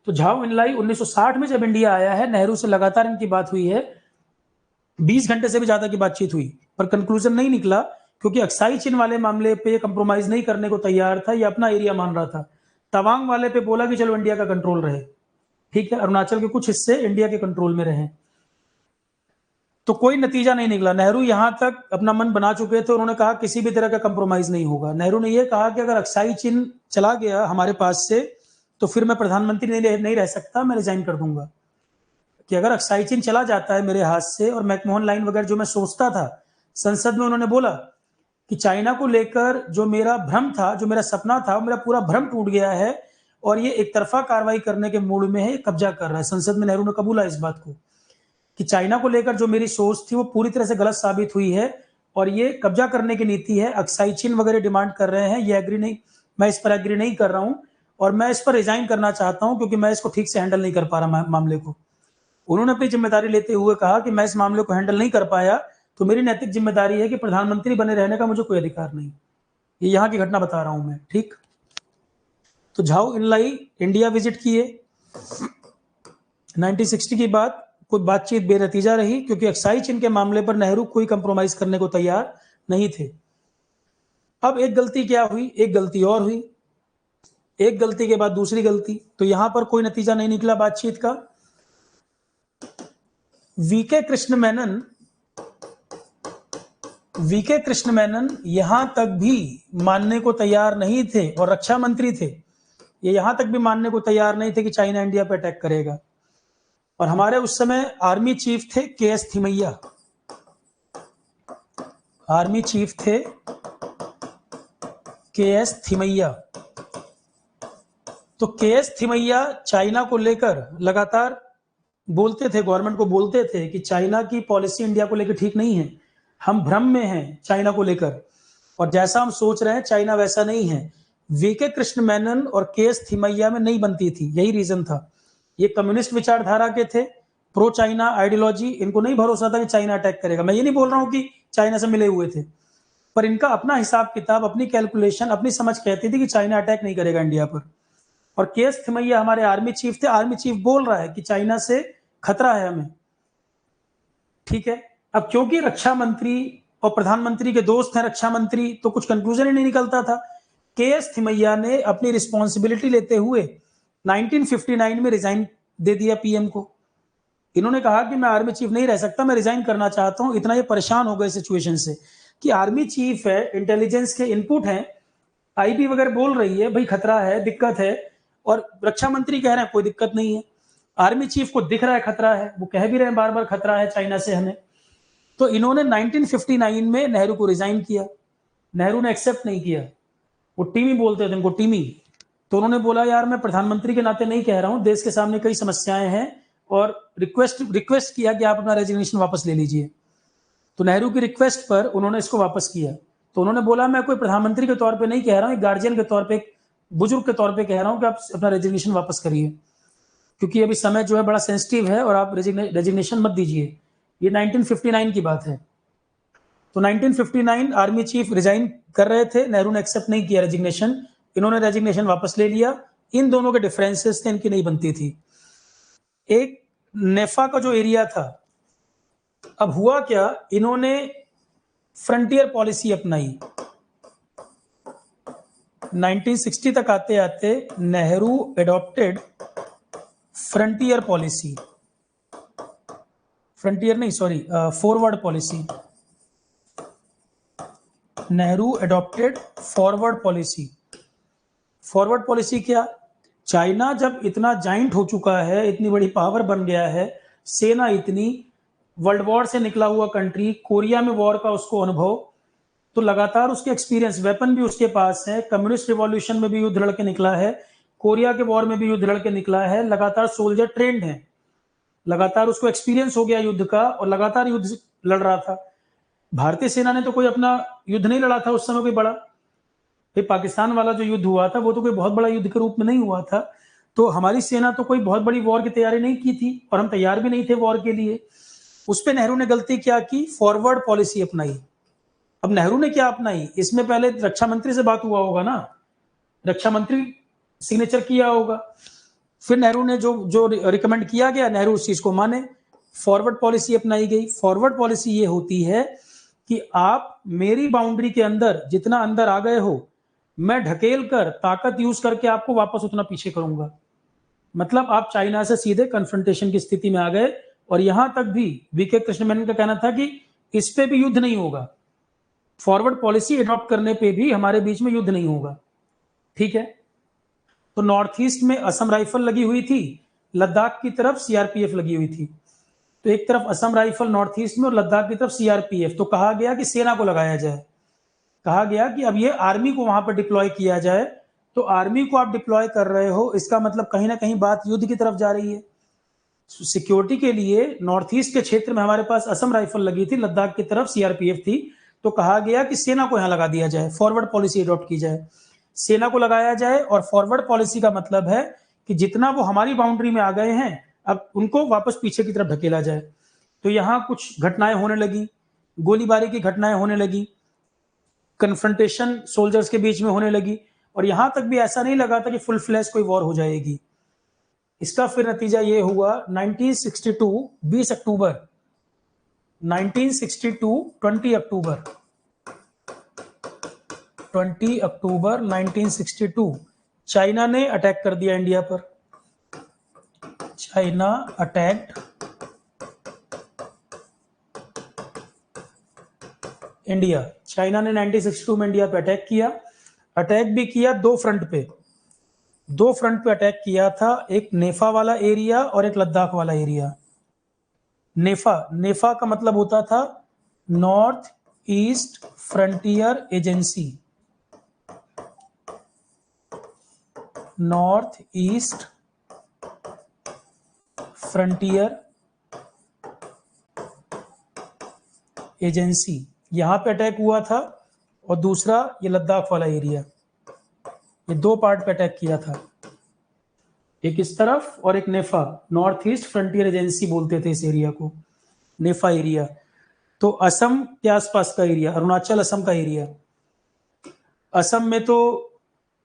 तो झाऊ इनलाई 1960 में जब इंडिया आया है, नेहरू से लगातार इनकी बात हुई है, 20 घंटे से भी ज्यादा की बातचीत हुई, पर कंक्लूजन नहीं निकला, क्योंकि अक्साई चीन वाले मामले पे कंप्रोमाइज नहीं करने को तैयार था, ये अपना एरिया मान रहा था। तवांग वाले पे बोला कि चलो इंडिया का कंट्रोल रहे, ठीक है, अरुणाचल के कुछ हिस्से इंडिया के कंट्रोल में रहे। तो कोई नतीजा नहीं निकला। नेहरू यहां तक अपना मन बना चुके थे, उन्होंने कहा किसी भी तरह का कंप्रोमाइज नहीं होगा। नेहरू ने यह कहा कि अगर अक्साई चीन चला गया हमारे पास से तो फिर मैं प्रधानमंत्री नहीं रह सकता, मैं रिजाइन कर दूंगा। कि अगर अक्साई चीन चला जाता है मेरे हाथ से, और मैकमोहन लाइन वगैरह जो मैं सोचता था, संसद में उन्होंने बोला कि चाइना को लेकर जो मेरा भ्रम था, जो मेरा सपना था, मेरा पूरा भ्रम टूट गया है और ये एक तरफा कार्रवाई करने के मूड में है, कब्जा कर रहा है। संसद में नेहरू ने कबूला इस बात को कि चाइना को लेकर जो मेरी सोच थी वो पूरी तरह से गलत साबित हुई है और ये कब्जा करने की नीति है। अक्साई चीन वगैरह डिमांड कर रहे हैं, ये एग्री नहीं, मैं इस पर एग्री नहीं कर रहा हूं। और मैं इस पर रिजाइन करना चाहता हूं क्योंकि मैं इसको ठीक से हैंडल नहीं कर पा रहा मामले को। उन्होंने अपनी जिम्मेदारी लेते हुए कहा कि मैं इस मामले को हैंडल नहीं कर पाया तो मेरी नैतिक जिम्मेदारी है कि प्रधानमंत्री बने रहने का मुझे कोई अधिकार नहीं। ये यहाँ की घटना बता रहा हूं मैं, ठीक। तो झाओ इनलाई इंडिया विजिट किए। 1960 की बात कोई बातचीत बेनतीजा रही क्योंकि एक्साइज चीन के मामले पर नेहरू कोई कंप्रोमाइज करने को तैयार नहीं थे। अब एक गलती क्या हुई, एक गलती और हुई, एक गलती के बाद दूसरी गलती, तो यहां पर कोई नतीजा नहीं निकला बातचीत का। वीके कृष्ण मेनन यहां तक भी मानने को तैयार नहीं थे, और रक्षा मंत्री थे, ये यहां तक भी मानने को तैयार नहीं थे कि चाइना इंडिया पर अटैक करेगा। और हमारे उस समय आर्मी चीफ थे के.एस. थिमैया, आर्मी चीफ थे के.एस. थिमैया। तो के.एस. थिमैया चाइना को लेकर लगातार बोलते थे, गवर्नमेंट को बोलते थे कि चाइना की पॉलिसी इंडिया को लेकर ठीक नहीं है, हम भ्रम में हैं चाइना को लेकर, और जैसा हम सोच रहे हैं चाइना वैसा नहीं है। वीके कृष्ण मेनन और के.एस. थिमैया में नहीं बनती थी, यही रीजन था। ये कम्युनिस्ट विचारधारा के थे, प्रो चाइना आइडियोलॉजी, इनको नहीं भरोसा था कि चाइना अटैक करेगा। मैं ये नहीं बोल रहा हूं कि चाइना से मिले हुए थे, पर इनका अपना हिसाब किताब, अपनी कैलकुलेशन, अपनी समझ कहती थी कि चाइना अटैक नहीं करेगा इंडिया पर। और के.एस. थिमैया हमारे आर्मी चीफ थे, आर्मी चीफ बोल रहा है कि चाइना से खतरा है हमें, ठीक है। अब क्योंकि रक्षा मंत्री और प्रधानमंत्री के दोस्त हैं रक्षा मंत्री, तो कुछ कंक्लूजन ही नहीं निकलता था। के.एस. थिमैया ने अपनी रिस्पॉन्सिबिलिटी लेते हुए 1959 में रिजाइन दे दिया पीएम को। इन्होंने कहा कि मैं आर्मी चीफ नहीं रह सकता, मैं रिजाइन करना चाहता हूं। इतना ये परेशान हो गए सिचुएशन से कि आर्मी चीफ है, इंटेलिजेंस के इनपुट हैं, आईबी वगैरह बोल रही है भाई खतरा है, दिक्कत है, और रक्षा मंत्री कह रहे हैं कोई दिक्कत नहीं है। आर्मी चीफ को दिख रहा है खतरा है, वो कह भी रहे हैं बार बार खतरा है चाइना से हमें। तो इन्होंने 1959 में नेहरू को रिजाइन किया, नेहरू ने एक्सेप्ट नहीं किया। वो टीमी बोलते थे उनको, टीमी। तो उन्होंने बोला यार मैं प्रधानमंत्री के नाते नहीं कह रहा हूं, देश के सामने कई समस्याएं हैं, और रिक्वेस्ट किया कि आप अपना रेजिग्नेशन वापस ले लीजिए। तो नेहरू की रिक्वेस्ट पर उन्होंने इसको वापस किया। तो उन्होंने बोला मैं कोई प्रधानमंत्री के तौर पे नहीं कह रहा हूं, एक गार्जियन के तौर पे, बुजुर्ग के तौर पे कह रहा हूं कि आप अपना रेजिग्नेशन वापस करिए, क्योंकि अभी समय जो है बड़ा सेंसिटिव है और आप रेजिग्नेशन मत दीजिए। ये 1959 की बात है। तो 1959 आर्मी चीफ रिजाइन कर रहे थे, नेहरू ने एक्सेप्ट नहीं किया रेजिग्नेशन, इन्होंने रेजिग्नेशन वापस ले लिया। इन दोनों के डिफरेंसेस थे, इनकी नहीं बनती थी। एक नेफा का जो एरिया था, अब हुआ क्या, इन्होंने फ्रंटियर पॉलिसी अपनाई। 1960 तक आते आते Nehru adopted frontier policy, frontier नहीं sorry forward policy. Nehru adopted forward policy. Forward policy क्या, चाइना जब इतना जाइंट हो चुका है, इतनी बड़ी पावर बन गया है, सेना इतनी, वर्ल्ड वॉर से निकला हुआ कंट्री, कोरिया में वॉर का उसको अनुभव, तो लगातार उसके एक्सपीरियंस, वेपन भी उसके पास है, कम्युनिस्ट रिवॉल्यूशन में भी युद्ध लड़के निकला है, कोरिया के वॉर में भी युद्ध लड़के निकला है, लगातार सोल्जर ट्रेंड है, लगातार उसको एक्सपीरियंस हो गया युद्ध का, और लगातार युद्ध लड़ रहा था। भारतीय सेना ने तो कोई अपना युद्ध नहीं लड़ा था उस समय कोई बड़ा, फिर पाकिस्तान वाला जो युद्ध हुआ था वो तो कोई बहुत बड़ा युद्ध के रूप में नहीं हुआ था। तो हमारी सेना तो कोई बहुत बड़ी वॉर की तैयारी नहीं की थी, और हम तैयार भी नहीं थे वॉर के लिए। उस पर नेहरू ने गलती क्या की, फॉरवर्ड पॉलिसी अपनाई। अब नेहरू ने क्या अपनाई, इसमें पहले रक्षा मंत्री से बात हुआ होगा ना, रक्षा मंत्री सिग्नेचर किया होगा, फिर नेहरू ने जो जो रिकमेंड किया गया, नेहरू उस चीज को माने, फॉरवर्ड पॉलिसी अपनाई गई। फॉरवर्ड पॉलिसी ये होती है कि आप मेरी बाउंड्री के अंदर जितना अंदर आ गए हो, मैं ढकेल कर ताकत यूज करके आपको वापस उतना पीछे करूंगा। मतलब आप चाइना से सीधे कन्फ्रंटेशन की स्थिति में आ गए, और यहां तक भी वीके कृष्ण मेनन का कहना था कि इस पे भी युद्ध नहीं होगा, फॉरवर्ड पॉलिसी एडॉप्ट करने पे भी हमारे बीच में युद्ध नहीं होगा, ठीक है। तो नॉर्थ ईस्ट में असम राइफल लगी हुई थी, लद्दाख की तरफ सीआरपीएफ लगी हुई थी। तो एक तरफ असम राइफल नॉर्थ ईस्ट में और लद्दाख की तरफ सीआरपीएफ। तो कहा गया कि सेना को लगाया जाए, कहा गया कि अब ये आर्मी को वहां पर डिप्लॉय किया जाए। तो आर्मी को आप डिप्लॉय कर रहे हो, इसका मतलब कहीं ना कहीं बात युद्ध की तरफ जा रही है। सिक्योरिटी के लिए नॉर्थ ईस्ट के क्षेत्र में हमारे पास असम राइफल लगी थी, लद्दाख की तरफ सीआरपीएफ थी। तो कहा गया कि सेना को यहां लगा दिया जाए, फॉरवर्ड पॉलिसी अडॉप्ट की जाए। सेना को लगाया जाए, और फॉरवर्ड पॉलिसी का मतलब है कि जितना वो हमारी बाउंड्री में आ गए हैं अब उनको वापस पीछे की तरफ ढकेला जाए। तो यहाँ कुछ घटनाएं होने लगी, गोलीबारी की घटनाएं होने लगी, कन्फ्रंटेशन सोल्जर्स के बीच में होने लगी, और यहां तक भी ऐसा नहीं लगा था कि फुल फ्लैश कोई वॉर हो जाएगी। इसका फिर नतीजा ये हुआ 1962 20 अक्टूबर 1962 20 अक्टूबर 20 अक्टूबर 1962 चाइना ने अटैक कर दिया इंडिया पर। China attacked India. चाइना ने 1962 में इंडिया पे अटैक किया। अटैक भी किया दो फ्रंट पे अटैक किया था, एक नेफा वाला एरिया और एक लद्दाख वाला एरिया। नेफा का मतलब होता था north east frontier agency, north east frontier agency, यहां पे अटैक हुआ था। और दूसरा ये लद्दाख वाला एरिया, ये दो पार्ट पे अटैक किया था, एक इस तरफ और एक नेफा, नॉर्थ ईस्ट फ्रंटियर एजेंसी बोलते थे इस एरिया को, नेफा एरिया। तो असम के आसपास का एरिया, अरुणाचल असम का एरिया। असम में तो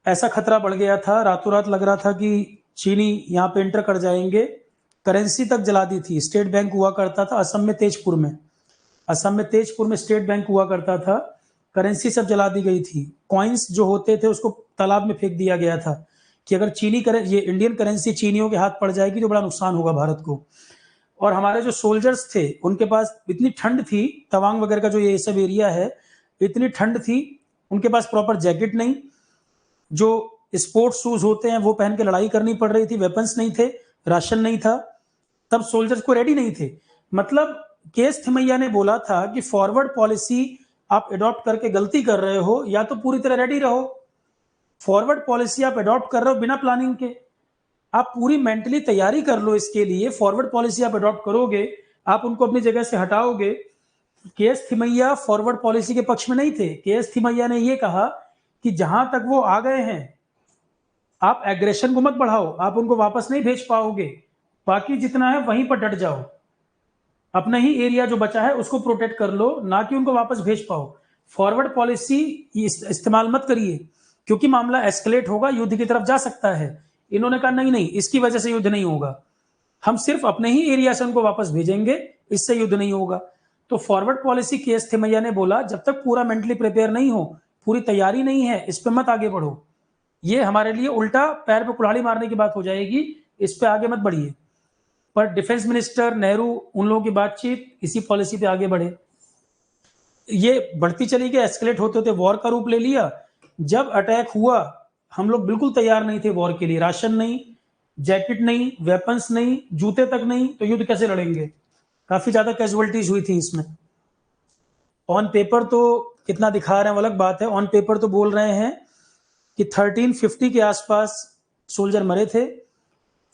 ऐसा खतरा बढ़ गया था, रातों रात लग रहा था कि चीनी यहाँ पे एंटर कर जाएंगे। करेंसी तक जला दी थी। स्टेट बैंक हुआ करता था असम में, तेजपुर में स्टेट बैंक हुआ करता था। करेंसी सब जला दी गई थी। कॉइन्स जो होते थे उसको तालाब में फेंक दिया गया था कि अगर ये इंडियन करेंसी चीनियों के हाथ पड़ जाएगी तो बड़ा नुकसान होगा भारत को। और हमारे जो सोल्जर्स थे उनके पास इतनी ठंड थी, तवांग वगैरह का जो ये सब एरिया है, इतनी ठंड थी, उनके पास प्रॉपर जैकेट नहीं, जो स्पोर्ट्स शूज होते हैं वो पहन के लड़ाई करनी पड़ रही थी, वेपन्स नहीं थे, राशन नहीं था, तब सोल्जर्स को रेडी नहीं थे। मतलब केएस थिमैया ने बोला था कि फॉरवर्ड पॉलिसी आप अडॉप्ट करके गलती कर रहे हो, या तो पूरी तरह रेडी रहो। फॉरवर्ड पॉलिसी आप अडॉप्ट कर रहे हो बिना प्लानिंग के, आप पूरी मेंटली तैयारी कर लो इसके लिए। फॉरवर्ड पॉलिसी आप अडॉप्ट करोगे, आप उनको अपनी जगह से हटाओगे। केएस थिमैया फॉरवर्ड पॉलिसी के पक्ष में नहीं थे। केएस थिमैया ने यह कहा कि जहां तक वो आ गए हैं आप एग्रेशन को मत बढ़ाओ, आप उनको वापस नहीं भेज पाओगे, बाकी जितना है वहीं पर डट जाओ, अपना ही एरिया जो बचा है उसको प्रोटेक्ट कर लो, ना कि उनको वापस भेज पाओ। फॉरवर्ड पॉलिसी इस्तेमाल मत करिए, क्योंकि मामला एस्केलेट होगा, युद्ध की तरफ जा सकता है। इन्होंने कहा नहीं नहीं, इसकी वजह से युद्ध नहीं होगा, हम सिर्फ अपने ही एरिया से उनको वापस भेजेंगे, इससे युद्ध नहीं होगा। तो फॉरवर्ड पॉलिसी केएस थिमैया ने बोला जब तक पूरा मेंटली प्रिपेयर नहीं हो, पूरी तैयारी नहीं है, इस पर मत आगे बढ़ो, ये हमारे लिए उल्टा पैर पे कुल्हाड़ी मारने की बात हो जाएगी, इस पे आगे मत बढ़िए। पर डिफेंस मिनिस्टर नेहरू, उन लोगों की बातचीत इसी पॉलिसी पे आगे बढ़े। ये बढ़ती चली गई, एस्केलेट होते होते वॉर का रूप ले लिया। जब अटैक हुआ हम लोग बिल्कुल तैयार नहीं थे वॉर के लिए, राशन नहीं, जैकेट नहीं, वेपन्स नहीं, जूते तक नहीं, तो युद्ध कैसे लड़ेंगे। काफी ज्यादा कैजुअलिटीज हुई थी इसमें। ऑन पेपर तो कितना दिखा रहे हैं वो अलग बात है, ऑन पेपर तो बोल रहे हैं कि 1350 के आसपास सोल्जर मरे थे,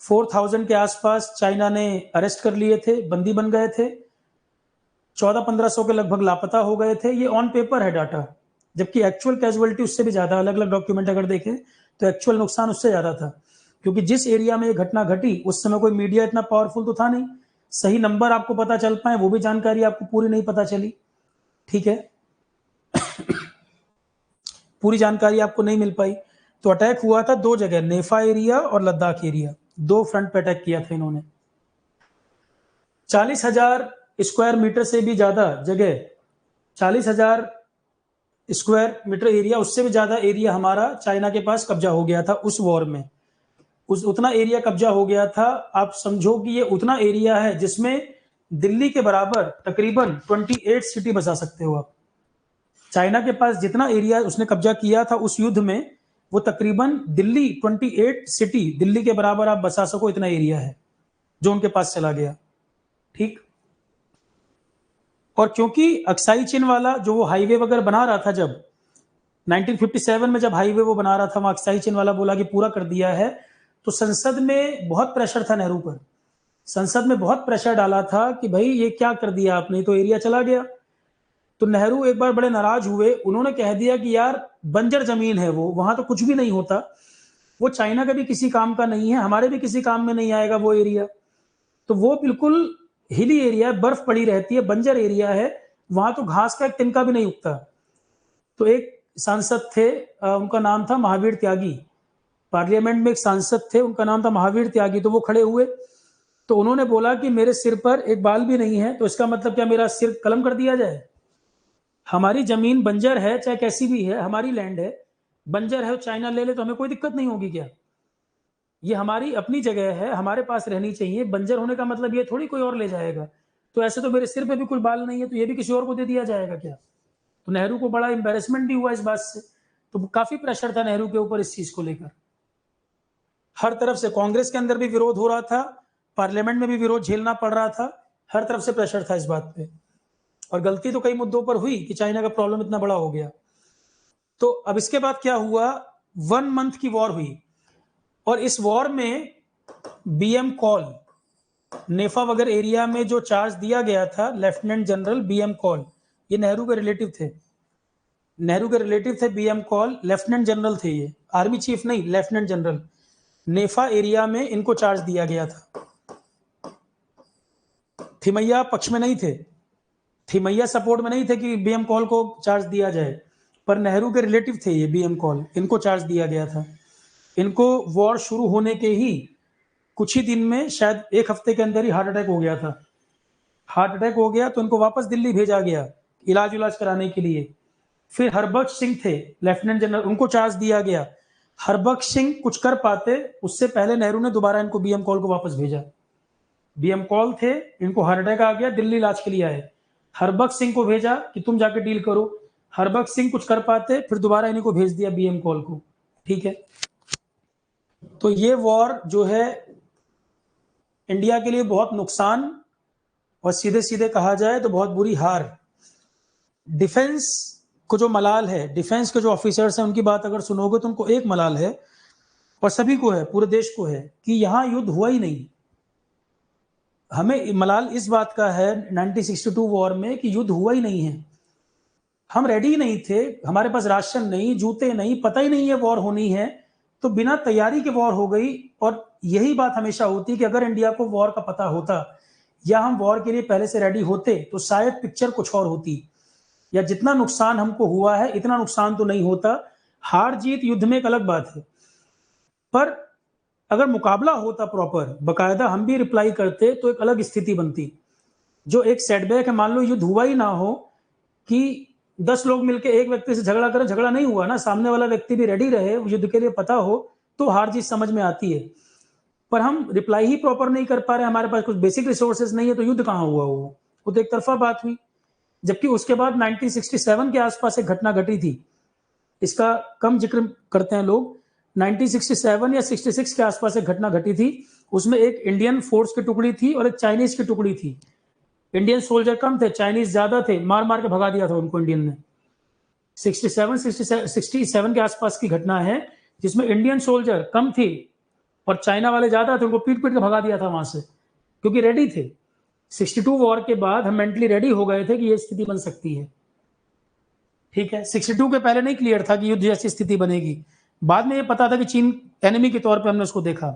4000 के आसपास चाइना ने अरेस्ट कर लिए थे, बंदी बन गए थे, 1400-1500 के लगभग लापता हो गए थे। ये ऑन पेपर है डाटा, जबकि एक्चुअल कैजुअलिटी उससे भी ज्यादा, अलग अलग डॉक्यूमेंट अगर देखें तो एक्चुअल नुकसान उससे ज्यादा था, क्योंकि जिस एरिया में ये घटना घटी उस समय कोई मीडिया इतना पावरफुल तो था नहीं, सही नंबर आपको पता चल पाए वो भी जानकारी आपको पूरी नहीं पता चली, ठीक है, पूरी जानकारी आपको नहीं मिल पाई। तो अटैक हुआ था दो जगह, नेफा एरिया और लद्दाख एरिया, दो फ्रंट पे अटैक किया था इन्होंने। 40,000 स्क्वायर मीटर से भी ज्यादा जगह, 40,000 स्क्वायर मीटर एरिया, उससे भी ज्यादा एरिया हमारा चाइना के पास कब्जा हो गया था उस वॉर में। उतना एरिया कब्जा हो गया था। आप समझो कि ये उतना एरिया है जिसमें दिल्ली के बराबर तकरीबन 28 सिटी बसा सकते हो आप। चाइना के पास जितना एरिया उसने कब्जा किया था उस युद्ध में, वो तकरीबन दिल्ली 28 सिटी, दिल्ली के बराबर आप बसा सको इतना एरिया है जो उनके पास चला गया, ठीक। और क्योंकि अक्साई चिन वाला जो वो हाईवे वगैरह बना रहा था, जब 1957 में जब हाईवे वो बना रहा था, वहां अक्साई चिन वाला बोला कि पूरा कर दिया है, तो संसद में बहुत प्रेशर था नेहरू पर, संसद में बहुत प्रेशर डाला था कि भाई ये क्या कर दिया आपने, तो एरिया चला गया। तो नेहरू एक बार बड़े नाराज हुए, उन्होंने कह दिया कि यार बंजर जमीन है वो, वहां तो कुछ भी नहीं होता, वो चाइना का भी किसी काम का नहीं है, हमारे भी किसी काम में नहीं आएगा वो एरिया। तो वो बिल्कुल हिली एरिया है, बर्फ पड़ी रहती है, बंजर एरिया है, वहां तो घास का एक तिनका भी नहीं उगता। तो एक सांसद थे, उनका नाम था महावीर त्यागी, पार्लियामेंट में एक सांसद थे, उनका नाम था महावीर त्यागी। तो वो खड़े हुए, तो उन्होंने बोला कि मेरे सिर पर एक बाल भी नहीं है, तो इसका मतलब क्या मेरा सिर कलम कर दिया जाए? हमारी जमीन बंजर है, चाहे कैसी भी है, हमारी लैंड है, बंजर है, चाइना ले ले तो हमें कोई दिक्कत नहीं होगी क्या? ये हमारी अपनी जगह है, हमारे पास रहनी चाहिए। बंजर होने का मतलब ये थोड़ी कोई और ले जाएगा। तो ऐसे तो मेरे सिर पे भी कोई बाल नहीं है, तो ये भी किसी और को दे दिया जाएगा क्या? तो नेहरू को बड़ा एम्बेरसमेंट भी हुआ इस बात से। तो काफी प्रेशर था नेहरू के ऊपर इस चीज को लेकर। हर तरफ से कांग्रेस के अंदर भी विरोध हो रहा था, पार्लियामेंट में भी विरोध झेलना पड़ रहा था, हर तरफ से प्रेशर था इस बात पे। और गलती तो कई मुद्दों पर हुई कि चाइना का प्रॉब्लम इतना बड़ा हो गया। तो अब इसके बाद क्या हुआ, 1 मंथ की वॉर हुई, और इस वॉर में बीएम कॉल, नेफा वगैरह एरिया में जो चार्ज दिया गया था, लेफ्टिनेंट जनरल बीएम कॉल, ये नेहरू के रिलेटिव थे, नेहरू के रिलेटिव थे बीएम कॉल, लेफ्टिनेंट जनरल थे ये, आर्मी चीफ नहीं, लेफ्टिनेंट जनरल। नेफा एरिया में इनको चार्ज दिया गया था। थिमैया पक्ष में नहीं थे, थिमैया सपोर्ट में नहीं थे कि बीएम कॉल को चार्ज दिया जाए, पर नेहरू के रिलेटिव थे ये बीएम कॉल, इनको चार्ज दिया गया था। इनको वॉर शुरू होने के ही कुछ ही दिन में, शायद एक हफ्ते के अंदर ही हार्ट अटैक हो गया था। हार्ट अटैक हो गया तो इनको वापस दिल्ली भेजा गया इलाज कराने के लिए। फिर हरबख्श सिंह थे लेफ्टिनेंट जनरल, उनको चार्ज दिया गया। हरबख्श सिंह कुछ कर पाते उससे पहले नेहरू ने दोबारा इनको बीएम कॉल को वापस भेजा। बीएम कॉल थे, इनको हार्ट अटैक आ गया, दिल्ली इलाज के लिए आए, हरबख्श सिंह को भेजा कि तुम जाके डील करो। हरबख्श सिंह कुछ कर पाते, फिर दोबारा इन्हीं को भेज दिया बीएम कॉल को। ठीक है, तो ये वॉर जो है इंडिया के लिए बहुत नुकसान, और सीधे सीधे कहा जाए तो बहुत बुरी हार। डिफेंस को जो मलाल है, डिफेंस के जो ऑफिसर्स हैं उनकी बात अगर सुनोगे तो उनको एक मलाल है, और सभी को है, पूरे देश को है, कि यहां युद्ध हुआ ही नहीं। हमें मलाल इस बात का है 1962 वॉर में कि युद्ध हुआ ही नहीं है। हम रेडी नहीं थे, हमारे पास राशन नहीं, जूते नहीं, पता ही नहीं है वॉर होनी है, तो बिना तैयारी के वॉर हो गई। और यही बात हमेशा होती कि अगर इंडिया को वॉर का पता होता या हम वॉर के लिए पहले से रेडी होते तो शायद पिक्चर कुछ और होती, या जितना नुकसान हमको हुआ है इतना नुकसान तो नहीं होता। हार जीत युद्ध में एक अलग बात है, पर अगर मुकाबला होता प्रॉपर, बकायदा हम भी रिप्लाई करते, तो एक अलग स्थिति बनती। जो एक सेटबैक है, मान लो युद्ध हुआ ही ना हो, कि 10 लोग मिलकर एक व्यक्ति से झगड़ा करें, झगड़ा नहीं हुआ ना, सामने वाला व्यक्ति भी रेडी रहे, युद्ध के लिए पता हो, तो हार जीत समझ में आती है। पर हम रिप्लाई ही प्रॉपर नहीं कर पा रहे, हमारे पास कुछ बेसिक रिसोर्सेज नहीं है, तो युद्ध कहां हुआ? वो तो एक तरफा बात हुई। जबकि उसके बाद 1967 के आसपास एक घटना घटी थी, इसका कम जिक्र करते हैं लोग। 1967 या 66 के आसपास एक घटना घटी थी, उसमें एक इंडियन फोर्स की टुकड़ी थी और एक चाइनीज की टुकड़ी थी। इंडियन सोल्जर कम थे, चाइनीज ज्यादा थे, मार मार के भगा दिया था उनको इंडियन ने। 67 के आसपास की घटना है, जिसमें इंडियन सोल्जर कम थी और चाइना वाले ज्यादा थे, उनको पीट पीट के भगा दिया था वहां से, क्योंकि रेडी थे। 62 वॉर के बाद हम मेंटली रेडी हो गए थे कि ये स्थिति बन सकती है। ठीक है, 62 के पहले नहीं क्लियर था कि युद्ध जैसी स्थिति बनेगी, बाद में ये पता था कि चीन एनिमी के तौर पे हमने उसको देखा।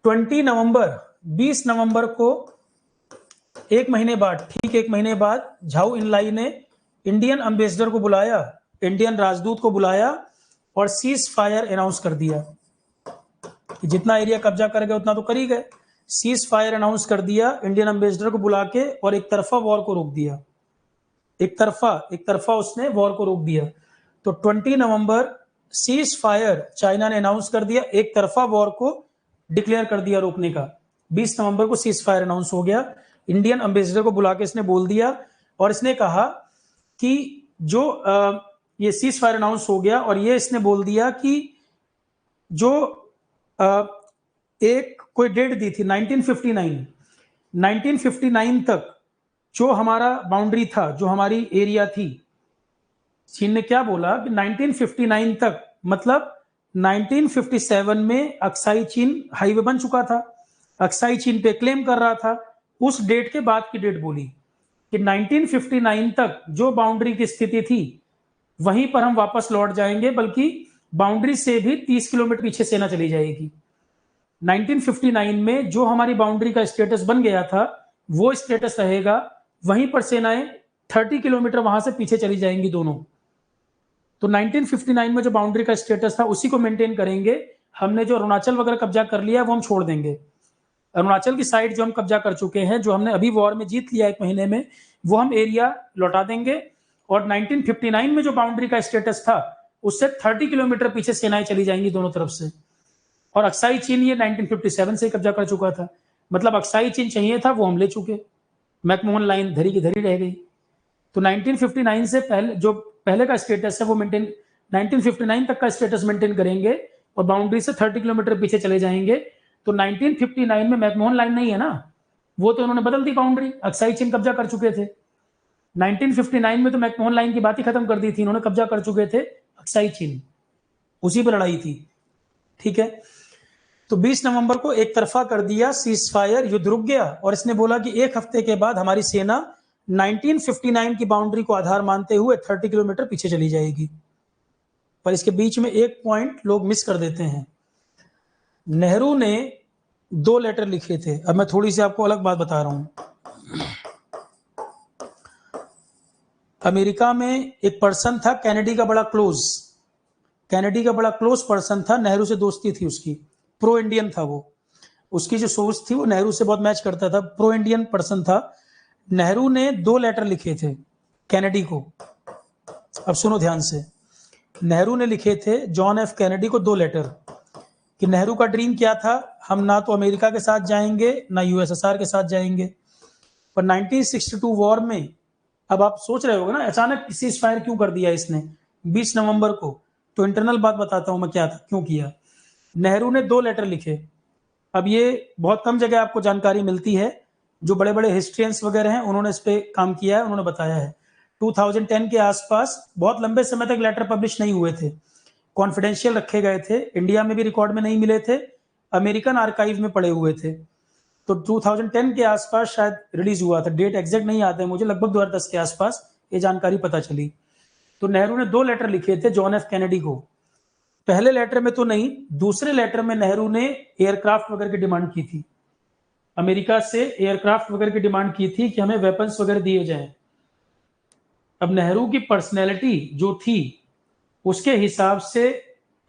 20 नवंबर को, एक महीने बाद, ठीक एक महीने बाद, झाऊ इनलाई ने इंडियन एम्बेसडर को बुलाया, इंडियन राजदूत को बुलाया, और सीज फायर अनाउंस कर दिया कि जितना एरिया कब्जा कर गए उतना तो कर ही गए। सीज फायर अनाउंस कर दिया इंडियन एम्बेसडर को बुला के, और एक तरफा वॉर को रोक दिया। एक तरफा उसने वॉर को रोक दिया। तो 20 नवंबर सीज फायर चाइना ने अनाउंस कर दिया, एक तरफा वॉर को डिक्लेयर कर दिया रोकने का। 20 नवंबर को सीज फायर अनाउंस हो गया, इंडियन एम्बेसडर को बुला के इसने बोल दिया, और इसने कहा कि जो ये सीज फायर अनाउंस हो गया, और ये इसने बोल दिया कि जो एक कोई डेट दी थी 1959 तक जो हमारा बाउंड्री था, जो हमारी एरिया थी, चीन ने क्या बोला कि 1959 तक, मतलब 1957 में अक्साई चीन हाईवे बन चुका था, अक्साई चीन पे क्लेम कर रहा था, उस डेट के बाद की डेट बोली। कि 1959 तक जो बाउंड्री की स्थिति थी वहीं पर हम वापस लौट जाएंगे, बल्कि बाउंड्री से भी 30 किलोमीटर पीछे सेना चली जाएगी। 1959 में जो हमारी बाउंड्री का स्टेटस बन गया था वो स्टेटस रहेगा, वहीं पर सेनाएं 30 किलोमीटर वहां से पीछे चली जाएंगी दोनों। तो 1959 में जो बाउंड्री का स्टेटस था उसी को मेंटेन करेंगे। हमने जो अरुणाचल वगैरह कब्जा कर लिया है वो हम छोड़ देंगे। अरुणाचल की साइड जो हम कब्जा कर चुके हैं, जो हमने अभी वॉर में जीत लिया 1 महीने में, वो हम एरिया लौटा देंगे। और 1959 में जो बाउंड्री का स्टेटस था उससे 30 किलोमीटर पीछे सेनाएं चली जाएंगी दोनों तरफ से। और अक्साई चीन ये 1957 से कब्जा कर चुका था, मतलब अक्साई चीन चाहिए था वो हम ले चुके। मैकमोहन लाइन धरी की धरी रह गई। तो 1959 से पहले जो पहले का स्टेटस है वो मेंटेन, 1959 तक का स्टेटस मेंटेन करेंगे और बाउंड्री से 30 किलोमीटर पीछे चले जाएंगे। तो 1959 में मैकमोहन लाइन नहीं है ना, वो तो उन्होंने बदल दी बाउंड्री, अक्साई चीन कब्जा कर चुके थे। 1959 में तो मैकमोहन लाइन की बात ही खत्म कर दी थी, इन्होंने कब्जा कर चुके थे अक्साई चीन, उसी पर लड़ाई थी। ठीक है, तो 20 नवंबर को एक तरफा कर दिया, सीज फायर, युद्ध रुक गया। और इसने बोला कि 1 हफ्ते के बाद हमारी सेना 1959 की बाउंड्री को आधार मानते हुए 30 किलोमीटर पीछे चली जाएगी। पर इसके बीच में एक पॉइंट लोग मिस कर देते हैं। नेहरू ने 2 लेटर लिखे थे। अब मैं थोड़ी सी आपको अलग बात बता रहा हूं। अमेरिका में एक पर्सन था कैनेडी का बड़ा क्लोज, कैनेडी का बड़ा क्लोज पर्सन था, नेहरू से दोस्ती थी उसकी, प्रो इंडियन था वो, उसकी जो सोच थी वो नेहरू से बहुत मैच करता था, प्रो इंडियन पर्सन था। नेहरू ने 2 लेटर लिखे थे कैनेडी को। अब सुनो ध्यान से, नेहरू ने लिखे थे जॉन एफ कैनेडी को 2 लेटर कि नेहरू का ड्रीम क्या था, हम ना तो अमेरिका के साथ जाएंगे ना यूएसएसआर के साथ जाएंगे। पर 1962 वॉर में, अब आप सोच रहे होगे ना अचानक सीज फायर क्यों कर दिया इसने 20 नवंबर को, तो इंटरनल बात बताता हूं मैं क्या था, क्यों किया। नेहरू ने 2 लेटर लिखे। अब ये बहुत कम जगह आपको जानकारी मिलती है, जो बड़े बड़े हिस्ट्रियंस वगैरह हैं उन्होंने इस पे काम किया है, उन्होंने बताया है। 2010 के आसपास बहुत लंबे समय तक लेटर पब्लिश नहीं हुए थे, कॉन्फिडेंशियल रखे गए थे, इंडिया में भी रिकॉर्ड में नहीं मिले थे, अमेरिकन आर्काइव में पड़े हुए थे। तो 2010 के आसपास शायद रिलीज हुआ था, डेट एग्जैक्ट नहीं याद है मुझे, लगभग 2010 के आसपास ये जानकारी पता चली। तो नेहरू ने 2 लेटर लिखे थे जॉन एफ कैनेडी को। पहले लेटर में तो नहीं, दूसरे लेटर में नेहरू ने एयरक्राफ्ट वगैरह की डिमांड की थी, अमेरिका से एयरक्राफ्ट वगैरह की डिमांड की थी कि हमें वेपन्स वगैरह दिए जाएं। अब नेहरू की पर्सनैलिटी जो थी उसके हिसाब से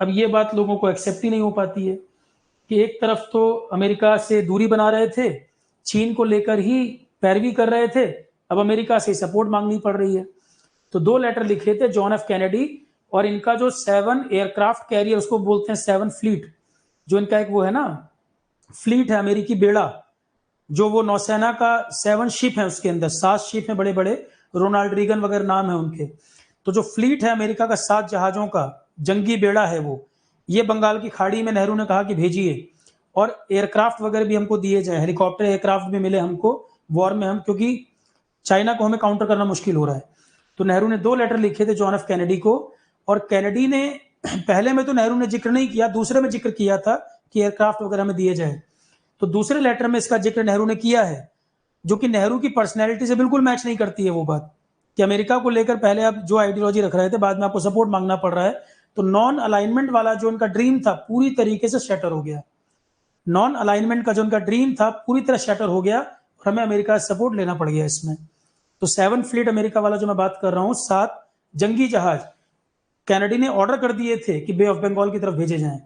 अब ये बात लोगों को एक्सेप्ट ही नहीं हो पाती है कि एक तरफ तो अमेरिका से दूरी बना रहे थे, चीन को लेकर ही पैरवी कर रहे थे, अब अमेरिका से सपोर्ट मांगनी पड़ रही है। तो 2 लेटर लिखे थे जॉन एफ कैनेडी, और इनका जो 7 एयरक्राफ्ट कैरियर, उसको बोलते हैं 7 फ्लीट, जो इनका एक वो है ना फ्लीट है अमेरिकी बेड़ा, जो वो नौसेना का 7 शिप है, उसके अंदर 7 शिप हैं बड़े बड़े, रोनाल्ड रीगन वगैरह नाम है उनके। तो जो फ्लीट है अमेरिका का 7 जहाजों का जंगी बेड़ा है वो, ये बंगाल की खाड़ी में नेहरू ने कहा कि भेजिए, और एयरक्राफ्ट वगैरह भी हमको दिए जाए, हेलीकॉप्टर एयरक्राफ्ट भी मिले हमको वॉर में, हम क्योंकि चाइना को हमें काउंटर करना मुश्किल हो रहा है। तो नेहरू ने 2 लेटर लिखे थे जॉन एफ कैनेडी को, और कैनेडी ने पहले में तो नेहरू ने जिक्र नहीं किया, दूसरे में जिक्र किया था कि एयरक्राफ्ट वगैरह में दिए जाए। तो दूसरे लेटर में इसका जिक्र नेहरू ने किया है, जो कि नेहरू की पर्सनैलिटी से बिल्कुल मैच नहीं करती है वो बात, कि अमेरिका को लेकर पहले आप जो आइडियोलॉजी रख रहे थे, बाद में आपको सपोर्ट मांगना पड़ रहा है। तो नॉन अलाइनमेंट वाला जो उनका ड्रीम था पूरी तरीके से शटर हो गया, नॉन अलाइनमेंट का जो उनका ड्रीम था पूरी तरह शटर हो गया, और हमें अमेरिका से सपोर्ट लेना पड़ गया इसमें। तो 7 फ्लीट अमेरिका वाला जो मैं बात कर रहा हूं, 7 जंगी जहाज कैनेडी ने ऑर्डर कर दिए थे कि बे ऑफ बंगाल की तरफ भेजे जाएं।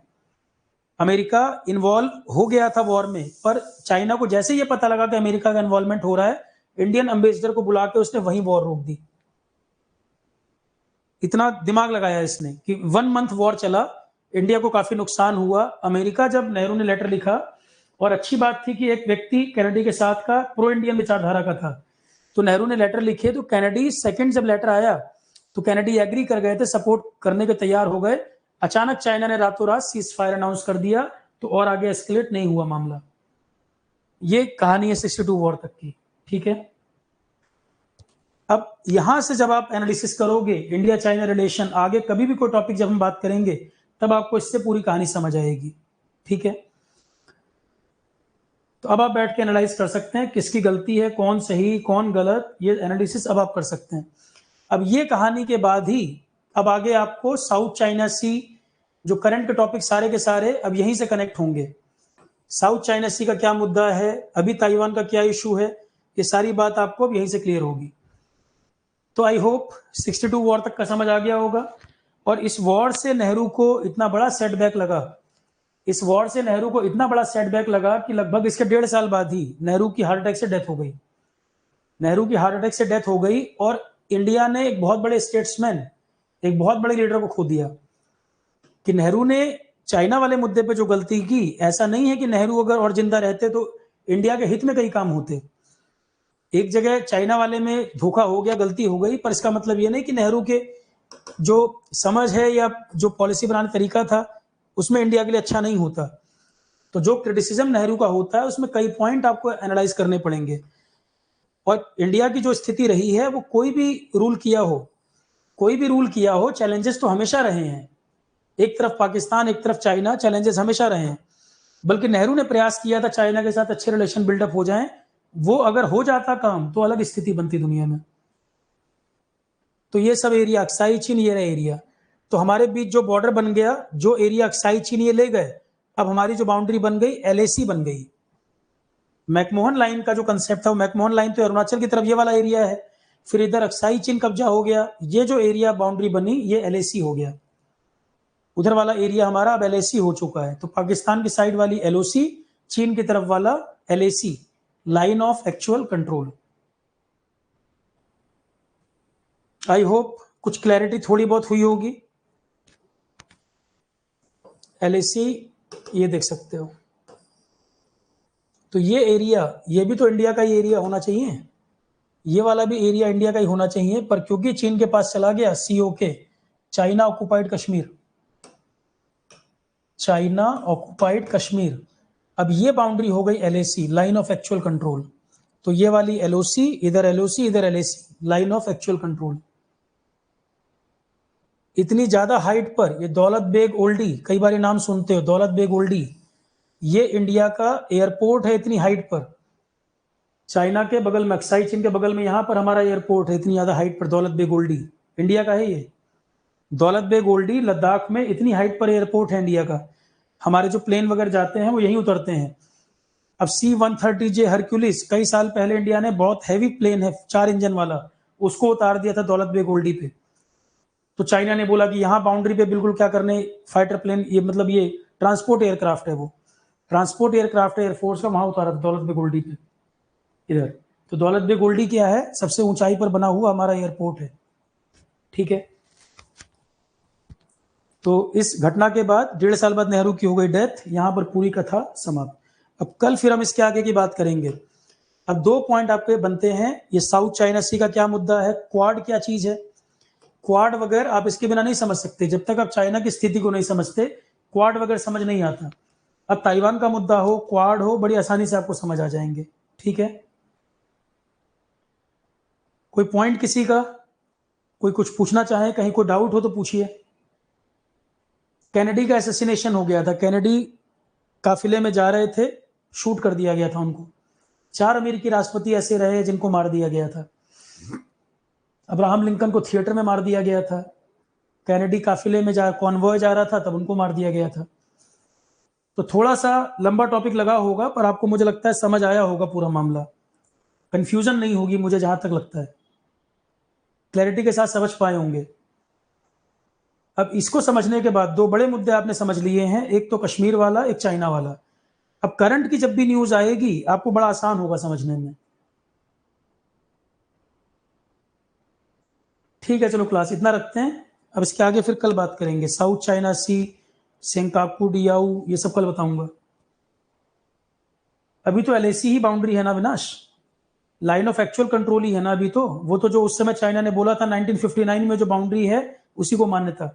अमेरिका इन्वॉल्व हो गया था वॉर में, पर चाइना को जैसे ये पता लगा कि अमेरिका का इन्वॉल्वमेंट हो रहा है, इंडियन एम्बेसडर को बुला के उसने वहीं वॉर रोक दी। इतना दिमाग लगाया इसने कि 1 मंथ वॉर चला, इंडिया को काफी नुकसान हुआ। अमेरिका जब नेहरू ने लेटर लिखा, और अच्छी बात थी कि एक व्यक्ति कैनेडी के साथ का प्रो इंडियन विचारधारा का था, तो नेहरू ने लेटर लिखे, तो कैनेडी सेकंड जब लेटर आया तो कैनेडी एग्री कर गए थे, सपोर्ट करने के तैयार हो गए। अचानक चाइना ने रातों रात सीज फायर अनाउंस कर दिया, तो और आगे एस्केलेट नहीं हुआ मामला। ये कहानी है 62 वॉर तक की। ठीक है, अब यहां से जब आप एनालिसिस करोगे इंडिया चाइना रिलेशन, आगे कभी भी कोई टॉपिक जब हम बात करेंगे तब आपको इससे पूरी कहानी समझ आएगी। ठीक है, तो अब आप बैठ के एनालाइज कर सकते हैं किसकी गलती है, कौन सही कौन गलत, ये एनालिसिस अब आप कर सकते हैं। अब ये कहानी के बाद ही अब आगे आपको साउथ चाइना सी, जो करंट के टॉपिक सारे के सारे अब यहीं से कनेक्ट होंगे। साउथ चाइना सी का क्या मुद्दा है, अभी ताइवान का क्या इशू है, ये सारी बात आपको अब यहीं से क्लियर होगी। तो आई होप 62 वॉर तक का समझ आ गया होगा। और इस वॉर से नेहरू को इतना बड़ा सेटबैक लगा, इस वॉर से नेहरू को इतना बड़ा सेटबैक लगा कि लगभग इसके 1.5 साल बाद ही नेहरू की हार्ट अटैक से डेथ हो गई। नेहरू की हार्ट अटैक से डेथ हो गई और इंडिया ने एक बहुत बड़े स्टेट्समैन, एक बहुत बड़े लीडर को खो दिया। कि नेहरू ने चाइना वाले मुद्दे पे जो गलती की, ऐसा नहीं है कि नेहरू अगर और जिंदा रहते तो इंडिया के हित में कई काम होते। एक जगह चाइना वाले में धोखा हो गया, गलती हो गई, पर इसका मतलब ये नहीं कि नेहरू के जो समझ है या जो पॉलिसी बनाने तरीका था उसमें इंडिया के लिए अच्छा नहीं होता। तो जो क्रिटिसिज्म नेहरू का होता है उसमें कई पॉइंट आपको एनालाइज करने पड़ेंगे। और इंडिया की जो स्थिति रही है, वो कोई भी रूल किया हो, कोई भी रूल किया हो, चैलेंजेस तो हमेशा रहे हैं। एक तरफ पाकिस्तान, एक तरफ चाइना, चैलेंजेस हमेशा रहे हैं। बल्कि नेहरू ने प्रयास किया था चाइना के साथ अच्छे रिलेशन बिल्डअप हो जाएं। वो अगर हो जाता काम तो अलग स्थिति बनती दुनिया में। तो ये सब एरिया अक्साई चीन, ये रहा एरिया। तो हमारे बीच जो बॉर्डर बन गया, जो एरिया अक्साई चीन ये ले गए, अब हमारी जो बाउंड्री बन गई एलएसी बन गई। मैकमोहन लाइन का जो कंसेप्ट था, वो मैकमोहन लाइन तो अरुणाचल की तरफ ये वाला एरिया है, फिर इधर अक्साई चीन कब्जा हो गया, ये जो एरिया बाउंड्री बनी ये एलएसी हो गया। उधर वाला एरिया हमारा अब एलएसी हो चुका है। तो पाकिस्तान की साइड वाली एलओसी, चीन की तरफ वाला LAC, line of actual control. I hope कुछ क्लैरिटी थोड़ी बहुत हुई होगी। एलएसी ये देख सकते हो। तो ये एरिया, ये भी तो इंडिया का ही एरिया होना चाहिए, ये वाला भी एरिया इंडिया का ही होना चाहिए, पर क्योंकि चीन के पास चला गया COK, China occupied Kashmir, China occupied Kashmir, अब ये बाउंड्री हो गई LAC, line of actual control. तो ये वाली एलओसी, इधर एलओसी, इधर LAC, line of actual control. इतनी ज्यादा हाइट पर ये दौलत बेग ओल्डी, कई बार ये नाम सुनते हो, दौलत बेग ओल्डी, ये इंडिया का एयरपोर्ट है इतनी हाइट पर। चाइना के बगल में, अक्साई चीन के बगल में, यहां पर हमारा एयरपोर्ट है इतनी ज्यादा हाइट पर, दौलत बेग ओल्डी इंडिया का है ये। दौलत बेग ओल्डी लद्दाख में इतनी हाइट पर एयरपोर्ट है इंडिया का। हमारे जो प्लेन वगैरह जाते हैं वो यहीं उतरते हैं। अब C-130J हरक्यूलिस कई साल पहले इंडिया ने, बहुत हैवी प्लेन है 4 इंजन वाला, उसको उतार दिया था दौलत बेग ओल्डी पे। तो चाइना ने बोला कि यहाँ बाउंड्री पे बिल्कुल क्या करने फाइटर प्लेन, ये मतलब ये ट्रांसपोर्ट एयरक्राफ्ट है, वो ट्रांसपोर्ट एयरक्राफ्ट है एयरफोर्स का, वहां उतारा था दौलत बेग ओल्डी पे इधर। तो दौलत बेग ओल्डी क्या है, सबसे ऊंचाई पर बना हुआ हमारा एयरपोर्ट है। ठीक है। तो इस घटना के बाद 1.5 साल बाद नेहरू की हो गई डेथ, यहां पर पूरी कथा समाप्त। अब कल फिर हम इसके आगे की बात करेंगे। अब 2 पॉइंट आपके बनते हैं, ये साउथ चाइना सी का क्या मुद्दा है, क्वाड क्या चीज है। क्वाड वगैरह आप इसके बिना नहीं समझ सकते, जब तक आप चाइना की स्थिति को नहीं समझते क्वाड वगैरह समझ नहीं आता। अब ताइवान का मुद्दा हो, क्वाड हो, बड़ी आसानी से आपको समझ आ जाएंगे। ठीक है। कोई पॉइंट किसी का, कोई कुछ पूछना चाहे, कहीं कोई डाउट हो तो पूछिए। कैनेडी का एसेसिनेशन हो गया था, कैनेडी काफिले में जा रहे थे, शूट कर दिया गया था उनको। 4 अमेरिकी राष्ट्रपति ऐसे रहे जिनको मार दिया गया था। अब्राहम लिंकन को थिएटर में मार दिया गया था, कैनेडी काफिले में कॉन्वॉय जा रहा था तब उनको मार दिया गया था। तो थोड़ा सा लंबा टॉपिक लगा होगा, पर आपको मुझे लगता है समझ आया होगा पूरा मामला, कंफ्यूजन नहीं होगी मुझे जहां तक लगता है, क्लैरिटी के साथ समझ पाए होंगे। अब इसको समझने के बाद 2 बड़े मुद्दे आपने समझ लिए हैं, एक तो कश्मीर वाला, एक चाइना वाला। अब करंट की जब भी न्यूज आएगी आपको बड़ा आसान होगा समझने में। ठीक है, चलो क्लास इतना रखते हैं। अब इसके आगे फिर कल बात करेंगे, साउथ चाइना सी, सेंकाकू डियाऊ, ये सब कल बताऊंगा। अभी तो एलएसी ही बाउंड्री है ना विनाश, लाइन ऑफ एक्चुअल कंट्रोल ही है ना अभी तो। वो तो जो उस समय चाइना ने बोला था 1959 में जो बाउंड्री है उसी को मान्यता,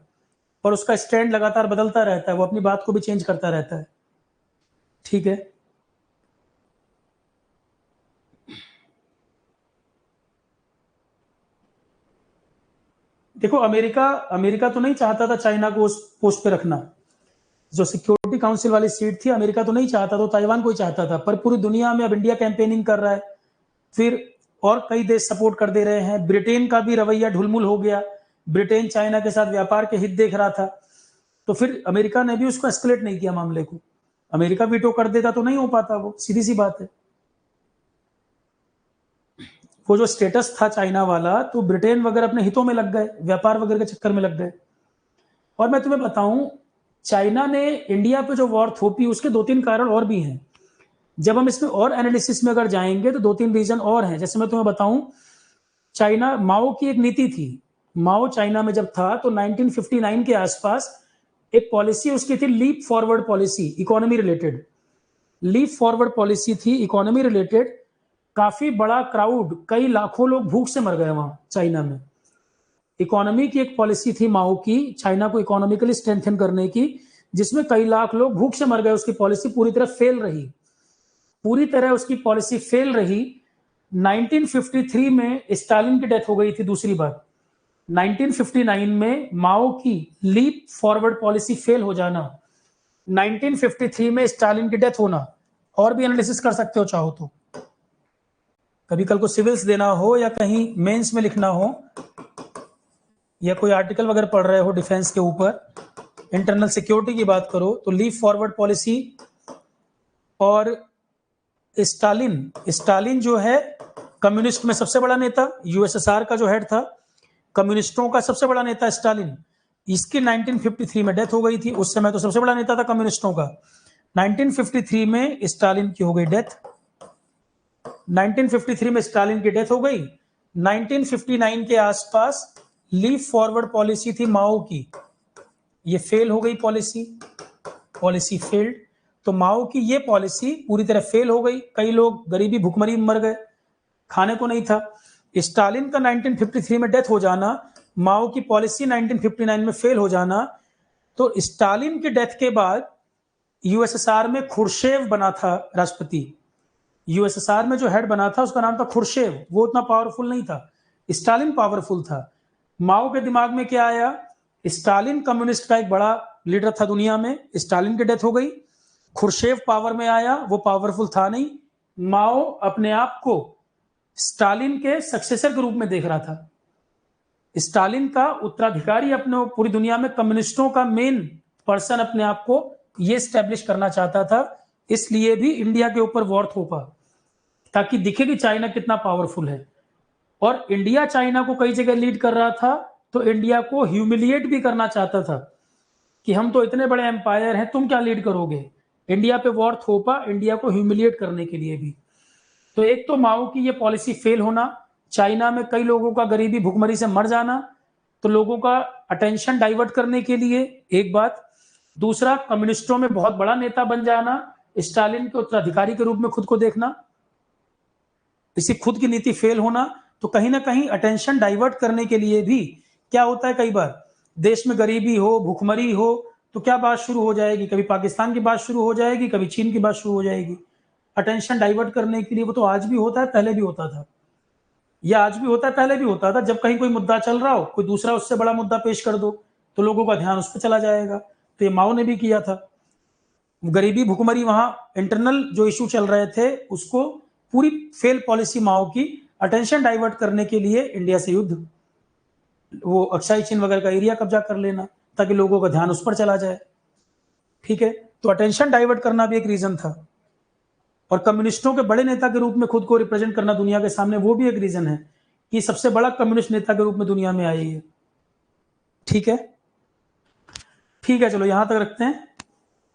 पर उसका स्टैंड लगातार बदलता रहता है, वो अपनी बात को भी चेंज करता रहता है। ठीक है। देखो अमेरिका, अमेरिका तो नहीं चाहता था चाइना को उस पोस्ट पे रखना, जो सिक्योरिटी सिक्योरिटी काउंसिल वाली सीट थी, अमेरिका तो नहीं चाहता, तो ताइवान को ही चाहता था, पर पूरी दुनिया में अब इंडिया कैंपेनिंग कर रहा है, फिर और कई देश सपोर्ट कर दे रहे हैं। ब्रिटेन का भी रवैया ढुलमुल हो गया, ब्रिटेन चाइना के साथ व्यापार के हित देख रहा था, तो फिर अमेरिका ने भी उसको एस्केलेट नहीं किया मामले को। अमेरिका वीटो कर देता तो नहीं हो पाता, वो सीधी सी बात है। वो जो स्टेटस था चाइना वाला, तो ब्रिटेन वगैरह अपने हितों में लग गए, व्यापार वगैरह के चक्कर में लग गए। और मैं तुम्हें बताऊं, चाइना ने इंडिया पे जो वॉर थोपी, उसके 2-3 कारण और भी हैं। जब हम इसमें और एनालिसिस में अगर जाएंगे तो 2-3 रीजन और हैं। जैसे मैं तुम्हें बताऊं, चाइना, माओ की एक नीति थी। माओ चाइना में जब था तो 1959 के आसपास एक पॉलिसी उसकी थी, leap forward policy, economy related. Leap forward policy थी इकोनॉमी रिलेटेड। काफी बड़ा क्राउड, कई लाखों लोग भूख से मर गए वहां चाइना में। इकोनॉमी की एक पॉलिसी थी माओ की, चाइना को इकोनॉमिकली स्ट्रेंथन करने की, जिसमें कई लाख लोग भूख से मर गए। उसकी पॉलिसी पूरी तरह फेल रही, पूरी तरह उसकी पॉलिसी फेल रही। 1953 में स्टालिन की डेथ हो गई थी दूसरी बार। 1959 में माओ की लीप फॉरवर्ड पॉलिसी फेल हो जाना, 1953 में स्टालिन की डेथ होना। और भी एनालिसिस कर सकते हो चाहो तो, कभी कल को सिविल्स देना हो या कहीं मेंस में लिखना हो, या कोई आर्टिकल वगैरह पढ़ रहे हो डिफेंस के ऊपर, इंटरनल सिक्योरिटी की बात करो, तो लीप फॉरवर्ड पॉलिसी। और स्टालिन जो है कम्युनिस्ट में सबसे बड़ा नेता, यूएसएसआर का जो हेड था, कम्युनिस्टों का सबसे बड़ा नेता स्टालिन, इसकी 1953 में डेथ हो गई थी। उस समय तो सबसे बड़ा नेता था कम्युनिस्टों का। 1953 में स्टालिन की हो गई डेथ, 1953 में स्टालिन की डेथ हो गई। 1959 के आसपास लीप फॉरवर्ड पॉलिसी थी माओ की, ये फेल हो गई पॉलिसी फेल्ड। तो माओ की ये पॉलिसी पूरी तरह फेल हो गई, कई लोग गरीबी भुखमरी में मर गए, खाने को नहीं था। स्टालिन का 1953 में डेथ हो जाना, माओ की पॉलिसी 1959 में फेल हो जाना। तो स्टालिन की डेथ के बाद यूएसएसआर में खुर्शेव बना था राष्ट्रपति। यूएसएसआर में जो हेड बना था उसका नाम था खुर्शेव। वो उतना पावरफुल नहीं था, स्टालिन पावरफुल था। माओ के दिमाग में क्या आया, स्टालिन कम्युनिस्ट का एक बड़ा लीडर था दुनिया में, स्टालिन की डेथ हो गई, खुर्शेव पावर में आया, वो पावरफुल था नहीं। माओ अपने आप को स्टालिन के सक्सेसर के रूप में देख रहा था, स्टालिन का उत्तराधिकारी, अपने पूरी दुनिया में कम्युनिस्टों का मेन पर्सन अपने आप को ये स्टैब्लिश करना चाहता था। इसलिए भी इंडिया के ऊपर वॉर थोपा, ताकि दिखे कि चाइना कितना पावरफुल है। और इंडिया चाइना को कई जगह लीड कर रहा था, तो इंडिया को ह्यूमिलिएट भी करना चाहता था कि हम तो इतने बड़े एम्पायर हैं, तुम क्या लीड करोगे। इंडिया पे वॉर थोपा इंडिया को ह्यूमिलिएट करने के लिए भी। तो एक तो माओ की ये पॉलिसी फेल होना, चाइना में कई लोगों का गरीबी भुखमरी से मर जाना, तो लोगों का अटेंशन डाइवर्ट करने के लिए एक बात। दूसरा, कम्युनिस्टों में बहुत बड़ा नेता बन जाना, स्टालिन के उत्तराधिकारी के रूप में खुद को देखना, इसी खुद की नीति फेल होना। तो कहीं ना कहीं अटेंशन डाइवर्ट करने के लिए भी क्या होता है, कई बार देश में गरीबी हो, भुखमरी हो, तो क्या बात शुरू हो जाएगी, कभी पाकिस्तान की बात शुरू हो जाएगी, कभी चीन की बात शुरू हो जाएगी। अटेंशन डाइवर्ट करने के लिए वो तो आज भी होता है, पहले भी होता था। यह आज भी होता है, पहले भी होता था। जब कहीं कोई मुद्दा चल रहा हो, कोई दूसरा उससे बड़ा मुद्दा पेश कर दो, तो लोगों का ध्यान उस पर चला जाएगा। तो ये माओ ने भी किया था। गरीबी भुखमरी, वहां इंटरनल जो इशू चल रहे थे, उसको पूरी फेल पॉलिसी माओ की, अटेंशन डाइवर्ट करने के लिए इंडिया से युद्ध, वो अक्साई चीन वगैरह का एरिया कब्जा कर लेना, ताकि लोगों का ध्यान उस पर चला जाए। ठीक है, तो अटेंशन डाइवर्ट करना भी एक रीजन था। और कम्युनिस्टों के बड़े नेता के रूप में खुद को रिप्रेजेंट करना दुनिया के सामने, वो भी एक रीजन है कि सबसे बड़ा कम्युनिस्ट नेता के रूप में दुनिया में आई है। ठीक है, ठीक है, चलो यहां तक रखते हैं।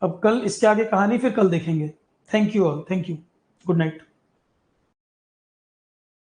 अब कल इसके आगे कहानी फिर कल देखेंगे। Thank you all, thank you, good night.